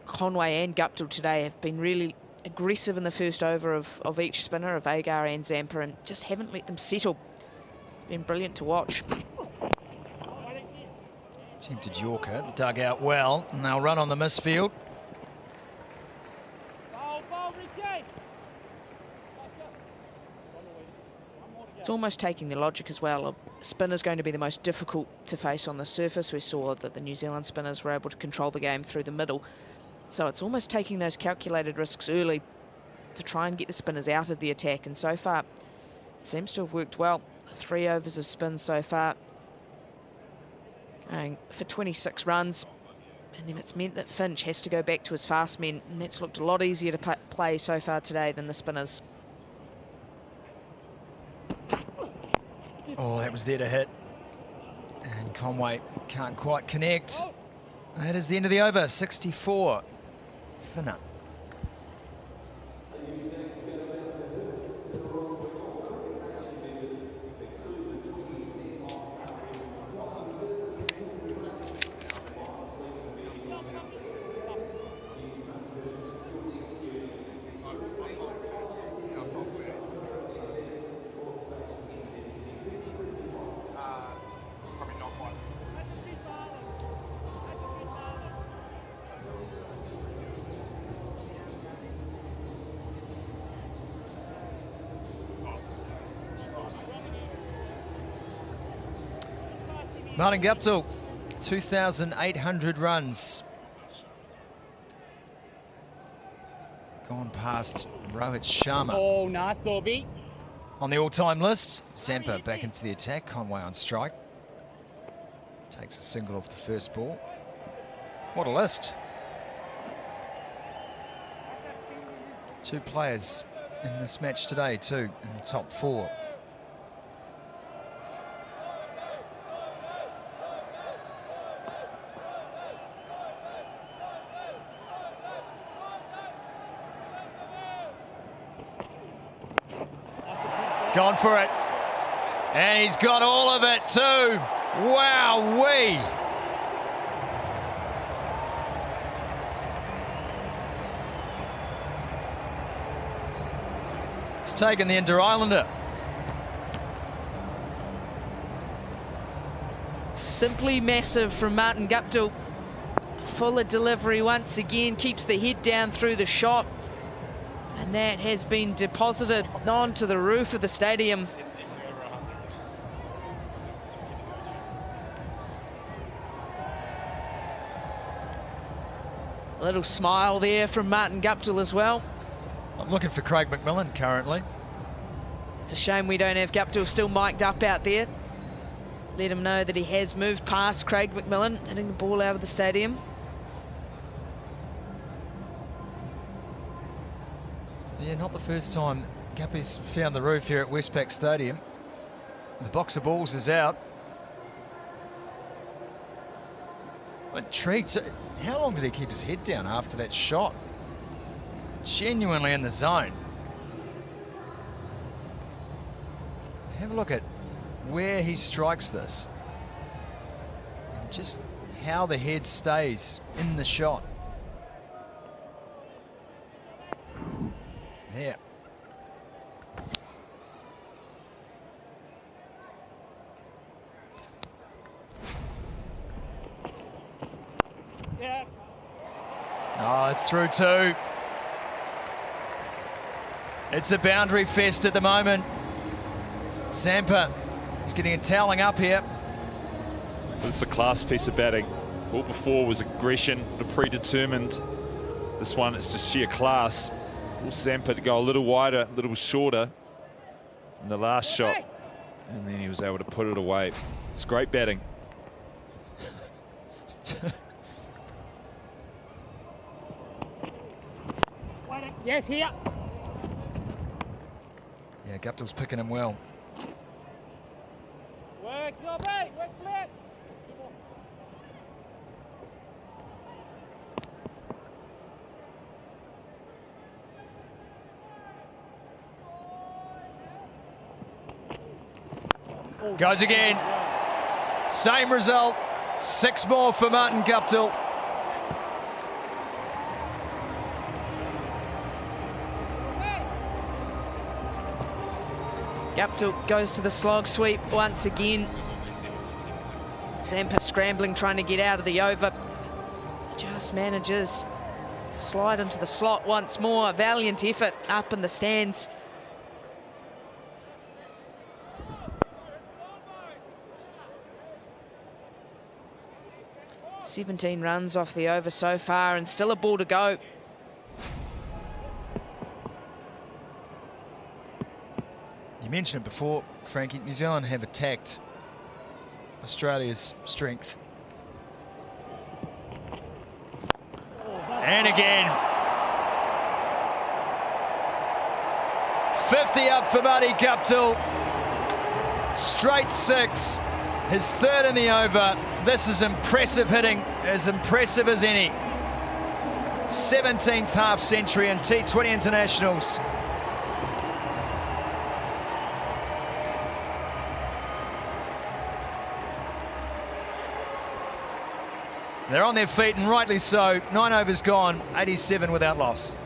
Conway and Guptill today have been really aggressive in the first over of each spinner, of Agar and Zampa, and just haven't let them settle. It's been brilliant to watch. Attempted Yorker, dug out well, and they'll run on the misfield. It's almost taking the logic as well. A spinner's going to be the most difficult to face on the surface. We saw that the New Zealand spinners were able to control the game through the middle. So it's almost taking those calculated risks early to try and get the spinners out of the attack. And so far, it seems to have worked well. 3 overs of spin so far, going for 26 runs. And then it's meant that Finch has to go back to his fast men. And that's looked a lot easier to play so far today than the spinners. Oh, that was there to hit. And Conway can't quite connect. That is the end of the over, 64. Finna. Martin Guptill, 2,800 runs. Gone past Rohit Sharma. Oh, nice, Sodhi. on the all-time list. Zampa back into the attack. Conway on strike. Takes a single off the first ball. What a list. 2 players in this match today, too, in the top 4. Gone for it. And he's got all of it too. Wow-wee. It's taken the Inter-Islander. Simply massive from Martin Guptill. Fuller delivery once again, keeps the head down through the shot. And that has been deposited onto the roof of the stadium. A little smile there from Martin Guptill as well. I'm looking for Craig McMillan currently. It's a shame we don't have Guptill still mic'd up out there. Let him know that he has moved past Craig McMillan, hitting the ball out of the stadium. Yeah, not the first time Guppy's found the roof here at Westpac Stadium. The box of balls is out. I'm intrigued. How long did he keep his head down after that shot? Genuinely in the zone. Have a look at where he strikes this. And just how the head stays in the shot. There. Yeah. Oh, it's through 2. It's a boundary fest at the moment. Zampa is getting a toweling up here. It's a class piece of batting. All before was aggression, predetermined. This one is just sheer class. Zampa to go a little wider, a little shorter in the last shot, and then he was able to put it away. It's great batting. Yes, here. Yeah, Guptill's picking him well. Work top 8, work flat. Goes again. Same result. 6 more for Martin Guptill. Guptill goes to the slog sweep once again. Zampa scrambling, trying to get out of the over. Just manages to slide into the slot once more. A valiant effort up in the stands. "17 runs off the over so far and still a ball to go." You mentioned it before, Frankie, New Zealand have attacked Australia's strength. And again. 50 up for Marty Guptill. Straight 6. His 3rd in the over. This is impressive hitting, as impressive as any. 17th half century in T20 internationals. They're on their feet, and rightly so. 9 overs gone, 87 without loss.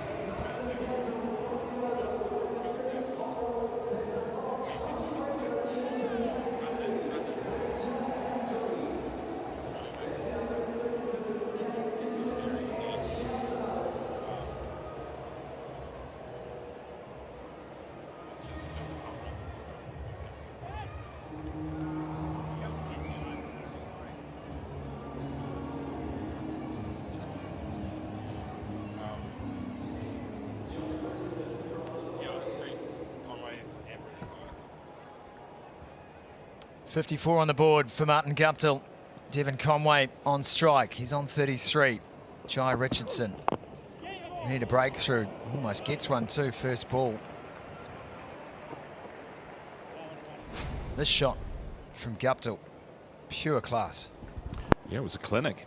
54 on the board for Martin Guptill. Devon Conway on strike. He's on 33. Jai Richardson. Need a breakthrough. Almost gets one too, first ball. This shot from Guptill, pure class. Yeah, it was a clinic.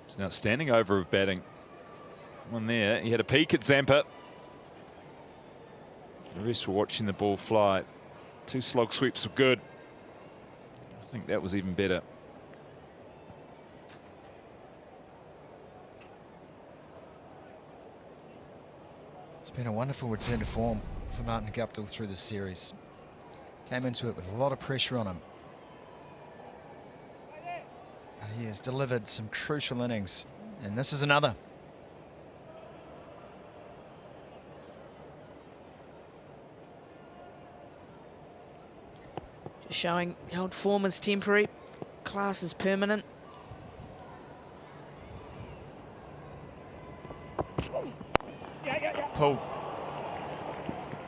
It's an outstanding over of batting. One there. He had a peek at Zampa. The rest were watching the ball fly. 2 slog sweeps were good. I think that was even better. It's been a wonderful return to form for Martin Guptill through this series. Came into it with a lot of pressure on him. And he has delivered some crucial innings. And this is another. Just showing old form is temporary, class is permanent. Pull.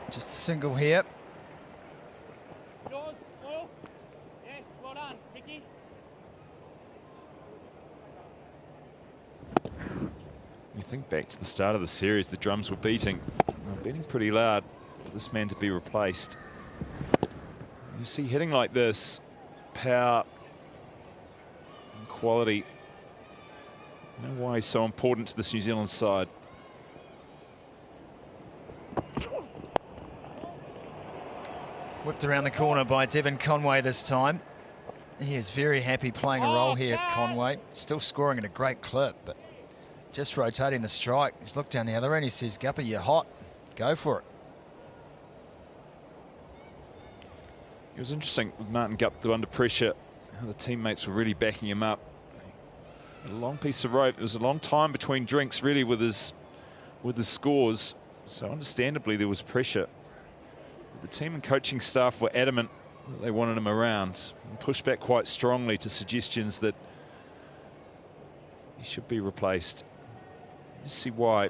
Just a single here. You think back to the start of the series, the drums were beating. They were beating pretty loud for this man to be replaced. You see hitting like this, power and quality. You know why he's so important to this New Zealand side. Whipped around the corner by Devon Conway this time. He is very happy playing a role here, Conway. Still scoring at a great clip, but just rotating the strike. He's looked down the other end. He says, Guppy, you're hot. Go for it. It was interesting with Martin Guptill under pressure, how the teammates were really backing him up. A long piece of rope. It was a long time between drinks, really, with his scores. So understandably, there was pressure. The team and coaching staff were adamant that they wanted him around and pushed back quite strongly to suggestions that he should be replaced. You see why.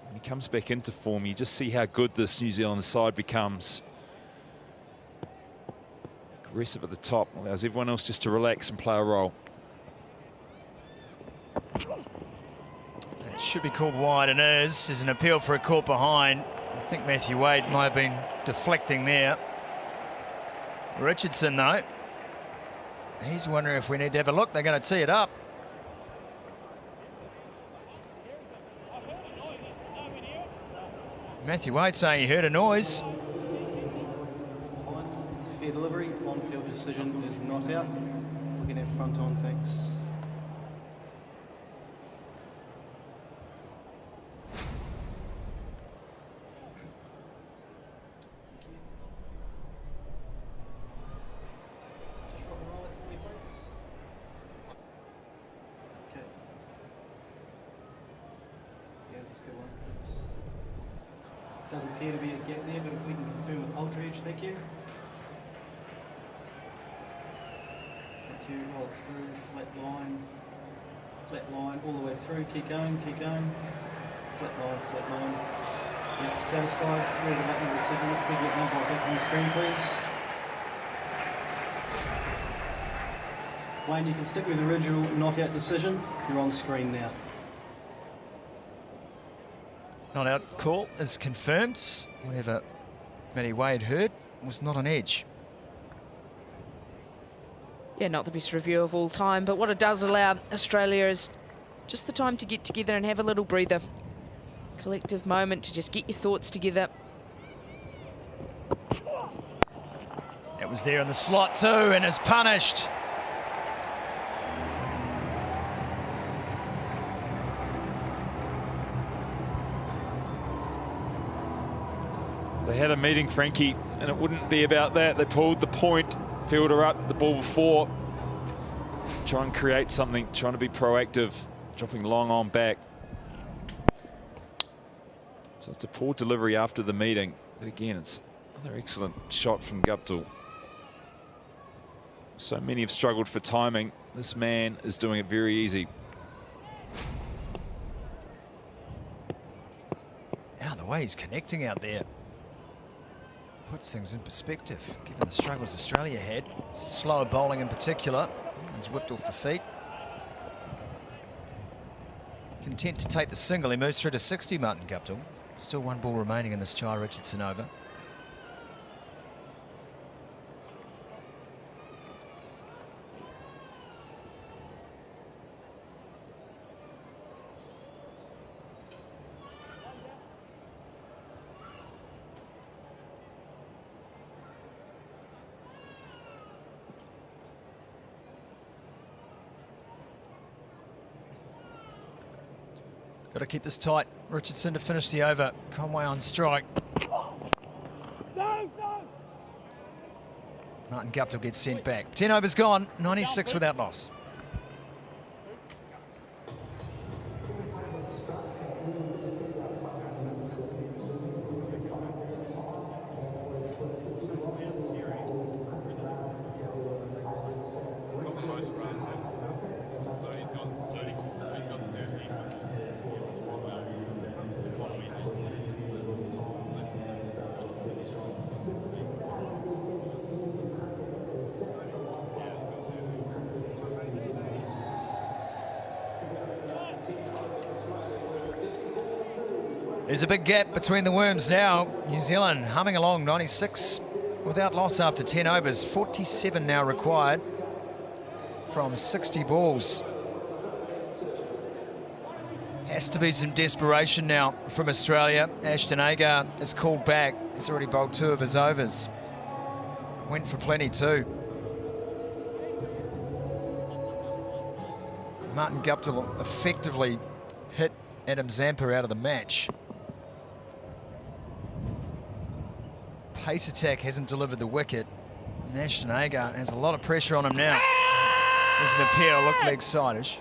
When he comes back into form, you just see how good this New Zealand side becomes. Aggressive at the top, allows everyone else just to relax and play a role. It should be called wide and is. There's an appeal for a caught behind. I think Matthew Wade might have been deflecting there. Richardson, though, he's wondering if we need to have a look. They're going to tee it up. Matthew Wade saying he heard a noise. It's a fair delivery. On-field decision is not out. If we can have front on, thanks. Doesn't appear to be a gap there, but if we can confirm with Ultra Edge, thank you. Thank you, roll it through, flat line, all the way through, keep going, flat line. Yep, satisfied, ready to make your decision. If we get umpire back on the screen, please. Wayne, you can stick with the original not out decision. You're on screen now. Not out call is confirmed. Whatever Matty Wade heard was not on edge. Yeah, not the best review of all time, but what it does allow Australia is just the time to get together and have a little breather. Collective moment to just get your thoughts together. It was there in the slot too and is punished. They had a meeting, Frankie, and it wouldn't be about that. They pulled the point, fielder up the ball before. Try and create something, trying to be proactive, dropping long on back. So it's a poor delivery after the meeting. But again, it's another excellent shot from Guptill. So many have struggled for timing. This man is doing it very easy. Yeah, the way he's connecting out there. puts things in perspective, given the struggles Australia had. Slower bowling in particular. He's whipped off the feet. Content to take the single. He moves through to 60, Martin Guptill. Still one ball remaining in this Jai Richardson over. Got to keep this tight. Richardson to finish the over. Conway on strike. Martin Guptill gets sent back. 10 overs gone, 96 without loss. There's a big gap between the worms now. New Zealand humming along, 96 without loss after 10 overs. 47 now required from 60 balls. Has to be some desperation now from Australia. Ashton Agar is called back. He's already bowled 2 of his overs. Went for plenty too. Martin Guptill effectively hit Adam Zampa out of the match. Pace attack hasn't delivered the wicket. Ashton Agar has a lot of pressure on him now. There's an appeal, look leg side-ish.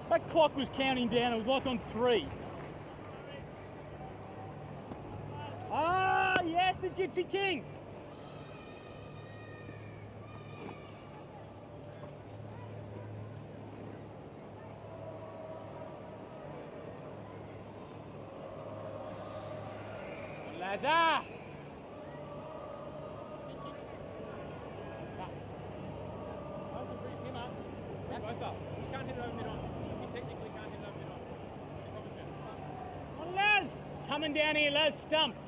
That clock was counting down, it was like on 3. Ah, yes, the Gypsy King. Lazar. Coming down here, Les, stumped.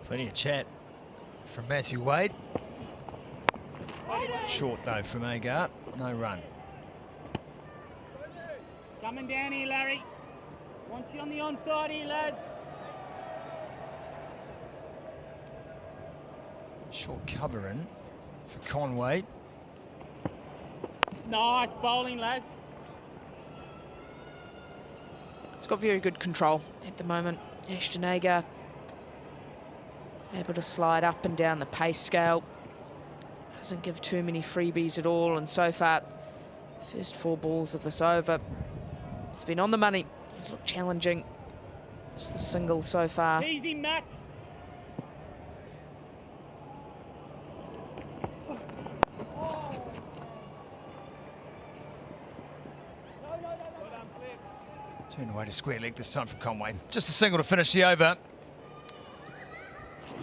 Plenty of chat from Matthew Wade. Short though from Agar, no run. Coming down here, Larry. Want you on the onside here, lads. Short cover in for Conway. Nice bowling, lads. He's got very good control at the moment. Ashton Agar able to slide up and down the pace scale. Doesn't give too many freebies at all, and so far, first 4 balls of this over, it's been on the money. He's looked challenging. Just the single so far. Easy, Max. Turned away to square leg this time from Conway. Just a single to finish the over.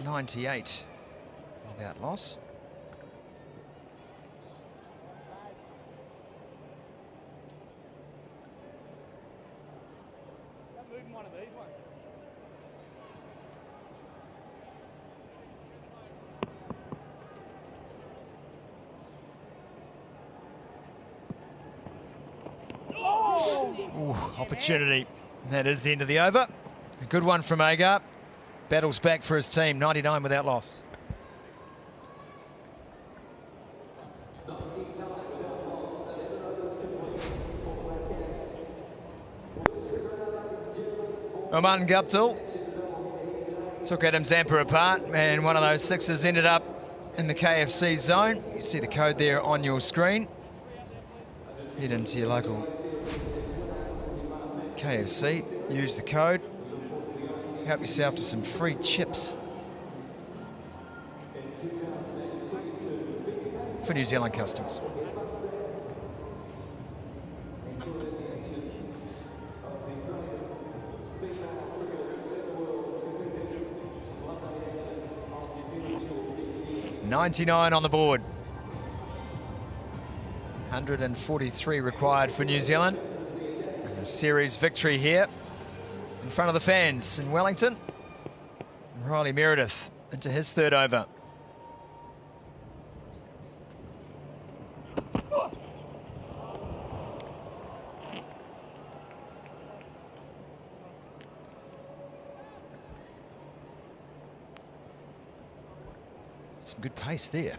98 without loss. Ooh, opportunity. That is the end of the over. A good one from Agar. Battles back for his team, 99 without loss. Well, Martin Guptill took Adam Zampa apart, and one of those sixes ended up in the KFC zone. You see the code there on your screen. Head into your local KFC, use the code. help yourself to some free chips for New Zealand customers. $99 on the board. 143 required for New Zealand. A series victory here in front of the fans in Wellington. Riley Meredith into his third over. Some good pace there.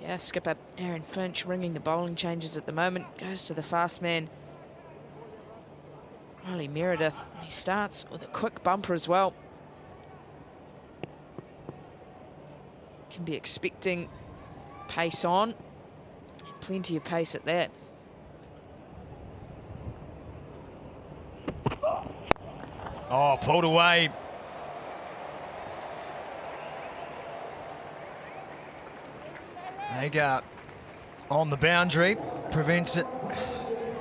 Yeah, skipper Aaron Finch ringing the bowling changes at the moment. Goes to the fast man, Riley Meredith. He starts with a quick bumper as well. Can be expecting pace on. And plenty of pace at that. Oh, pulled away. Hagar on the boundary, prevents it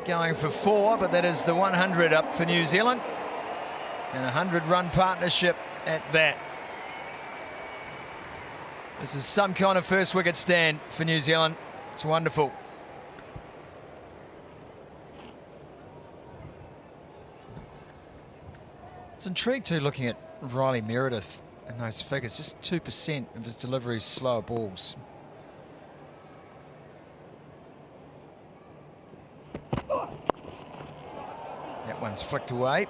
going for 4, but that is the 100 up for New Zealand. And a 100-run partnership at that. This is some kind of first wicket stand for New Zealand. It's wonderful. It's intrigued too, looking at Riley Meredith and those figures. Just 2% of his deliveries slower balls. That one's flicked away.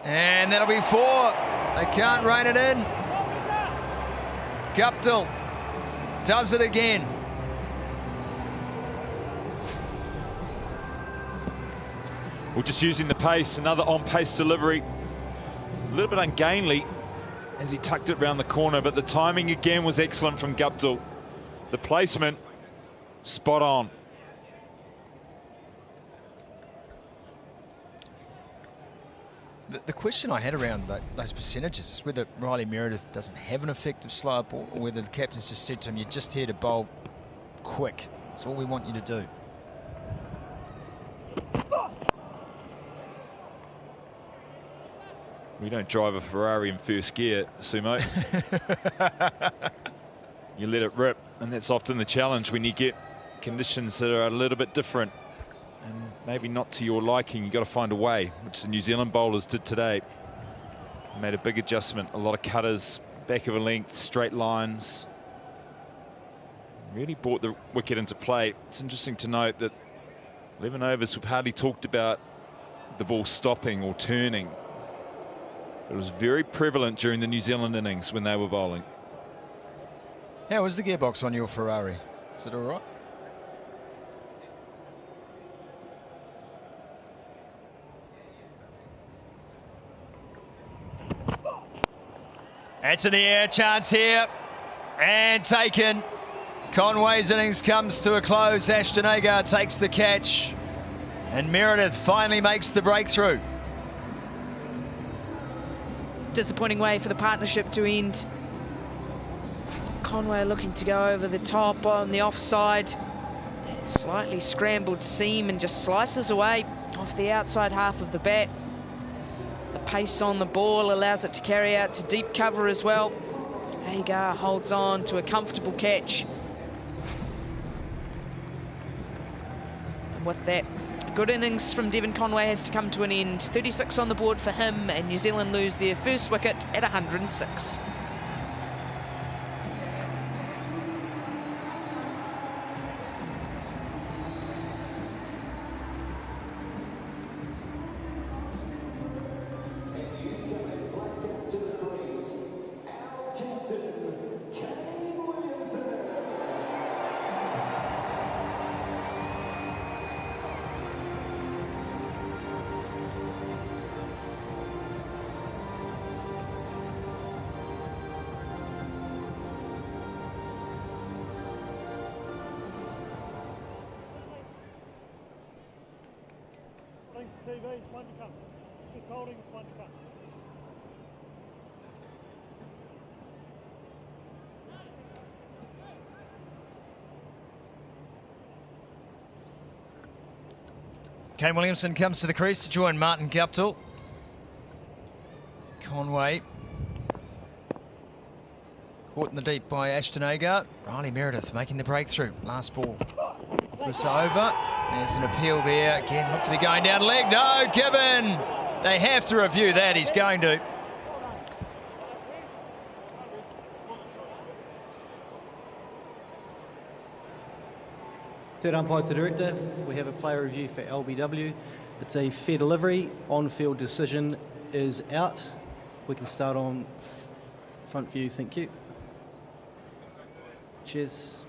And that'll be 4. They can't rein it in. Guptill does it again. Well, just using the pace, another on-pace delivery. A little bit ungainly as he tucked it round the corner, but the timing again was excellent from Guptill. The placement, spot on. The question I had around those percentages is whether Riley Meredith doesn't have an effective slower ball, or whether the captain's just said to him, you're just here to bowl quick. That's all we want you to do. We don't drive a Ferrari in first gear, Sumo. You let it rip, and that's often the challenge when you get conditions that are a little bit different and maybe not to your liking. You've got to find a way, which the New Zealand bowlers did today. They made a big adjustment, a lot of cutters, back of a length, straight lines. Really brought the wicket into play. It's interesting to note that 11 overs, we've hardly talked about the ball stopping or turning. It was very prevalent during the New Zealand innings when they were bowling. How was the gearbox on your Ferrari? Is it all right? It's in the air, chance here, and taken. Conway's innings comes to a close. Ashton Agar takes the catch, and Meredith finally makes the breakthrough. Disappointing way for the partnership to end. Conway looking to go over the top on the offside. Slightly scrambled seam and just slices away off the outside half of the bat. The pace on the ball allows it to carry out to deep cover as well. Agar holds on to a comfortable catch. And with that, good innings from Devon Conway has to come to an end. 36 on the board for him, and New Zealand lose their first wicket at 106. TVs, one to come. Just holding, one to come. Kane Williamson comes to the crease to join Martin Guptill. Conway caught in the deep by Ashton Agar. Riley Meredith making the breakthrough. Last ball off this over. There's an appeal there. Again, looked to be going down leg. No, given. They have to review that. He's going to. Third umpire to director, we have a player review for LBW. It's a fair delivery, on-field decision is out. We can start on front view, thank you. Cheers.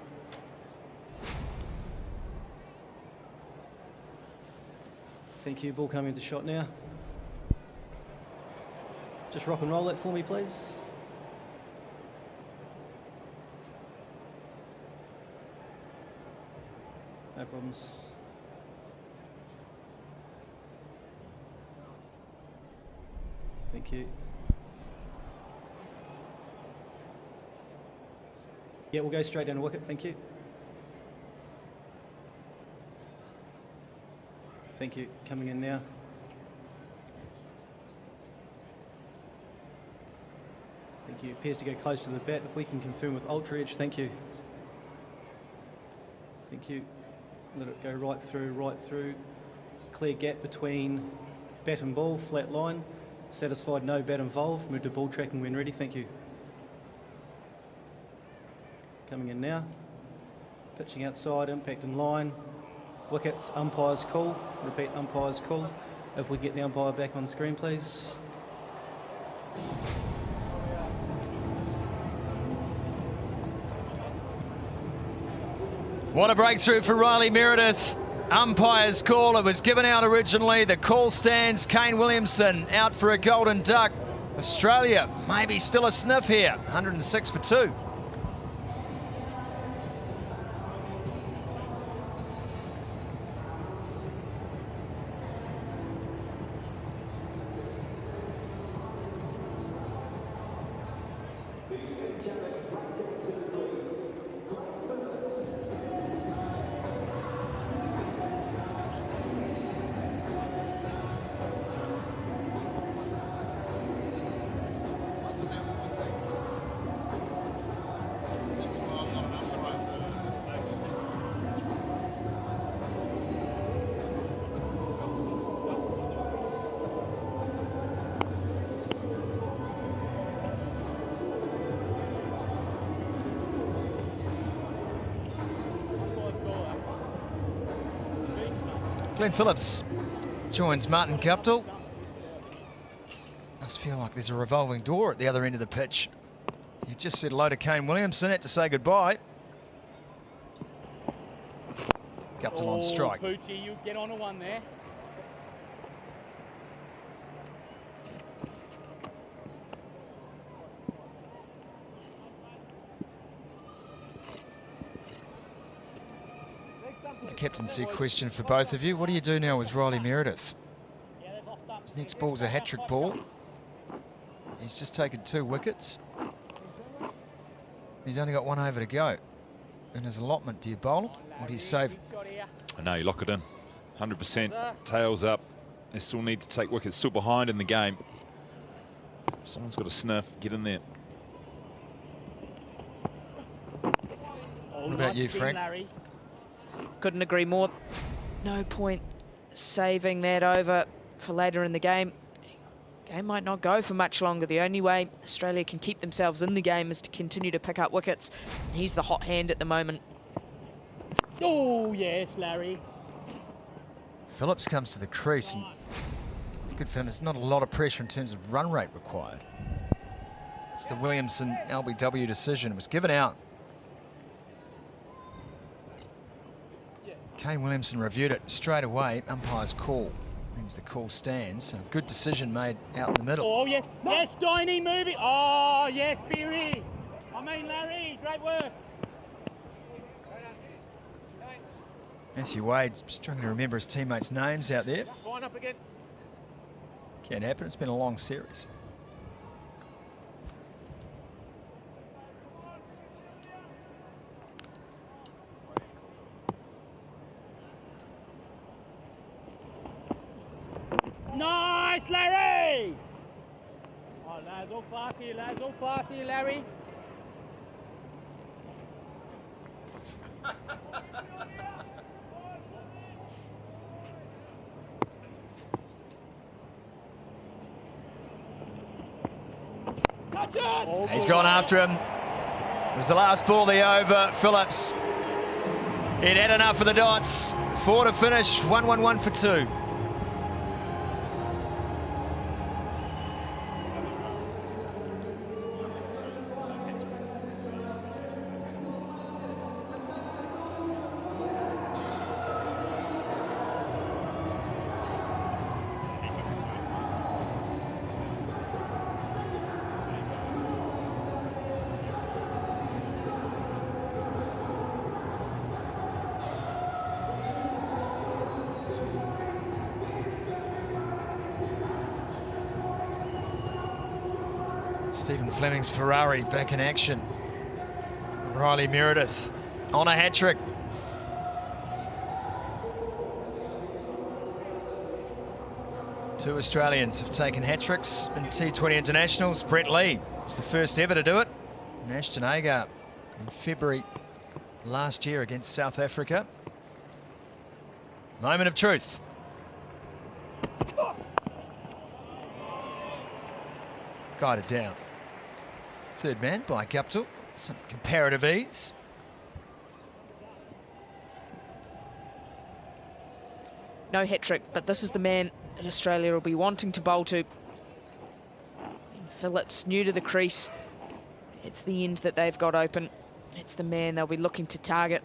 Thank you, ball coming into shot now. Just rock and roll that for me, please. No problems. Thank you. Yeah, we'll go straight down the wicket, thank you. Thank you, coming in now. Thank you, appears to go close to the bat. If we can confirm with ultra edge, thank you. Thank you. Let it go right through. Clear gap between bat and ball, flat line. Satisfied, no bat involved. Move to ball tracking when ready, thank you. Coming in now. Pitching outside, impact in line. Wickets, umpire's call. Repeat, umpire's call. If we get the umpire back on screen, please. What a breakthrough for Riley Meredith. Umpire's call. It was given out originally. The call stands. Kane Williamson out for a golden duck. Australia maybe still a sniff here. 106 for 2. Glenn Phillips joins Martin Guptill. Must feel like there's a revolving door at the other end of the pitch. You just said hello to Kane Williamson, had to say goodbye. Guptill on strike. Poochie, you get on a one there. It's a captaincy question for both of you. What do you do now with Riley Meredith? His next ball's a hat-trick ball. He's just taken 2 wickets. He's only got 1 over to go. In his allotment, do you bowl or do you save it? I know, you lock it in. 100%, tails up. They still need to take wickets, still behind in the game. Someone's got to sniff, get in there. What about you, Frank? Couldn't agree more. No point saving that over for later in the game. Game might not go for much longer. The only way Australia can keep themselves in the game is to continue to pick up wickets. He's the hot hand at the moment. Oh, yes, Larry. Phillips comes to the crease, and good for him. There's not a lot of pressure in terms of run rate required. It's the Williamson LBW decision. It was given out. Kane Williamson reviewed it straight away. Umpire's call means the call stands. So good decision made out in the middle. Oh, yes. Yes, Diney, move it. Oh, yes, Beery. Larry, great work. Matthew Wade struggling to remember his teammates' names out there. Line up again. Can happen. It's been a long series. Nice, Larry! Oh, lads, all classy, Larry. Touch it! He's gone after him. It was the last ball of the over. Phillips. It had enough for the Dots. 4 to finish. 1-1-1 for 2. Stephen Fleming's Ferrari back in action. Riley Meredith on a hat-trick. Two Australians have taken hat-tricks in T20 internationals. Brett Lee was the first ever to do it. And Ashton Agar in February last year against South Africa. Moment of truth. Guided down. Third man by Guptill. Some comparative ease. No hat-trick, but this is the man that Australia will be wanting to bowl to. And Phillips new to the crease. It's the end that they've got open. It's the man they'll be looking to target.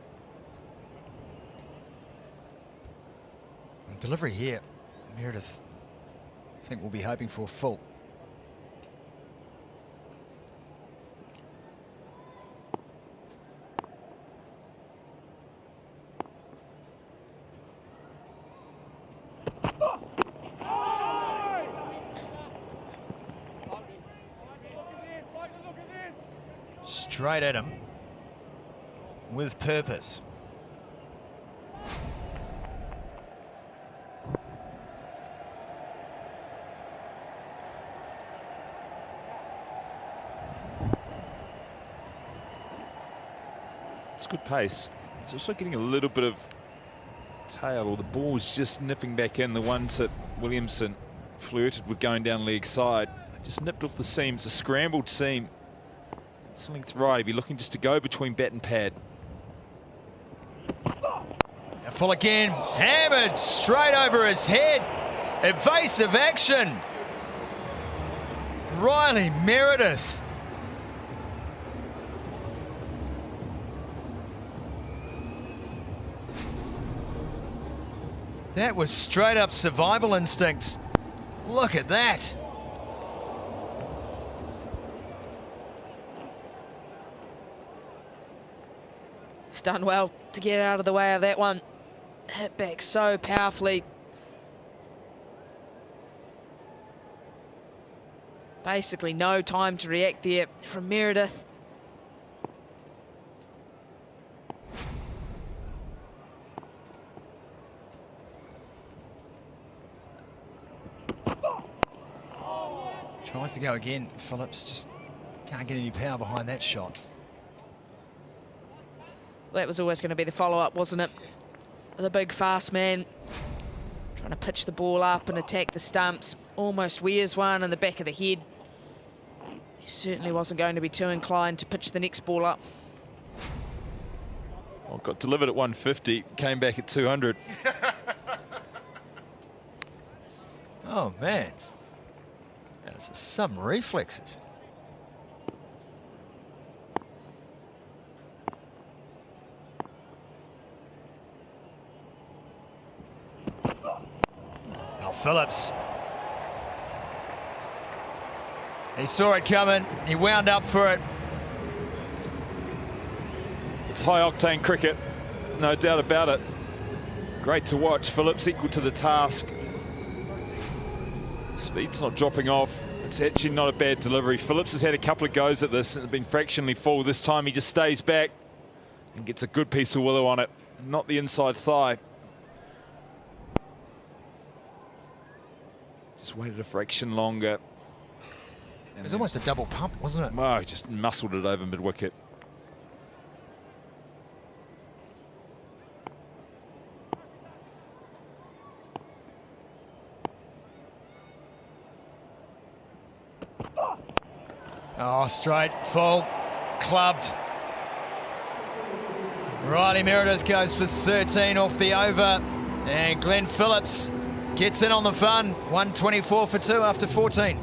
And delivery here, Meredith, I think we'll be hoping for full. Straight at him with purpose. It's good pace. It's also getting a little bit of tail, or the ball's just nipping back in. The ones that Williamson flirted with going down leg side just nipped off the seam. It's a scrambled seam. It's linked right. He'd be looking just to go between bat and pad. Full again, hammered straight over his head. Evasive action. Riley Meredith. That was straight up survival instincts. Look at that. Done well to get out of the way of that one. Hit back so powerfully. Basically no time to react there from Meredith. Tries to go again. Phillips just can't get any power behind that shot. That was always going to be the follow-up, wasn't it? The big fast man trying to pitch the ball up and attack the stumps. Almost wears one in the back of the head. He certainly wasn't going to be too inclined to pitch the next ball up. Well, got delivered at 150, came back at 200. Oh, man. That's some reflexes. Phillips. He saw it coming. He wound up for it. It's high-octane cricket, no doubt about it. Great to watch. Phillips equal to the task. Speed's not dropping off. It's actually not a bad delivery. Phillips has had a couple of goes at this and been fractionally full. This time he just stays back and gets a good piece of willow on it, not the inside thigh. Just waited a fraction longer. It was almost a double pump, wasn't it? Oh, he just muscled it over mid-wicket. Oh, straight, full, clubbed. Riley Meredith goes for 13 off the over, and Glenn Phillips gets in on the fun. 124 for 2 after 14.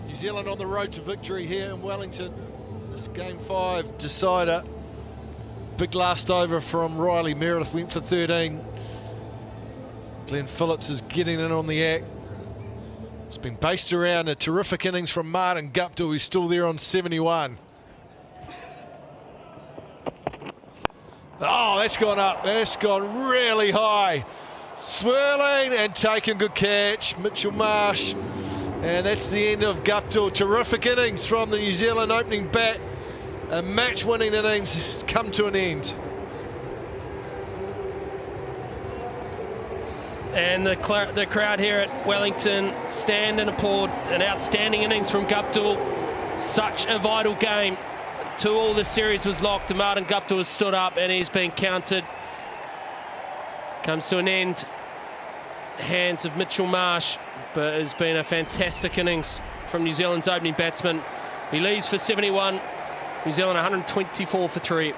New Zealand on the road to victory here in Wellington. This Game 5 decider. Big last over from Riley Meredith, went for 13. Glenn Phillips is getting in on the act. It's been based around a terrific innings from Martin Guptill, who's still there on 71. Oh, that's gone up. That's gone really high. Swirling and taking good catch. Mitchell Marsh. And that's the end of Guptill. Terrific innings from the New Zealand opening bat. A match-winning innings has come to an end. And the crowd here at Wellington stand and applaud an outstanding innings from Guptill. Such a vital game. 2-2 the series was locked and Martin Guptill has stood up and he's been counted. Comes to an end. Hands of Mitchell Marsh, but it's been a fantastic innings from New Zealand's opening batsman. He leaves for 71. New Zealand 124 for 3.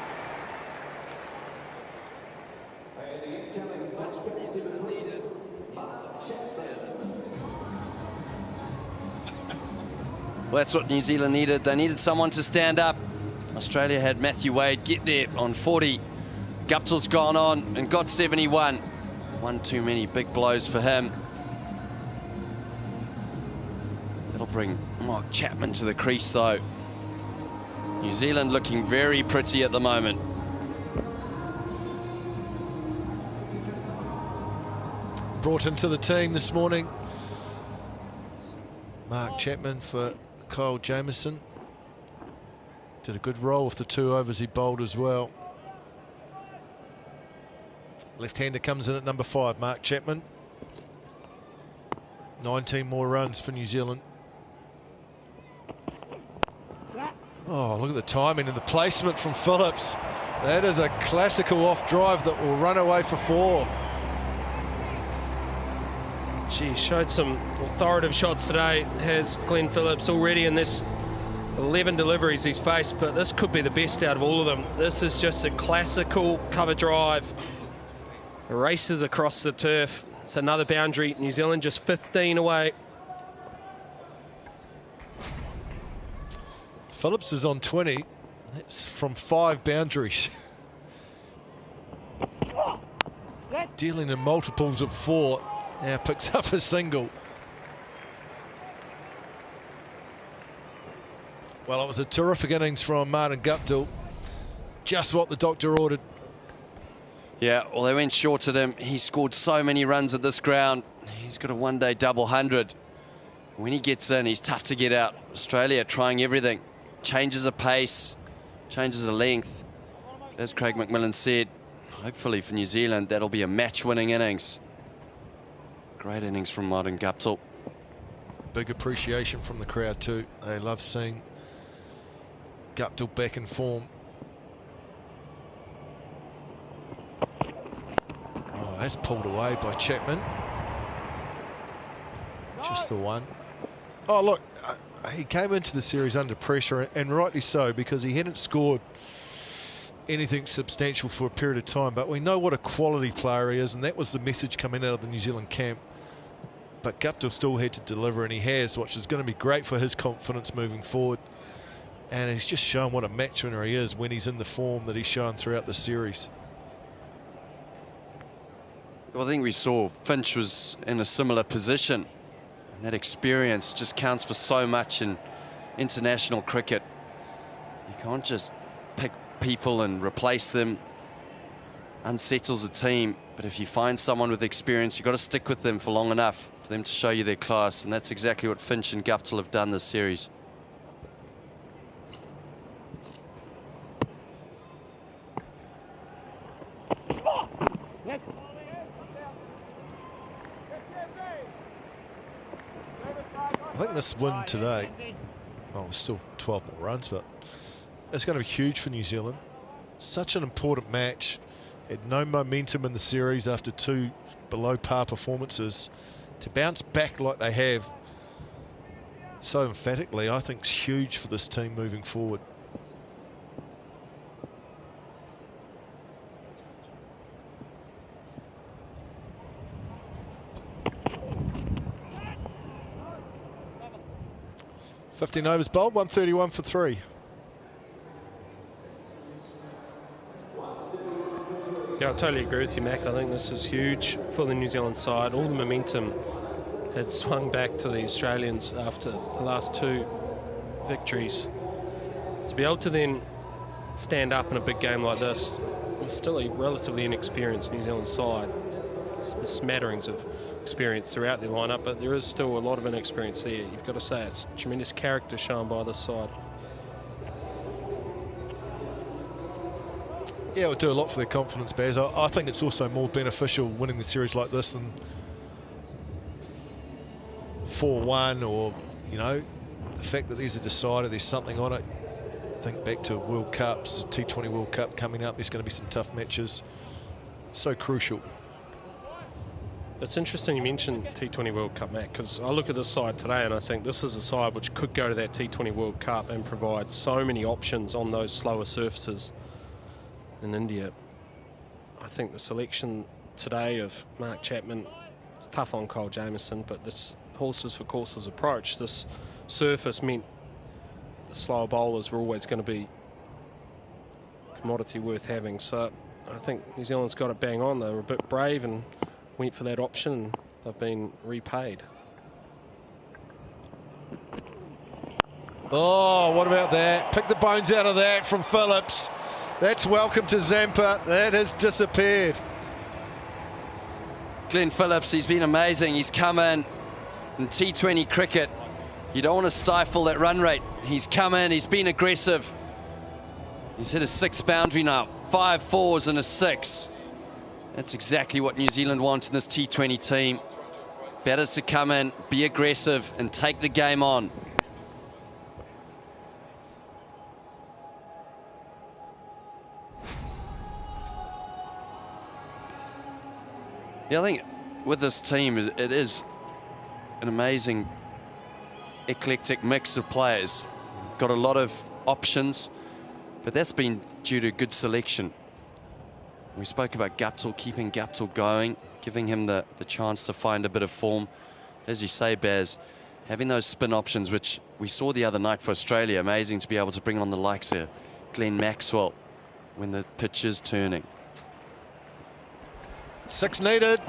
Well, that's what New Zealand needed. They needed someone to stand up. Australia had Matthew Wade get there on 40. Guptill's gone on and got 71. One too many big blows for him. That'll bring Mark Chapman to the crease, though. New Zealand looking very pretty at the moment. Brought into the team this morning. Mark Chapman for Kyle Jamieson. Did a good roll with the 2 overs he bowled as well. Left-hander comes in at number 5, Mark Chapman. 19 more runs for New Zealand. Oh, look at the timing and the placement from Phillips. That is a classical off drive that will run away for 4. Gee, showed some authoritative shots today, has Glenn Phillips already in this 11 deliveries he's faced, but this could be the best out of all of them. This is just a classical cover drive. Races across the turf. It's another boundary. New Zealand just 15 away. Phillips is on 20. That's from 5 boundaries. Dealing in multiples of 4. Now picks up a single. Well, it was a terrific innings from Martin Guptill. Just what the doctor ordered. Yeah, well, they went short at him. He scored so many runs at this ground. He's got a one-day double 100. When he gets in, he's tough to get out. Australia trying everything. Changes of pace, changes of length. As Craig McMillan said, hopefully for New Zealand, that'll be a match-winning innings. Great innings from Martin Guptill. Big appreciation from the crowd too. They love seeing Guptill back in form. Oh, That's pulled away by Chapman. Just the one. Oh, look, he came into the series under pressure, and rightly so, because he hadn't scored anything substantial for a period of time. But we know what a quality player he is, and that was the message coming out of the New Zealand camp. But Guptill still had to deliver, and he has, which is going to be great for his confidence moving forward. And he's just shown what a match winner he is when he's in the form that he's shown throughout the series. Well, I think we saw Finch was in a similar position. And that experience just counts for so much in international cricket. You can't just pick people and replace them. Unsettles a team. But if you find someone with experience, you've got to stick with them for long enough for them to show you their class. And that's exactly what Finch and Guptill have done this series. I think this win today, oh, still 12 more runs, but it's going to be huge for New Zealand. Such an important match. Had no momentum in the series after 2 below par performances. To bounce back like they have so emphatically, I think is huge for this team moving forward. .15 overs bowled, 131 for 3. Yeah, I totally agree with you, Mac. I think this is huge for the New Zealand side. All the momentum had swung back to the Australians after the last 2 victories. To be able to then stand up in a big game like this, with still a relatively inexperienced New Zealand side, smatterings of experience throughout their lineup, but there is still a lot of inexperience there. You've got to say it's tremendous character shown by this side. Yeah, it would do a lot for their confidence, Baz. I think it's also more beneficial winning the series like this than 4-1, or, you know, the fact that there's a decider, there's something on it. Think back to World Cups, the T20 World Cup coming up. There's going to be some tough matches. So crucial. It's interesting you mentioned T20 World Cup, Matt, because I look at this side today and I think this is a side which could go to that T20 World Cup and provide so many options on those slower surfaces in India. I think the selection today of Mark Chapman, tough on Kyle Jamieson, but this horses for courses approach, this surface meant the slower bowlers were always going to be commodity worth having. So I think New Zealand's got it bang on. They were a bit brave and went for that option, and they've been repaid. Oh, what about that? Pick the bones out of that from Phillips. That's welcome to Zampa. That has disappeared. Glenn Phillips, he's been amazing. He's come in T20 cricket. You don't want to stifle that run rate. He's come in, he's been aggressive. He's hit a 6th boundary now, 5 4s and a 6. That's exactly what New Zealand wants in this T20 team. Better to come in, be aggressive, and take the game on. Yeah, I think with this team, it is an amazing, eclectic mix of players. Got a lot of options, but that's been due to good selection. We spoke about Guptill, keeping Guptill going, giving him the chance to find a bit of form. As you say, Baz, having those spin options, which we saw the other night for Australia, amazing to be able to bring on the likes of Glenn Maxwell when the pitch is turning. 6 needed.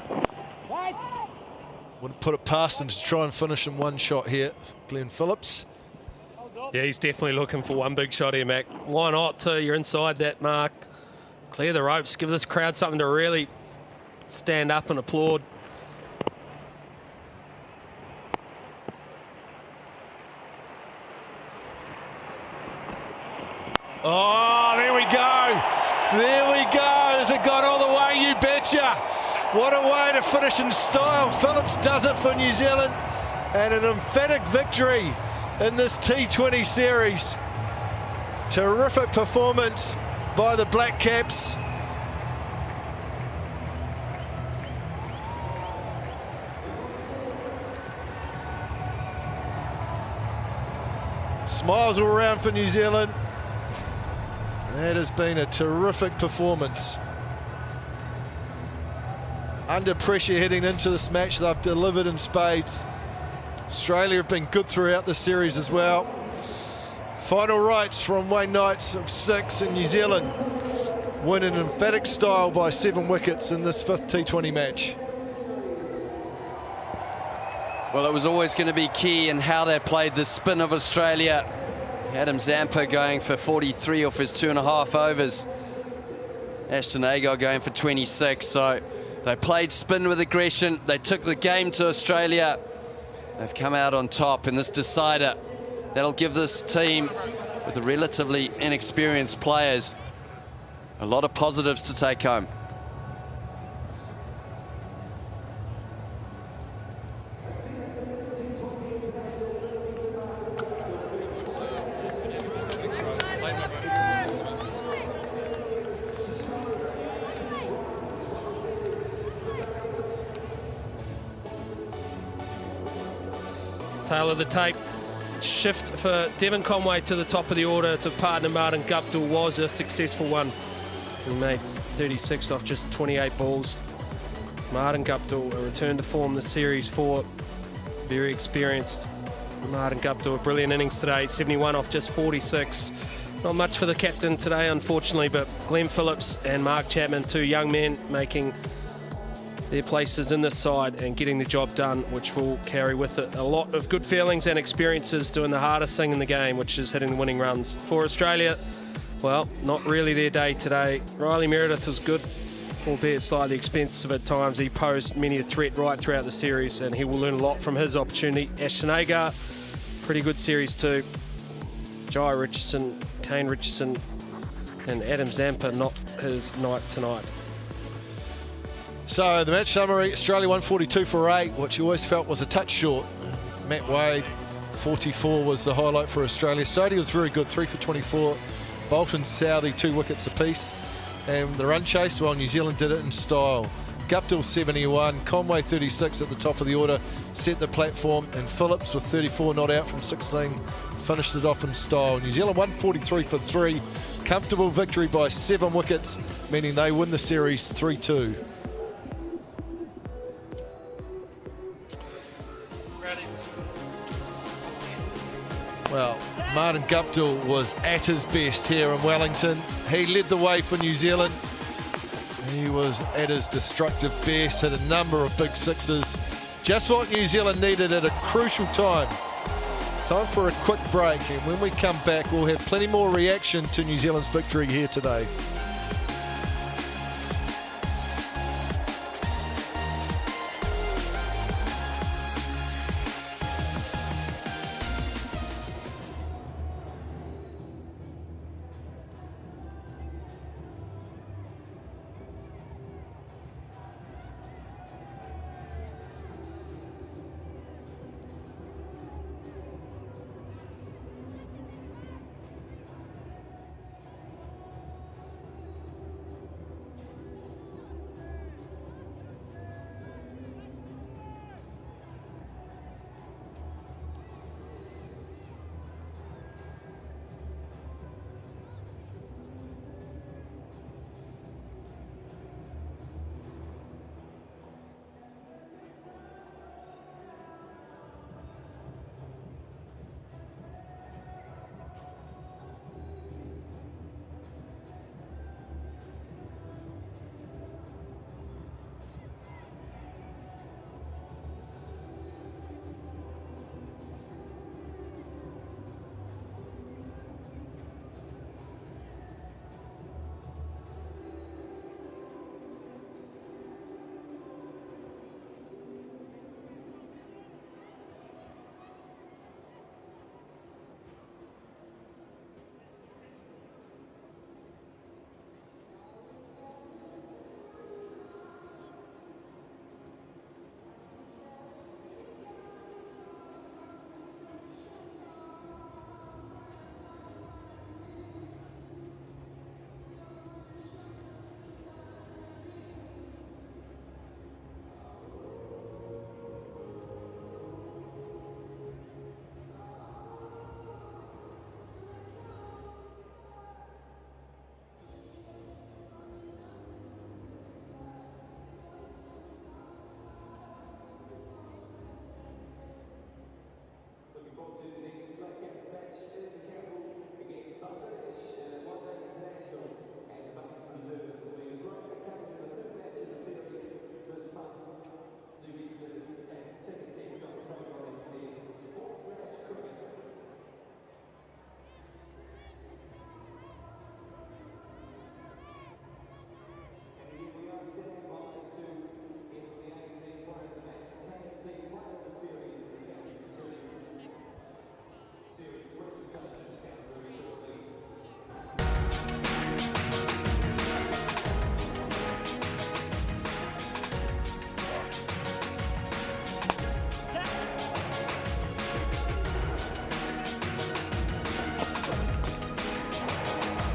Wouldn't put it past him to try and finish in one shot here, Glenn Phillips. Yeah, he's definitely looking for one big shot here, Mac. Why not, too? You're inside that mark. Clear the ropes, give this crowd something to really stand up and applaud. Oh, there we go. There we go. Has it gone all the way? You betcha. What a way to finish in style. Phillips does it for New Zealand, and an emphatic victory in this T20 series. Terrific performance by the Black Caps. Smiles all around for New Zealand. That has been a terrific performance. Under pressure heading into this match, they've delivered in spades. Australia have been good throughout the series as well. Final rights from Wayne Knights of 6, and New Zealand win in emphatic style by 7 wickets in this 5th T20 match. Well, it was always going to be key in how they played the spin of Australia. Adam Zampa going for 43 off his 2.5 overs. Ashton Agar going for 26. So they played spin with aggression. They took the game to Australia. They've come out on top in this decider. That'll give this team, with the relatively inexperienced players, a lot of positives to take home. Tail of the tape. Shift for Devon Conway to the top of the order to partner Martin Guptill was a successful one. He made 36 off just 28 balls. Martin Guptill, a return to form this series for very experienced Martin Guptill. A brilliant innings today, 71 off just 46. Not much for the captain today, unfortunately, but Glenn Phillips and Mark Chapman, 2 young men, making their places in this side and getting the job done, which will carry with it a lot of good feelings and experiences doing the hardest thing in the game, which is hitting the winning runs. For Australia, well, not really their day today. Riley Meredith was good, albeit slightly expensive at times. He posed many a threat right throughout the series, and he will learn a lot from his opportunity. Ashton Agar, pretty good series too. Jai Richardson, Kane Richardson, and Adam Zampa, not his night tonight. So the match summary: Australia 142 for 8, which you always felt was a touch short. Matt Wade, 44 was the highlight for Australia. Sodhi was very good, 3 for 24. Bolton, Sodhi, 2 wickets apiece. And the run chase, well, New Zealand did it in style. Guptill 71, Conway 36 at the top of the order, set the platform, and Phillips with 34 not out from 16 finished it off in style. New Zealand 143 for 3, comfortable victory by 7 wickets, meaning they win the series 3-2. Well, Martin Guptill was at his best here in Wellington. He led the way for New Zealand. He was at his destructive best, hit a number of big sixes. Just what New Zealand needed at a crucial time. Time for a quick break, and when we come back, we'll have plenty more reaction to New Zealand's victory here today.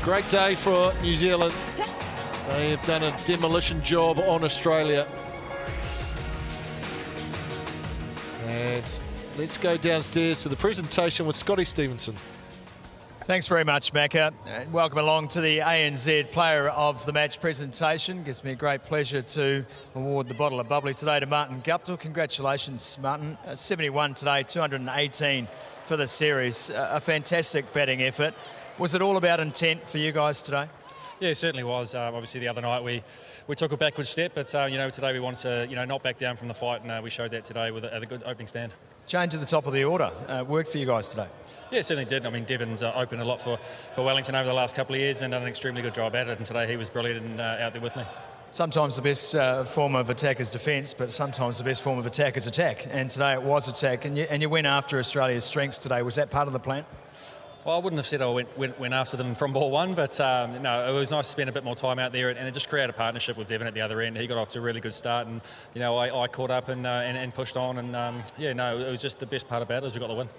Great day for New Zealand. They have done a demolition job on Australia. And let's go downstairs to the presentation with Scotty Stevenson. Thanks very much, Macca. And welcome along to the ANZ Player of the Match presentation. Gives me a great pleasure to award the bottle of bubbly today to Martin Guptill. Congratulations, Martin. 71 today, 218 for the series. A fantastic batting effort. Was it all about intent for you guys today? Yeah, it certainly was. Obviously, the other night we took a backward step, but today we wanted to not back down from the fight, and we showed that today with a good opening stand. Change at the top of the order worked for you guys today. Yeah, it certainly did. I mean, Devon's opened a lot for Wellington over the last couple of years and done an extremely good job at it, and today he was brilliant and out there with me. Sometimes the best form of attack is defence, but sometimes the best form of attack is attack, and today it was attack, and you went after Australia's strengths today. Was that part of the plan? Well, I wouldn't have said I went after them from ball one, but no, it was nice to spend a bit more time out there and it just created a partnership with Devon at the other end. He got off to a really good start, and I caught up and pushed on, and it was just the best part about it is we got the win.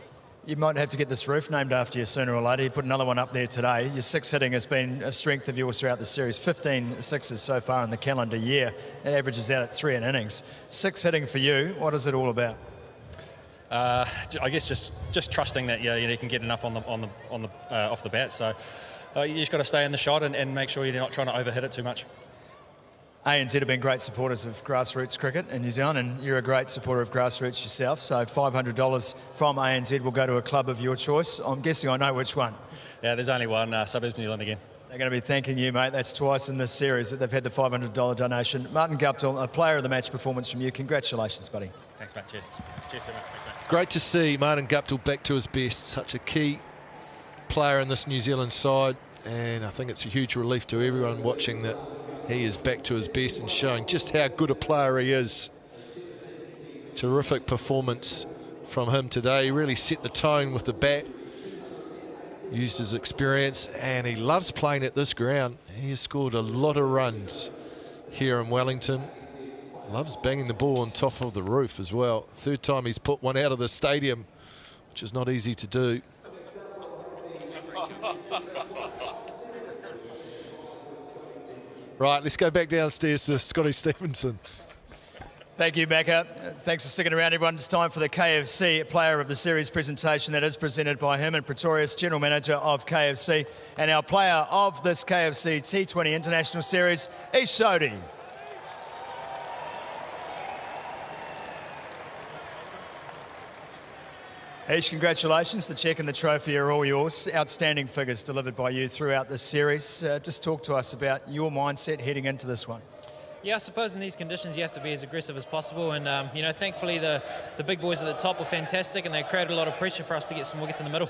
You might have to get this roof named after you sooner or later. You put another one up there today. Your six hitting has been a strength of yours throughout the series. 15 sixes so far in the calendar year. It averages out at 3 an innings. Six hitting for you, what is it all about? I guess just trusting that you can get enough on the off the bat. So you just got to stay in the shot and make sure you're not trying to overhit it too much. ANZ have been great supporters of grassroots cricket in New Zealand, and you're a great supporter of grassroots yourself. So $500 from ANZ will go to a club of your choice. I'm guessing I know which one. Yeah, there's only one, Suburbs New Zealand again. They're going to be thanking you, mate. That's twice in this series that they've had the $500 donation. Martin Guptill, a player of the match performance from you. Congratulations, buddy. Thanks, mate. Cheers. Cheers, mate. Thanks, mate. Great to see Martin Guptill back to his best. Such a key player in this New Zealand side, and I think it's a huge relief to everyone watching that he is back to his best and showing just how good a player he is. Terrific performance from him today. He really set the tone with the bat, used his experience, and he loves playing at this ground. He has scored a lot of runs here in Wellington. Loves banging the ball on top of the roof as well. Third time he's put one out of the stadium, which is not easy to do. Right, let's go back downstairs to Scotty Stevenson. Thank you, Macca. Thanks for sticking around, everyone. It's time for the KFC Player of the Series presentation that is presented by Herman Pretorius, General Manager of KFC. And our player of this KFC T20 International Series is Sodhi. Ish, congratulations. The cheque and the trophy are all yours. Outstanding figures delivered by you throughout this series. Just talk to us about your mindset heading into this one. Yeah, I suppose in these conditions you have to be as aggressive as possible, and thankfully the big boys at the top were fantastic and they created a lot of pressure for us to get some wickets in the middle.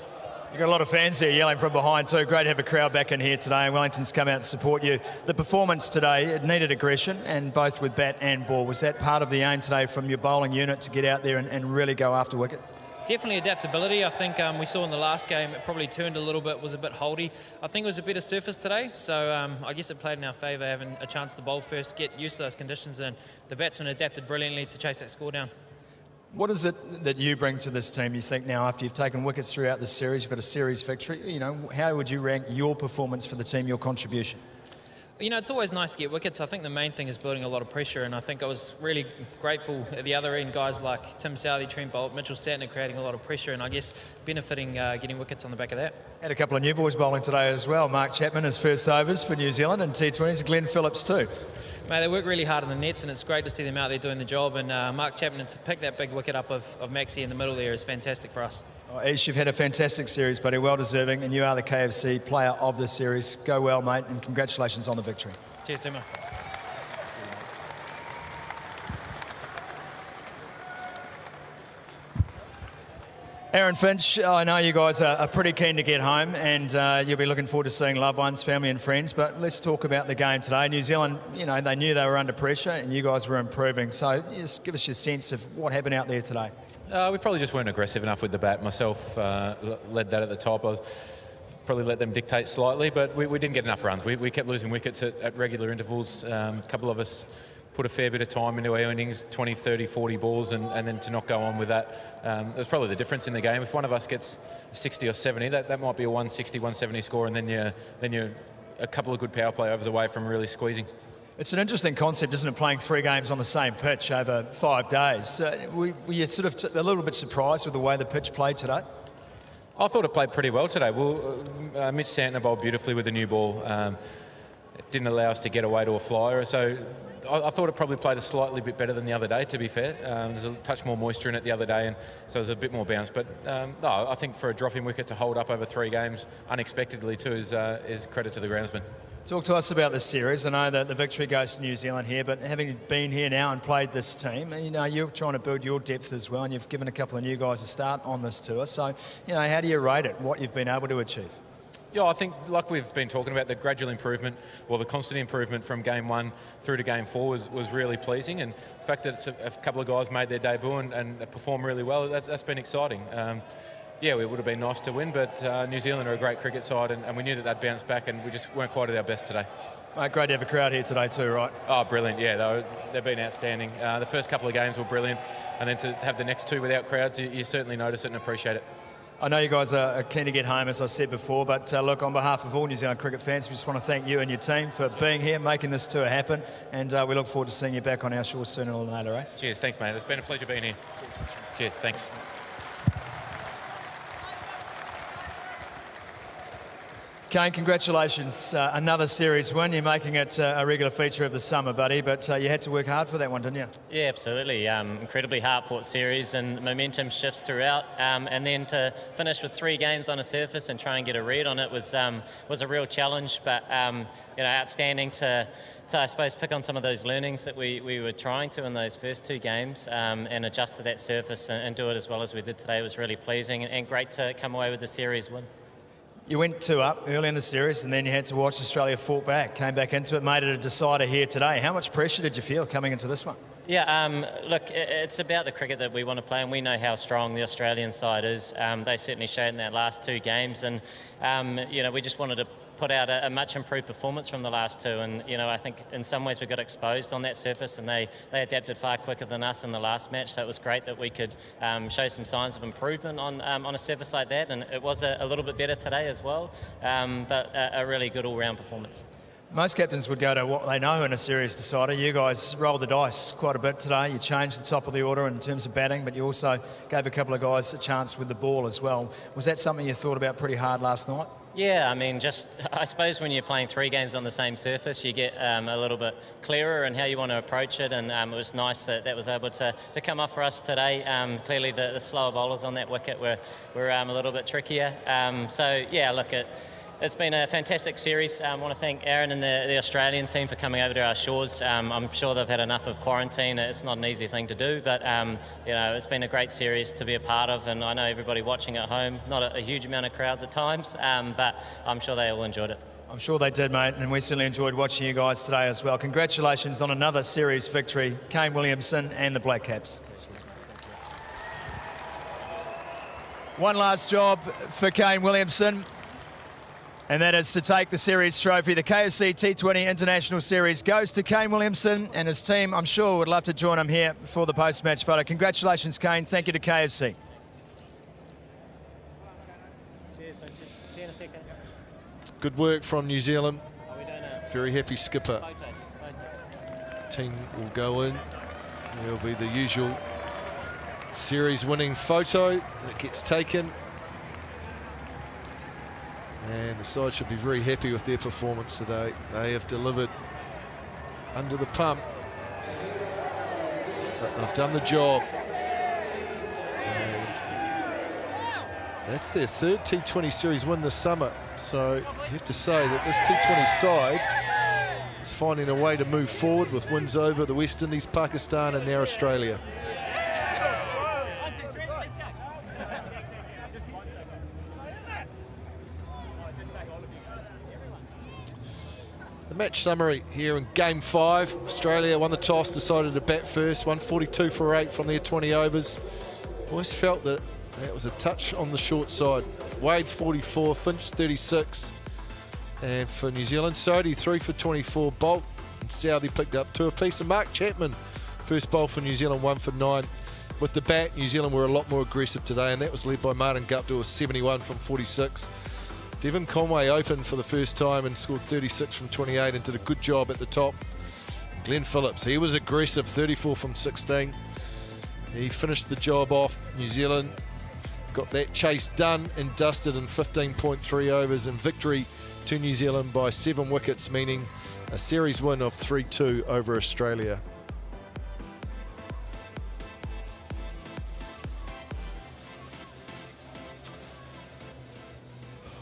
You've got a lot of fans here yelling from behind too. Great to have a crowd back in here today. Wellington's come out to support you. The performance today, it needed aggression, and both with bat and ball. Was that part of the aim today from your bowling unit to get out there and really go after wickets? Definitely adaptability. I think we saw in the last game it probably turned a little bit, was a bit holdy. I think it was a better surface today, so I guess it played in our favour having a chance to bowl first, get used to those conditions, and the batsmen adapted brilliantly to chase that score down. What is it that you bring to this team, you think, now after you've taken wickets throughout the series, you've got a series victory? How would you rank your performance for the team, your contribution? It's always nice to get wickets. I think the main thing is building a lot of pressure, and I think I was really grateful at the other end, guys like Tim Southey, Trent Bolt, Mitchell Santner creating a lot of pressure, and I guess benefiting getting wickets on the back of that. Had a couple of new boys bowling today as well. Mark Chapman, his first overs for New Zealand, and T20s, Glenn Phillips too. Mate, they work really hard on the nets, and it's great to see them out there doing the job, and Mark Chapman to pick that big wicket up of Maxie in the middle there is fantastic for us. Ish, you've had a fantastic series, buddy, well deserving, and you are the KFC Player of the Series. Go well, mate, and congratulations on the victory. Cheers, Timmer. Aaron Finch, I know you guys are pretty keen to get home, and you'll be looking forward to seeing loved ones, family and friends, but let's talk about the game today. New Zealand, they knew they were under pressure and you guys were improving, so just give us your sense of what happened out there today. We probably just weren't aggressive enough with the bat. Myself led that at the top. I was probably let them dictate slightly, but we didn't get enough runs. We kept losing wickets at regular intervals. A couple of us put a fair bit of time into our innings, 20, 30, 40 balls, and then to not go on with that. That's probably the difference in the game. If one of us gets 60 or 70, that might be a 160, 170 score, and then you're a couple of good power play overs away from really squeezing. It's an interesting concept, isn't it, playing 3 games on the same pitch over 5 days. Were you sort of a little bit surprised with the way the pitch played today? I thought it played pretty well today. Well, Mitch Santner bowled beautifully with the new ball. It didn't allow us to get away to a flyer, so I thought it probably played a slightly bit better than the other day, to be fair. There's a touch more moisture in it the other day, and so there's a bit more bounce. But no, I think for a dropping wicket to hold up over 3 games unexpectedly too is credit to the groundsman. Talk to us about this series. I know that the victory goes to New Zealand here, but having been here now and played this team, you know, you're trying to build your depth as well, and you've given a couple of new guys a start on this tour. So, you know, how do you rate it, what you've been able to achieve? Yeah, I think, like we've been talking about, the gradual improvement, well, the constant improvement from game 1 through to game 4 was really pleasing, and the fact that a couple of guys made their debut and performed really well, that's been exciting. Yeah, it would have been nice to win, but New Zealand are a great cricket side, and we knew that they'd bounce back, and we just weren't quite at our best today. Mate, great to have a crowd here today too, right? Oh, brilliant, yeah, they've been outstanding. The first couple of games were brilliant, and then to have the next 2 without crowds, you certainly notice it and appreciate it. I know you guys are keen to get home, as I said before, but look, on behalf of all New Zealand cricket fans, we just want to thank you and your team for being here, making this tour happen, and we look forward to seeing you back on our shores sooner or later, eh? Cheers, thanks, mate. It's been a pleasure being here. Cheers, thanks. Kane, congratulations. Another series win. You're making it a regular feature of the summer, buddy, but you had to work hard for that one, didn't you? Yeah, absolutely. Incredibly hard-fought series, and momentum shifts throughout. And then to finish with 3 games on a surface and try and get a read on it was a real challenge, but you know, outstanding to I suppose pick on some of those learnings that we were trying to in those first 2 games and adjust to that surface and do it as well as we did today. It was really pleasing and great to come away with the series win. You went 2 up early in the series, and then you had to watch Australia fought back, came back into it, made it a decider here today. How much pressure did you feel coming into this one? Yeah, look, it's about the cricket that we want to play, and we know how strong the Australian side is. They certainly showed in their last 2 games, and you know, we just wanted to put out a much improved performance from the last 2, and you know, I think in some ways we got exposed on that surface, and they adapted far quicker than us in the last match, so it was great that we could show some signs of improvement on a surface like that, and it was a little bit better today as well, but a really good all-round performance. Most captains would go to what they know in a series decider. You guys rolled the dice quite a bit today. You changed the top of the order in terms of batting, but you also gave a couple of guys a chance with the ball as well. Was that something you thought about pretty hard last night? Yeah, I mean, I suppose when you're playing 3 games on the same surface, you get a little bit clearer in how you want to approach it, and it was nice that was able to come off for us today. Clearly, the slower bowlers on that wicket were a little bit trickier. So, yeah, look, it's been a fantastic series. I want to thank Aaron and the Australian team for coming over to our shores. I'm sure they've had enough of quarantine. It's not an easy thing to do, but you know, it's been a great series to be a part of, and I know everybody watching at home, not a huge amount of crowds at times, but I'm sure they all enjoyed it. I'm sure they did, mate, and we certainly enjoyed watching you guys today as well. Congratulations on another series victory, Kane Williamson and the Black Caps. One last job for Kane Williamson, and that is to take the series trophy. The KFC T20 International Series goes to Kane Williamson, and his team, I'm sure, would love to join him here for the post-match photo. Congratulations, Kane. Thank you to KFC. Cheers, Finch. See you in a second. Good work from New Zealand. Very happy skipper. Team will go in. There'll be the usual series-winning photo that gets taken. And the side should be very happy with their performance today. They have delivered under the pump, but they've done the job. And that's their 3rd T20 Series win this summer. So you have to say that this T20 side is finding a way to move forward with wins over the West Indies, Pakistan, and now Australia. The match summary here in Game 5. Australia won the toss, decided to bat first, 142 for 8 from their 20 overs. Always felt that was a touch on the short side. Wade 44, Finch 36. And for New Zealand, Sodhi 3 for 24, Bolt Sodhi picked up 2 apiece. And Mark Chapman, first bowl for New Zealand, 1 for 9. With the bat, New Zealand were a lot more aggressive today, and that was led by Martin Guptill with 71 from 46. Devon Conway opened for the first time and scored 36 from 28 and did a good job at the top. Glenn Phillips, he was aggressive, 34 from 16. He finished the job off. New Zealand got that chase done and dusted in 15.3 overs, and victory to New Zealand by 7 wickets, meaning a series win of 3-2 over Australia.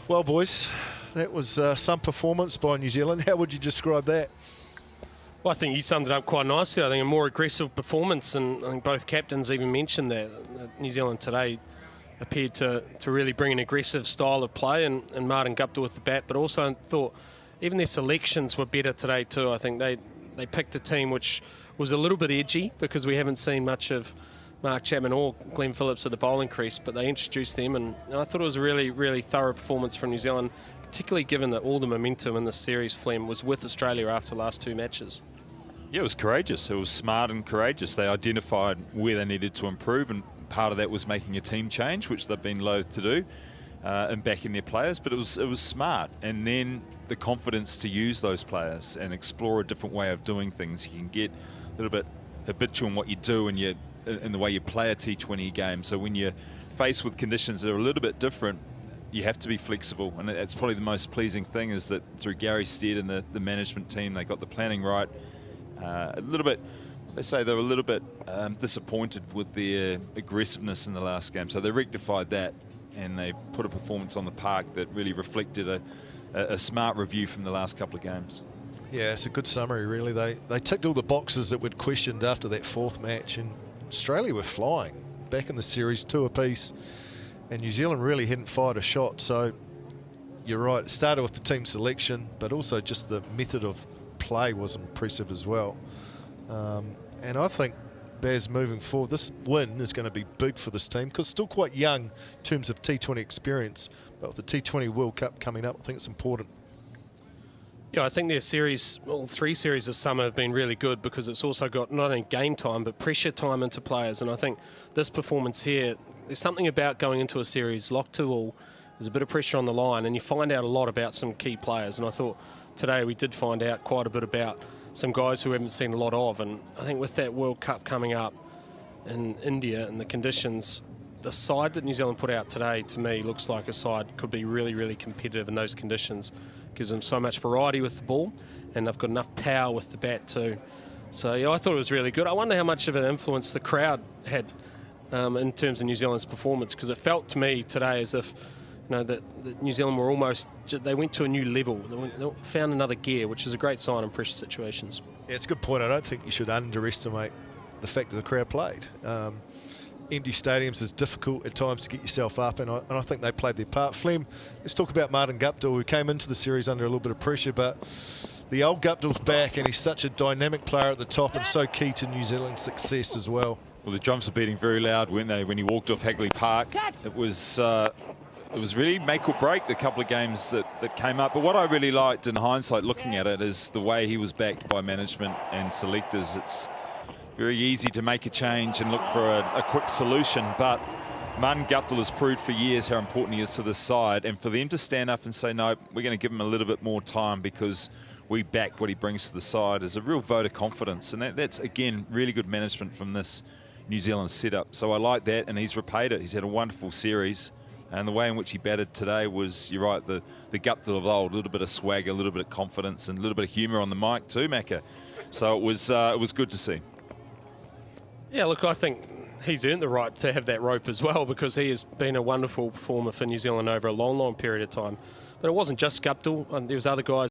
Well, boys, that was some performance by New Zealand. How would you describe that? Well, I think you summed it up quite nicely. I think a more aggressive performance, and I think both captains even mentioned that. New Zealand today appeared to really bring an aggressive style of play, and Martin Guptill with the bat, but also thought even their selections were better today too. I think they picked a team which was a little bit edgy because we haven't seen much of Mark Chapman or Glenn Phillips at the bowling crease, but they introduced them, and I thought it was a really, really thorough performance from New Zealand, particularly given that all the momentum in the series, Flem, was with Australia after the last 2 matches. Yeah, it was courageous. It was smart and courageous. They identified where they needed to improve, and part of that was making a team change, which they've been loath to do, and backing their players. But it was smart, and then the confidence to use those players and explore a different way of doing things. You can get a little bit habitual in what you do and in the way you play a T20 game. So when you're faced with conditions that are a little bit different, you have to be flexible, and that's probably the most pleasing thing, is that through Gary Stead and the management team, they got the planning right. A little bit, they say they were a little bit disappointed with their aggressiveness in the last game, so they rectified that, and they put a performance on the park that really reflected a smart review from the last couple of games. Yeah, it's a good summary, really. They ticked all the boxes that we'd questioned after that 4th match, and Australia were flying back in the series, 2 apiece, and New Zealand really hadn't fired a shot. So you're right, it started with the team selection, but also just the method of play was impressive as well. And I think, Baz, moving forward, this win is going to be big for this team, because it's still quite young in terms of T20 experience, but with the T20 World Cup coming up, I think it's important. Yeah, I think their series, all 3 series this summer have been really good, because it's also got not only game time but pressure time into players, and I think this performance here, there's something about going into a series locked to all, there's a bit of pressure on the line, and you find out a lot about some key players, and I thought today we did find out quite a bit about some guys who we haven't seen a lot of, and I think with that World Cup coming up in India and the conditions, the side that New Zealand put out today, to me, looks like a side could be really, really competitive in those conditions. Gives them so much variety with the ball, and they've got enough power with the bat too. So yeah, I thought it was really good. I wonder how much of an influence the crowd had in terms of New Zealand's performance, because it felt to me today as if, you know, that New Zealand were almost, they went to a new level. They found another gear, which is a great sign in pressure situations. Yeah, it's a good point. I don't think you should underestimate the fact that the crowd played. Empty stadiums is difficult at times to get yourself up, and I think they played their part. Flem, let's talk about Martin Guptill, who came into the series under a little bit of pressure, but the old Guptill's back, and he's such a dynamic player at the top and so key to New Zealand's success as well. Well, the drums were beating very loud, weren't they, when he walked off Hagley Park. It was really make or break, the couple of games that came up. But what I really liked in hindsight, looking at it, is the way he was backed by management and selectors. It's very easy to make a change and look for a quick solution, but Martin Guptill has proved for years how important he is to this side, and for them to stand up and say, no, we're going to give him a little bit more time because we back what he brings to the side, is a real vote of confidence, and that's, again, really good management from this New Zealand setup. So I like that, and he's repaid it. He's had a wonderful series, and the way in which he batted today was, you're right, the Guptill of old, a little bit of swagger, a little bit of confidence, and a little bit of humour on the mic too, Macca. So it was good to see. Yeah, look, I think he's earned the right to have that rope as well, because he has been a wonderful performer for New Zealand over a long, long period of time. But it wasn't just Guptill. There was other guys